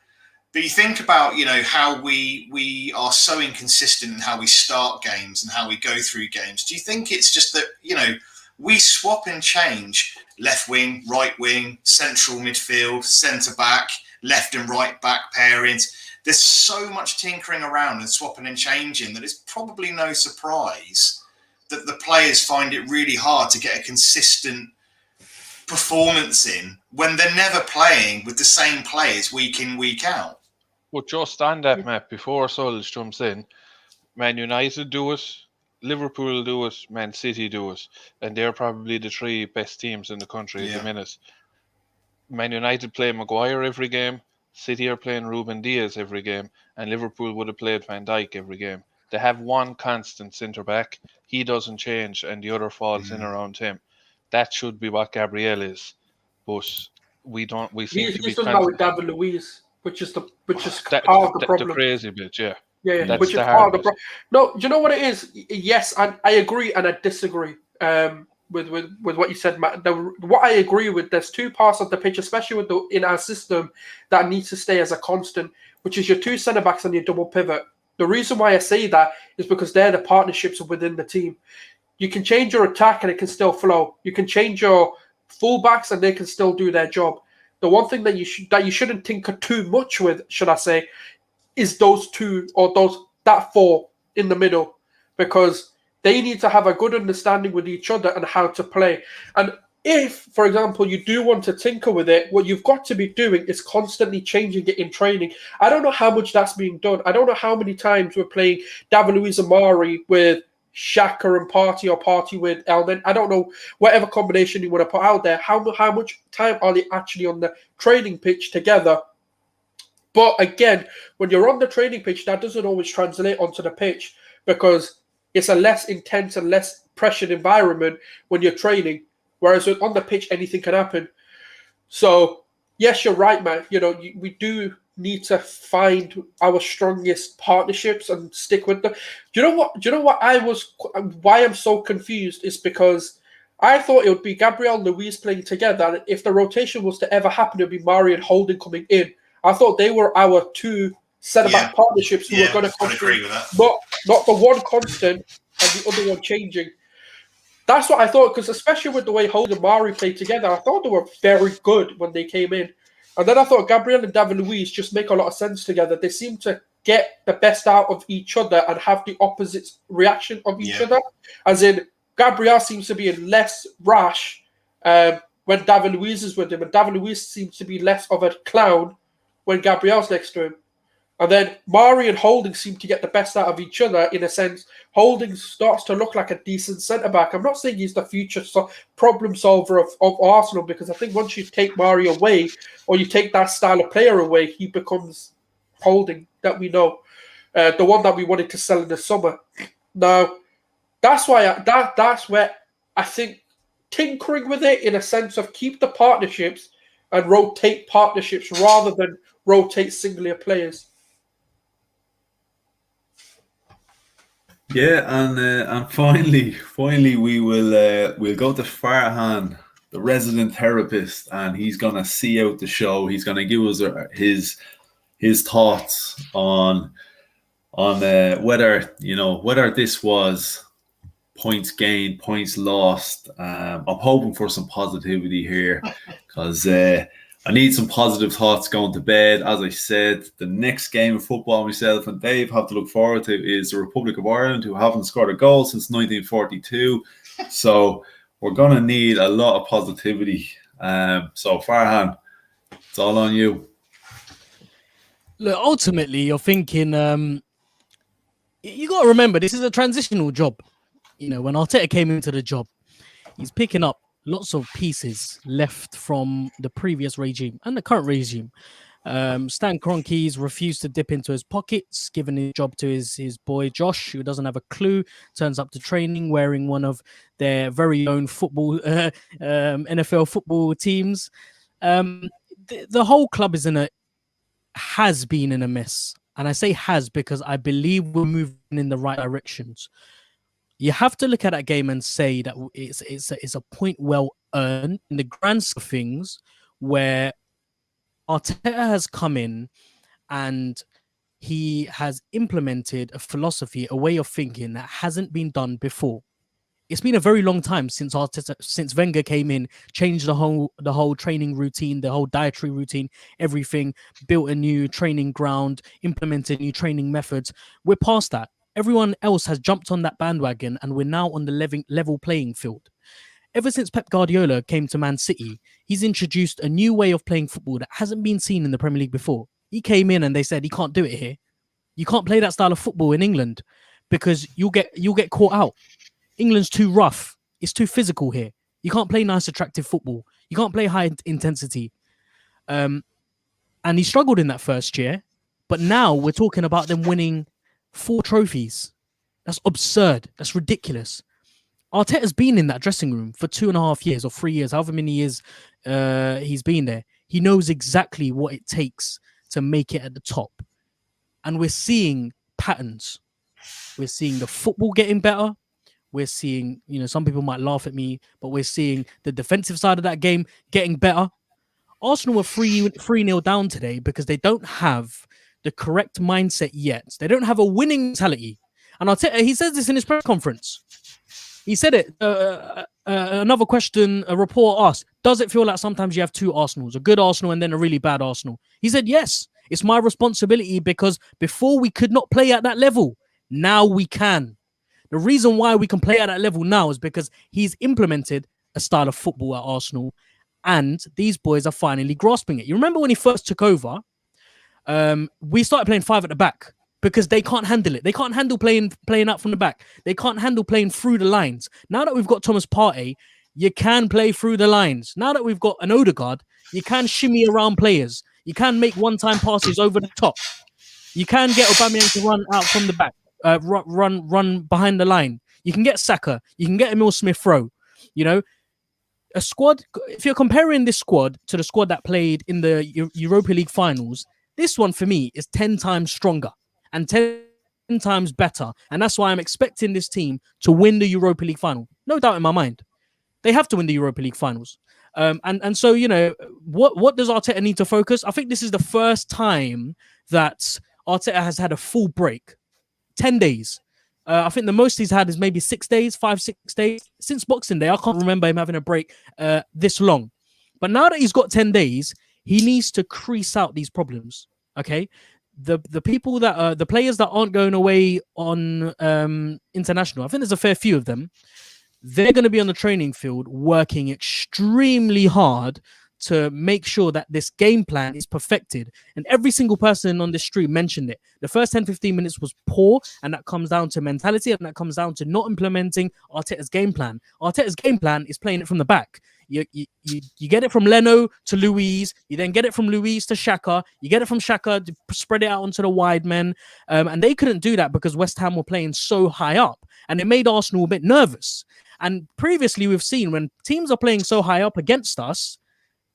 But you think about, how we are so inconsistent in how we start games and how we go through games. Do you think it's just that, we swap and change left wing, right wing, central midfield, centre back, left and right back pairings? There's so much tinkering around and swapping and changing that it's probably no surprise that the players find it really hard to get a consistent performance in when they're never playing with the same players week in, week out. But just on that, Matt, before Sulz jumps in, Man United do it, Liverpool do it, Man City do it, and they're probably the three best teams in the country at the minute. Man United play Maguire every game, City are playing Ruben Diaz every game, and Liverpool would have played Van Dijk every game. They have one constant centre-back. He doesn't change, and the other falls in around him. That should be what Gabriel is. But we don't. We seem to be... He's talking about with David Luiz, which is part of the problem. The crazy bit, yeah. Yeah, which is part of the problem. No, do you know what it is? Yes, I agree and I disagree with what you said, Matt. What I agree with, there's two parts of the pitch, especially in our system, that needs to stay as a constant, which is your two centre-backs and your double pivot. The reason why I say that is because they're the partnerships within the team. You can change your attack and it can still flow. You can change your fullbacks and they can still do their job. The one thing that you shouldn't tinker too much with, should I say, is those two or that four in the middle, because they need to have a good understanding with each other and how to play. And if, for example, you do want to tinker with it, what you've got to be doing is constantly changing it in training. I don't know how much that's being done. I don't know how many times we're playing David Luiz Amari with Xhaka and Partey, or Partey with Elneny. I don't know, whatever combination you want to put out there. How much time are they actually on the training pitch together? But again, when you're on the training pitch, that doesn't always translate onto the pitch, because it's a less intense and less pressured environment when you're training. Whereas on the pitch, anything can happen. So, yes, you're right, man. We do need to find our strongest partnerships and stick with them. Do you know why I'm so confused is because I thought it would be Gabriel and Luiz playing together, and if the rotation was to ever happen, it would be Mari and Holding coming in. I thought they were our two centre-back partnerships who were going to come agree with that. Not the one constant and the other one changing. That's what I thought, because especially with the way Holding and Mari played together, I thought they were very good when they came in. And then I thought Gabriel and David Luiz just make a lot of sense together. They seem to get the best out of each other and have the opposite reaction of each other. As in, Gabriel seems to be less rash when David Luiz is with him, and David Luiz seems to be less of a clown when Gabriel's next to him. And then Mari and Holding seem to get the best out of each other in a sense. Holding starts to look like a decent centre-back. I'm not saying he's the future problem solver of Arsenal, because I think once you take Mari away, or you take that style of player away, he becomes Holding that we know, the one that we wanted to sell in the summer. Now, that's why that's where I think tinkering with it in a sense of keep the partnerships and rotate partnerships rather than rotate singular players. Yeah, and finally, we'll go to Farhan, the resident therapist, and he's gonna see out the show. He's gonna give us his thoughts on whether this was points gained, points lost. I'm hoping for some positivity here because I need some positive thoughts going to bed. As I said, the next game of football myself and Dave have to look forward to is the Republic of Ireland, who haven't scored a goal since 1942. So we're going to need a lot of positivity. So Farhan, it's all on you. Look, ultimately, you're thinking, you got to remember, this is a transitional job. You know, when Arteta came into the job, he's picking up lots of pieces left from the previous regime and the current regime. Stan Kroenke's refused to dip into his pockets, giving his job to his boy Josh, who doesn't have a clue, turns up to training wearing one of their very own football NFL football teams. The whole club has been in a mess. And I say has because I believe we're moving in the right directions. You have to look at that game and say that it's a point well earned in the grand scheme of things, where Arteta has come in and he has implemented a philosophy, a way of thinking that hasn't been done before. It's been a very long time since Wenger came in, changed the whole training routine, the whole dietary routine, everything, built a new training ground, implemented new training methods. We're past that. Everyone else has jumped on that bandwagon, and we're now on the level playing field. Ever since Pep Guardiola came to Man City, he's introduced a new way of playing football that hasn't been seen in the Premier League before. He came in and they said, he can't do it here. You can't play that style of football in England because you'll get caught out. England's too rough. It's too physical here. You can't play nice, attractive football. You can't play high intensity. And he struggled in that first year. But now we're talking about them winning 4 trophies. That's absurd. That's ridiculous. Arteta's been in that dressing room for 2.5 years or 3 years, however many years he's been there. He knows exactly what it takes to make it at the top. And we're seeing patterns. We're seeing the football getting better. We're seeing, some people might laugh at me, but we're seeing the defensive side of that game getting better. Arsenal were 3-0 down today because they don't have the correct mindset yet. They don't have a winning mentality. And Arteta, he says this in his press conference. He said it. Another question, a reporter asked, does it feel like sometimes you have 2 Arsenals, a good Arsenal and then a really bad Arsenal? He said, yes, it's my responsibility because before we could not play at that level. Now we can. The reason why we can play at that level now is because he's implemented a style of football at Arsenal and these boys are finally grasping it. You remember when he first took over, we started playing 5 at the back because they can't handle it. They can't handle playing out from the back. They can't handle playing through the lines. Now that we've got Thomas Partey, you can play through the lines. Now that we've got an Odegaard, you can shimmy around players. You can make one-time passes over the top. You can get Aubameyang to run out from the back. Run behind the line. You can get Saka. You can get Emil Smith-Rowe. A squad. If you're comparing this squad to the squad that played in the Europa League finals, this one for me is 10 times stronger and 10 times better. And that's why I'm expecting this team to win the Europa League final. No doubt in my mind, they have to win the Europa League finals. And so what does Arteta need to focus? I think this is the first time that Arteta has had a full break. 10 days. I think the most he's had is maybe 6 days, 5-6 days. Since Boxing Day, I can't remember him having a break this long. But now that he's got 10 days, he needs to crease out these problems. Okay? The people that the players that aren't going away on international, I think there's a fair few of them. They're going to be on the training field working extremely hard to make sure that this game plan is perfected. And every single person on the street mentioned it. The first 10-15 minutes was poor, and that comes down to mentality, and that comes down to not implementing Arteta's game plan. Arteta's game plan is playing it from the back. You get it from Leno to Luiz, you then get it from Luiz to Xhaka, you get it from Xhaka to spread it out onto the wide men, and they couldn't do that because West Ham were playing so high up, and it made Arsenal a bit nervous. And previously we've seen when teams are playing so high up against us,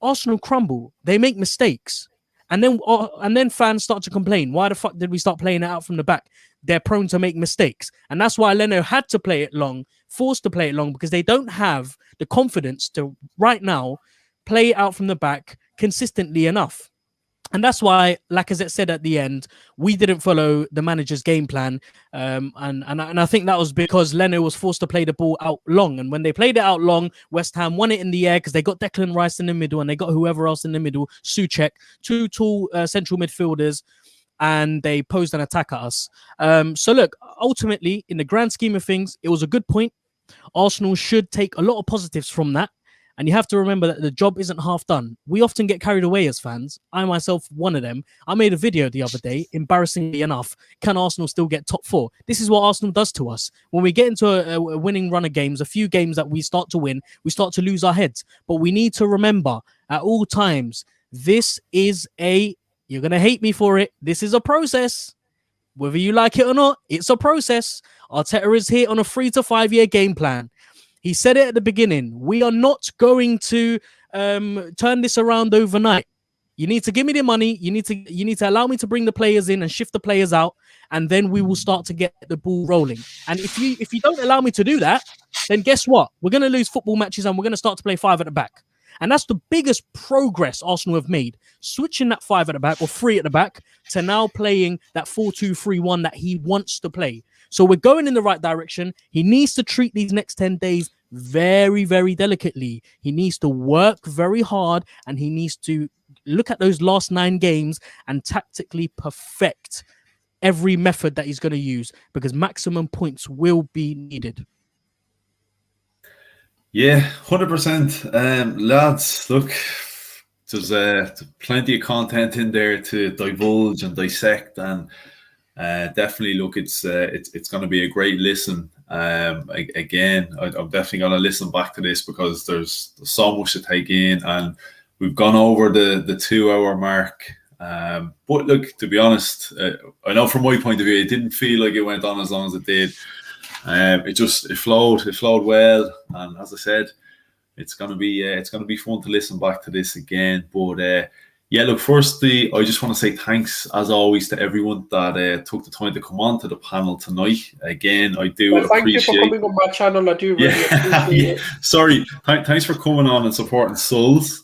Arsenal crumble. They make mistakes. And then fans start to complain. Why the fuck did we start playing it out from the back? They're prone to make mistakes. And that's why Leno had to play it long, forced to play it long, because they don't have the confidence to, right now, play it out from the back consistently enough. And that's why, like as it said at the end, we didn't follow the manager's game plan. And I think that was because Leno was forced to play the ball out long. And when they played it out long, West Ham won it in the air because they got Declan Rice in the middle and they got whoever else in the middle, Souček, two tall central midfielders, and they posed an attack at us. So look, ultimately, in the grand scheme of things, it was a good point. Arsenal should take a lot of positives from that. And you have to remember that the job isn't half done. We often get carried away as fans. I myself, one of them. I made a video the other day, embarrassingly enough. Can Arsenal still get top 4? This is what Arsenal does to us. When we get into a winning run of games, a few games that we start to win, we start to lose our heads. But we need to remember at all times, this is you're going to hate me for it. This is a process. Whether you like it or not, it's a process. Arteta is here on a 3 to 5 year game plan. He said it at the beginning. We are not going to turn this around overnight. You need to give me the money. You need to allow me to bring the players in and shift the players out, and then we will start to get the ball rolling. And if you don't allow me to do that, then guess what? We're going to lose football matches and we're going to start to play 5 at the back. And that's the biggest progress Arsenal have made, switching that 5 at the back or 3 at the back to now playing that 4-2-3-1 that he wants to play. So we're going in the right direction. He needs to treat these next 10 days very, very delicately. He needs to work very hard, and he needs to look at those last 9 games and tactically perfect every method that he's going to use, because maximum points will be needed. Yeah, 100%. Lads, look, there's plenty of content in there to divulge and dissect, and definitely, look, it's going to be a great listen. Again, I'm definitely going to listen back to this because there's so much to take in, and we've gone over the 2-hour mark. But look, to be honest, I know from my point of view, it didn't feel like it went on as long as it did. It flowed well, and as I said, it's gonna be fun to listen back to this again. But yeah, look, firstly, I just want to say thanks as always to everyone that took the time to come on to the panel tonight. Again, I do appreciate. Thank you for coming on my channel. I do really appreciate it. Sorry, thanks for coming on and supporting Sulz.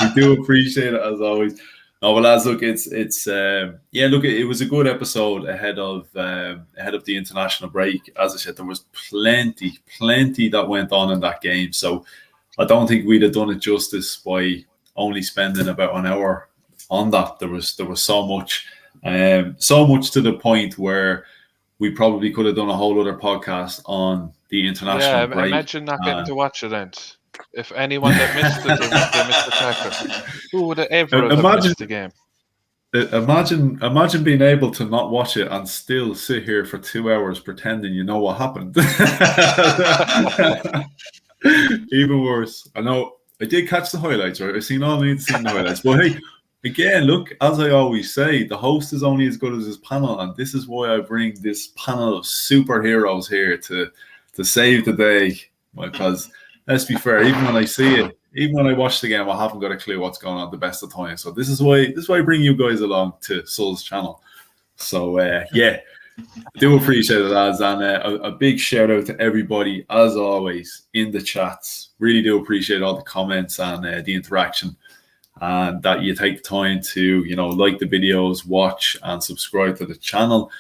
We do appreciate it as always. No, but lads, look, it was a good episode ahead of the international break. As I said, there was plenty that went on in that game. So I don't think we'd have done it justice by only spending about an hour on that. There was so much to the point where we probably could have done a whole other podcast on the international break. Imagine not getting to watch it, and if anyone that missed it, they missed the tackle. Who would have ever have missed the game? Imagine being able to not watch it and still sit here for 2 hours pretending you know what happened. Even worse. I know I did catch the highlights, right? I've seen all I need to see the highlights. But hey, again, look, as I always say, the host is only as good as his panel, and this is why I bring this panel of superheroes here to save the day. Because let's be fair, even when I see it, even when I watch the game, I haven't got a clue what's going on at the best of times. So this is why I bring you guys along to Sul's channel. So yeah, do appreciate it, lads, and a big shout out to everybody as always in the chats. Really do appreciate all the comments and the interaction, and that you take the time to like the videos, watch, and subscribe to the channel.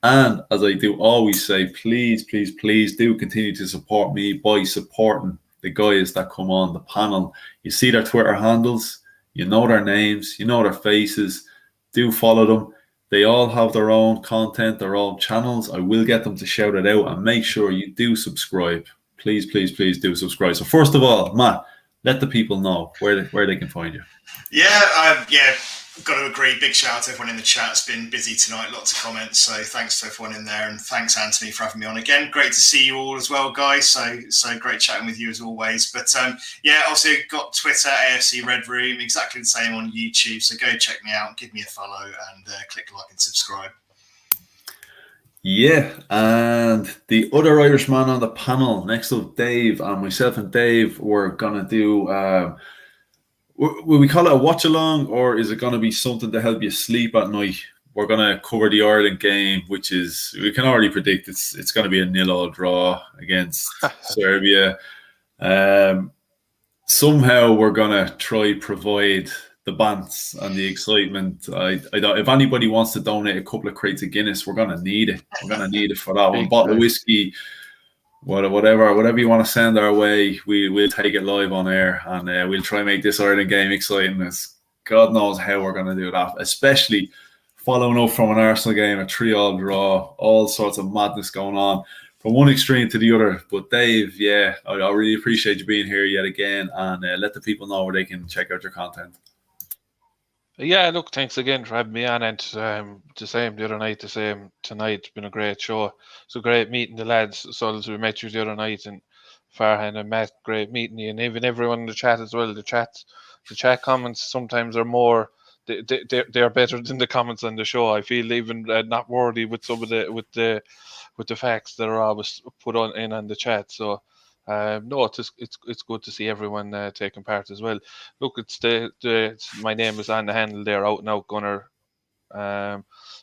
And as I do always say, please do continue to support me by supporting the guys that come on the panel. You see their Twitter handles, you know their names, you know their faces. Do follow them. They all have their own content, their own channels. I will get them to shout it out, and make sure you do subscribe. Please do subscribe. So first of all, Matt, let the people know where they can find you. Yeah, got to agree. Big shout out to everyone in the chat. It's been busy tonight, lots of comments. So thanks to everyone in there, and thanks Anthony for having me on again. Great to see you all as well, guys. So great chatting with you as always. But yeah, also got Twitter, AFC Red Room, exactly the same on YouTube. So go check me out, give me a follow, and click like and subscribe. Yeah, and the other Irishman on the panel, next up Dave, and myself and Dave, we're gonna do. Will we call it a watch along, or is it going to be something to help you sleep at night? We're going to cover the Ireland game, which is, we can already predict it's going to be a 0-0 draw against Serbia. Somehow we're going to try provide bants and the excitement. I don't, if anybody wants to donate a couple of crates of Guinness, we're gonna need it. We're gonna need it for that one. Bottle of whiskey, whatever you want to send our way, we'll take it live on air, and we'll try and make this Ireland game exciting. As God knows how we're gonna do that, especially following up from an Arsenal game, a 3-3 draw, all sorts of madness going on from one extreme to the other. But Dave, yeah, I really appreciate you being here yet again, and let the people know where they can check out your content. Yeah, look, thanks again for having me on, and the same the other night, the same tonight. It's been a great show. So great meeting the lads. Sulz, we met you the other night, and Farhan and Matt, great meeting you, and even everyone in the chat as well. The chat comments sometimes are more. They are better than the comments on the show. I feel even not worthy with some of with the facts that are always put on the chat. So no, it's good to see everyone taking part as well. Look, it's my name is on the handle there, Out and Out Gunner.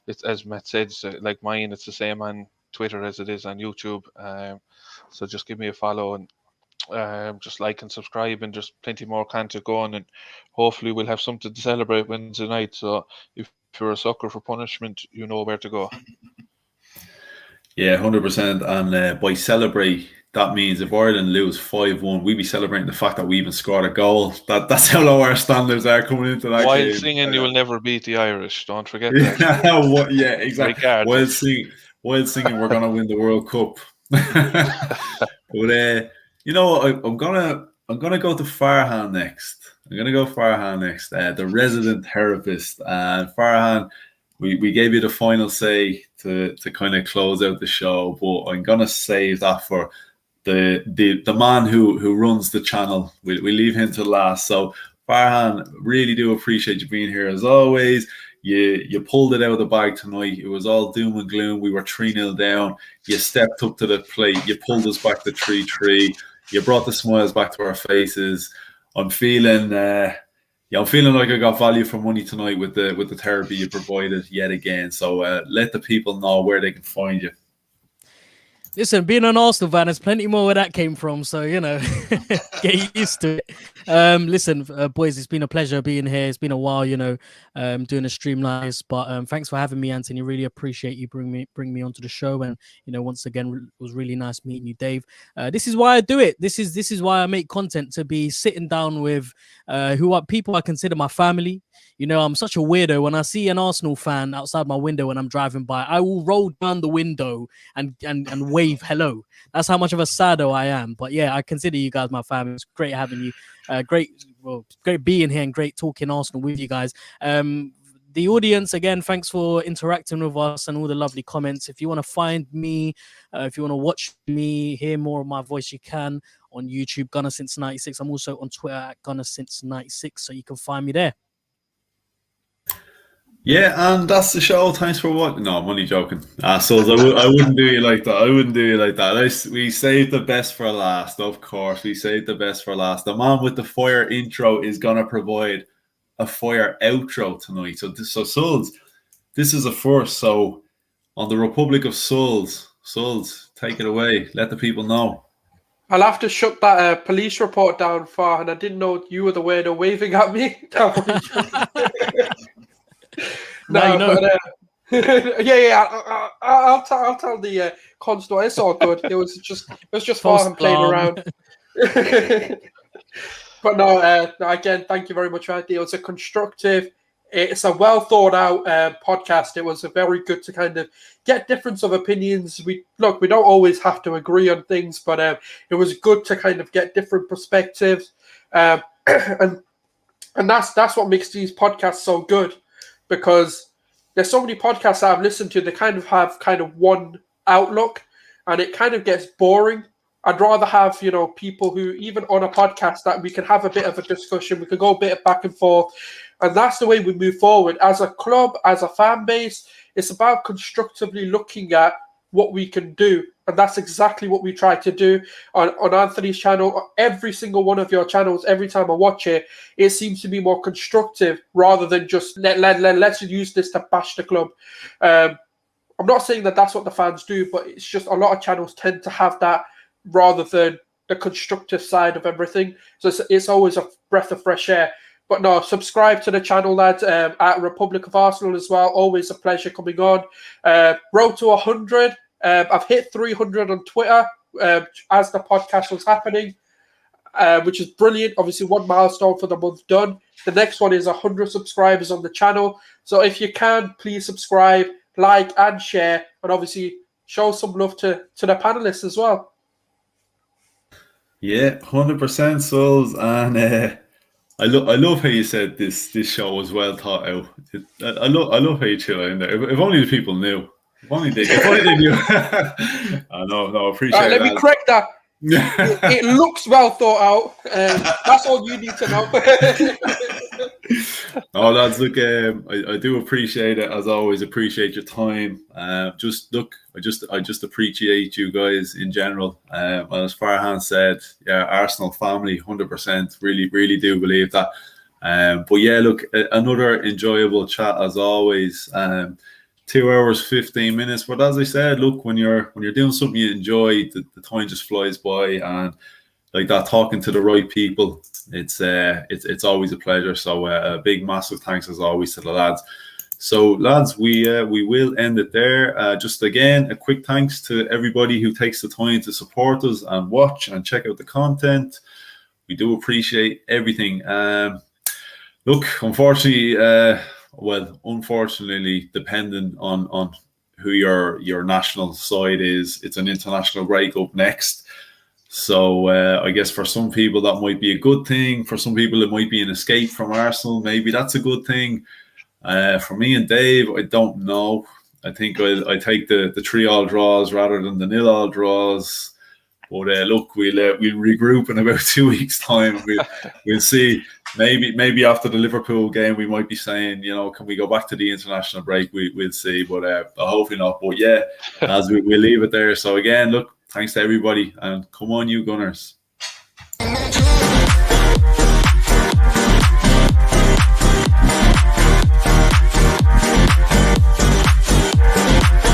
It's, as Matt said, like mine. It's the same on Twitter as it is on YouTube. So just give me a follow and just like and subscribe, and just plenty more content going, and hopefully we'll have something to celebrate Wednesday night. So if you're a sucker for punishment, you know where to go. Yeah, 100%. And by celebrate, that means if Ireland lose 5-1, we'd be celebrating the fact that we even scored a goal. That's how low our standards are coming into that While game. singing, you will never beat the Irish. Don't forget that. Yeah, exactly. While singing, we're gonna win the World Cup. But you know, I'm gonna go to Farhan next. The resident therapist. And Farhan, we gave you the final say to kind of close out the show, but I'm gonna save that for the man who runs the channel. We leave him to last. So Farhan, really do appreciate you being here as always. You pulled it out of the bag tonight. It was all doom and gloom. We were 3-0 down. You stepped up to the plate. You pulled us back to 3-3. You brought the smiles back to our faces. I'm feeling like I got value for money tonight with the therapy you provided yet again. So let the people know where they can find you. Listen, being an Arsenal fan, there's plenty more where that came from. So, get used to it. Listen, boys, it's been a pleasure being here. It's been a while, doing a stream like this. But thanks for having me, Anthony. Really appreciate you bring me onto the show. And, once again, it was really nice meeting you, Dave. This is why I do it. This is why I make content, to be sitting down with people I consider my family. I'm such a weirdo. When I see an Arsenal fan outside my window when I'm driving by, I will roll down the window and wave hello. That's how much of a sado I am. But yeah, I consider you guys my family. It's great having you. Great being here and great talking Arsenal with you guys. The audience, again, thanks for interacting with us and all the lovely comments. If you want to find me, if you want to watch me, hear more of my voice, you can on YouTube, Gunner Since 96. I'm also on Twitter at Gunner Since 96, so you can find me there. Yeah, and that's the show. Thanks for watching. No, I'm only joking. So I wouldn't do you like that. We saved the best for last, of course. We saved the best for last. The man with the fire intro is going to provide a fire outro tonight. So Sulz, this is a first. So on the Republic of Sulz, take it away. Let the people know. I'll have to shut that police report down, Farhan. I didn't know you were the weirdo waving at me. I'll tell the constable. It's all good. It was just Farhan playing around. But no, again, thank you very much, Andy. It was a constructive. It's a well thought out podcast. It was very good to kind of get difference of opinions. We don't always have to agree on things, but it was good to kind of get different perspectives, and that's what makes these podcasts so good, because there's so many podcasts that I've listened to. They kind of have one outlook, and it kind of gets boring. I'd rather have, people who, even on a podcast, that we can have a bit of a discussion, we can go a bit back and forth. And that's the way we move forward. As a club, as a fan base, it's about constructively looking at what we can do. And that's exactly what we try to do on Anthony's channel. Every single one of your channels, every time I watch it, it seems to be more constructive rather than just let's use this to bash the club. I'm not saying that that's what the fans do, but it's just a lot of channels tend to have that rather than the constructive side of everything. So it's always a breath of fresh air. But no, subscribe to the channel, lads, at Republic of Arsenal as well. Always a pleasure coming on. Road to 100. I've hit 300 on Twitter as the podcast was happening, which is brilliant. Obviously, one milestone for the month done. The next one is 100 subscribers on the channel. So if you can, please subscribe, like, and share, and obviously show some love to the panelists as well. Yeah, 100%, Sulz, and I love how you said this show was well thought out. I love how you chill in there. If only the people knew. If only they knew. I know, appreciate it. Let me correct that. It looks well thought out. That's all you need to know. No, lads, look, I do appreciate it, as always. Appreciate your time. I just appreciate you guys in general. As Farhan said, yeah, Arsenal family, 100%. Really do believe that. But yeah, look, another enjoyable chat as always. 2 hours 15 minutes. But as I said, look, when you're doing something you enjoy, the time just flies by, and like that, talking to the right people, it's always a pleasure. So a big massive thanks as always to the lads. So lads, we will end it there. Just again, a quick thanks to everybody who takes the time to support us and watch and check out the content. We do appreciate everything. Look, unfortunately, depending on who your national side is, it's an international break up next. So I guess for some people that might be a good thing. For some people it might be an escape from Arsenal. Maybe that's a good thing. For me and Dave, I don't know. I think I take the 3-3 draws rather than the 0-0 draws. But look, we'll regroup in about 2 weeks' time. We'll see. Maybe after the Liverpool game, we might be saying, can we go back to the international break? We'll see, but hopefully not. But yeah, as we'll leave it there. So again, look, thanks to everybody, and come on, you Gunners.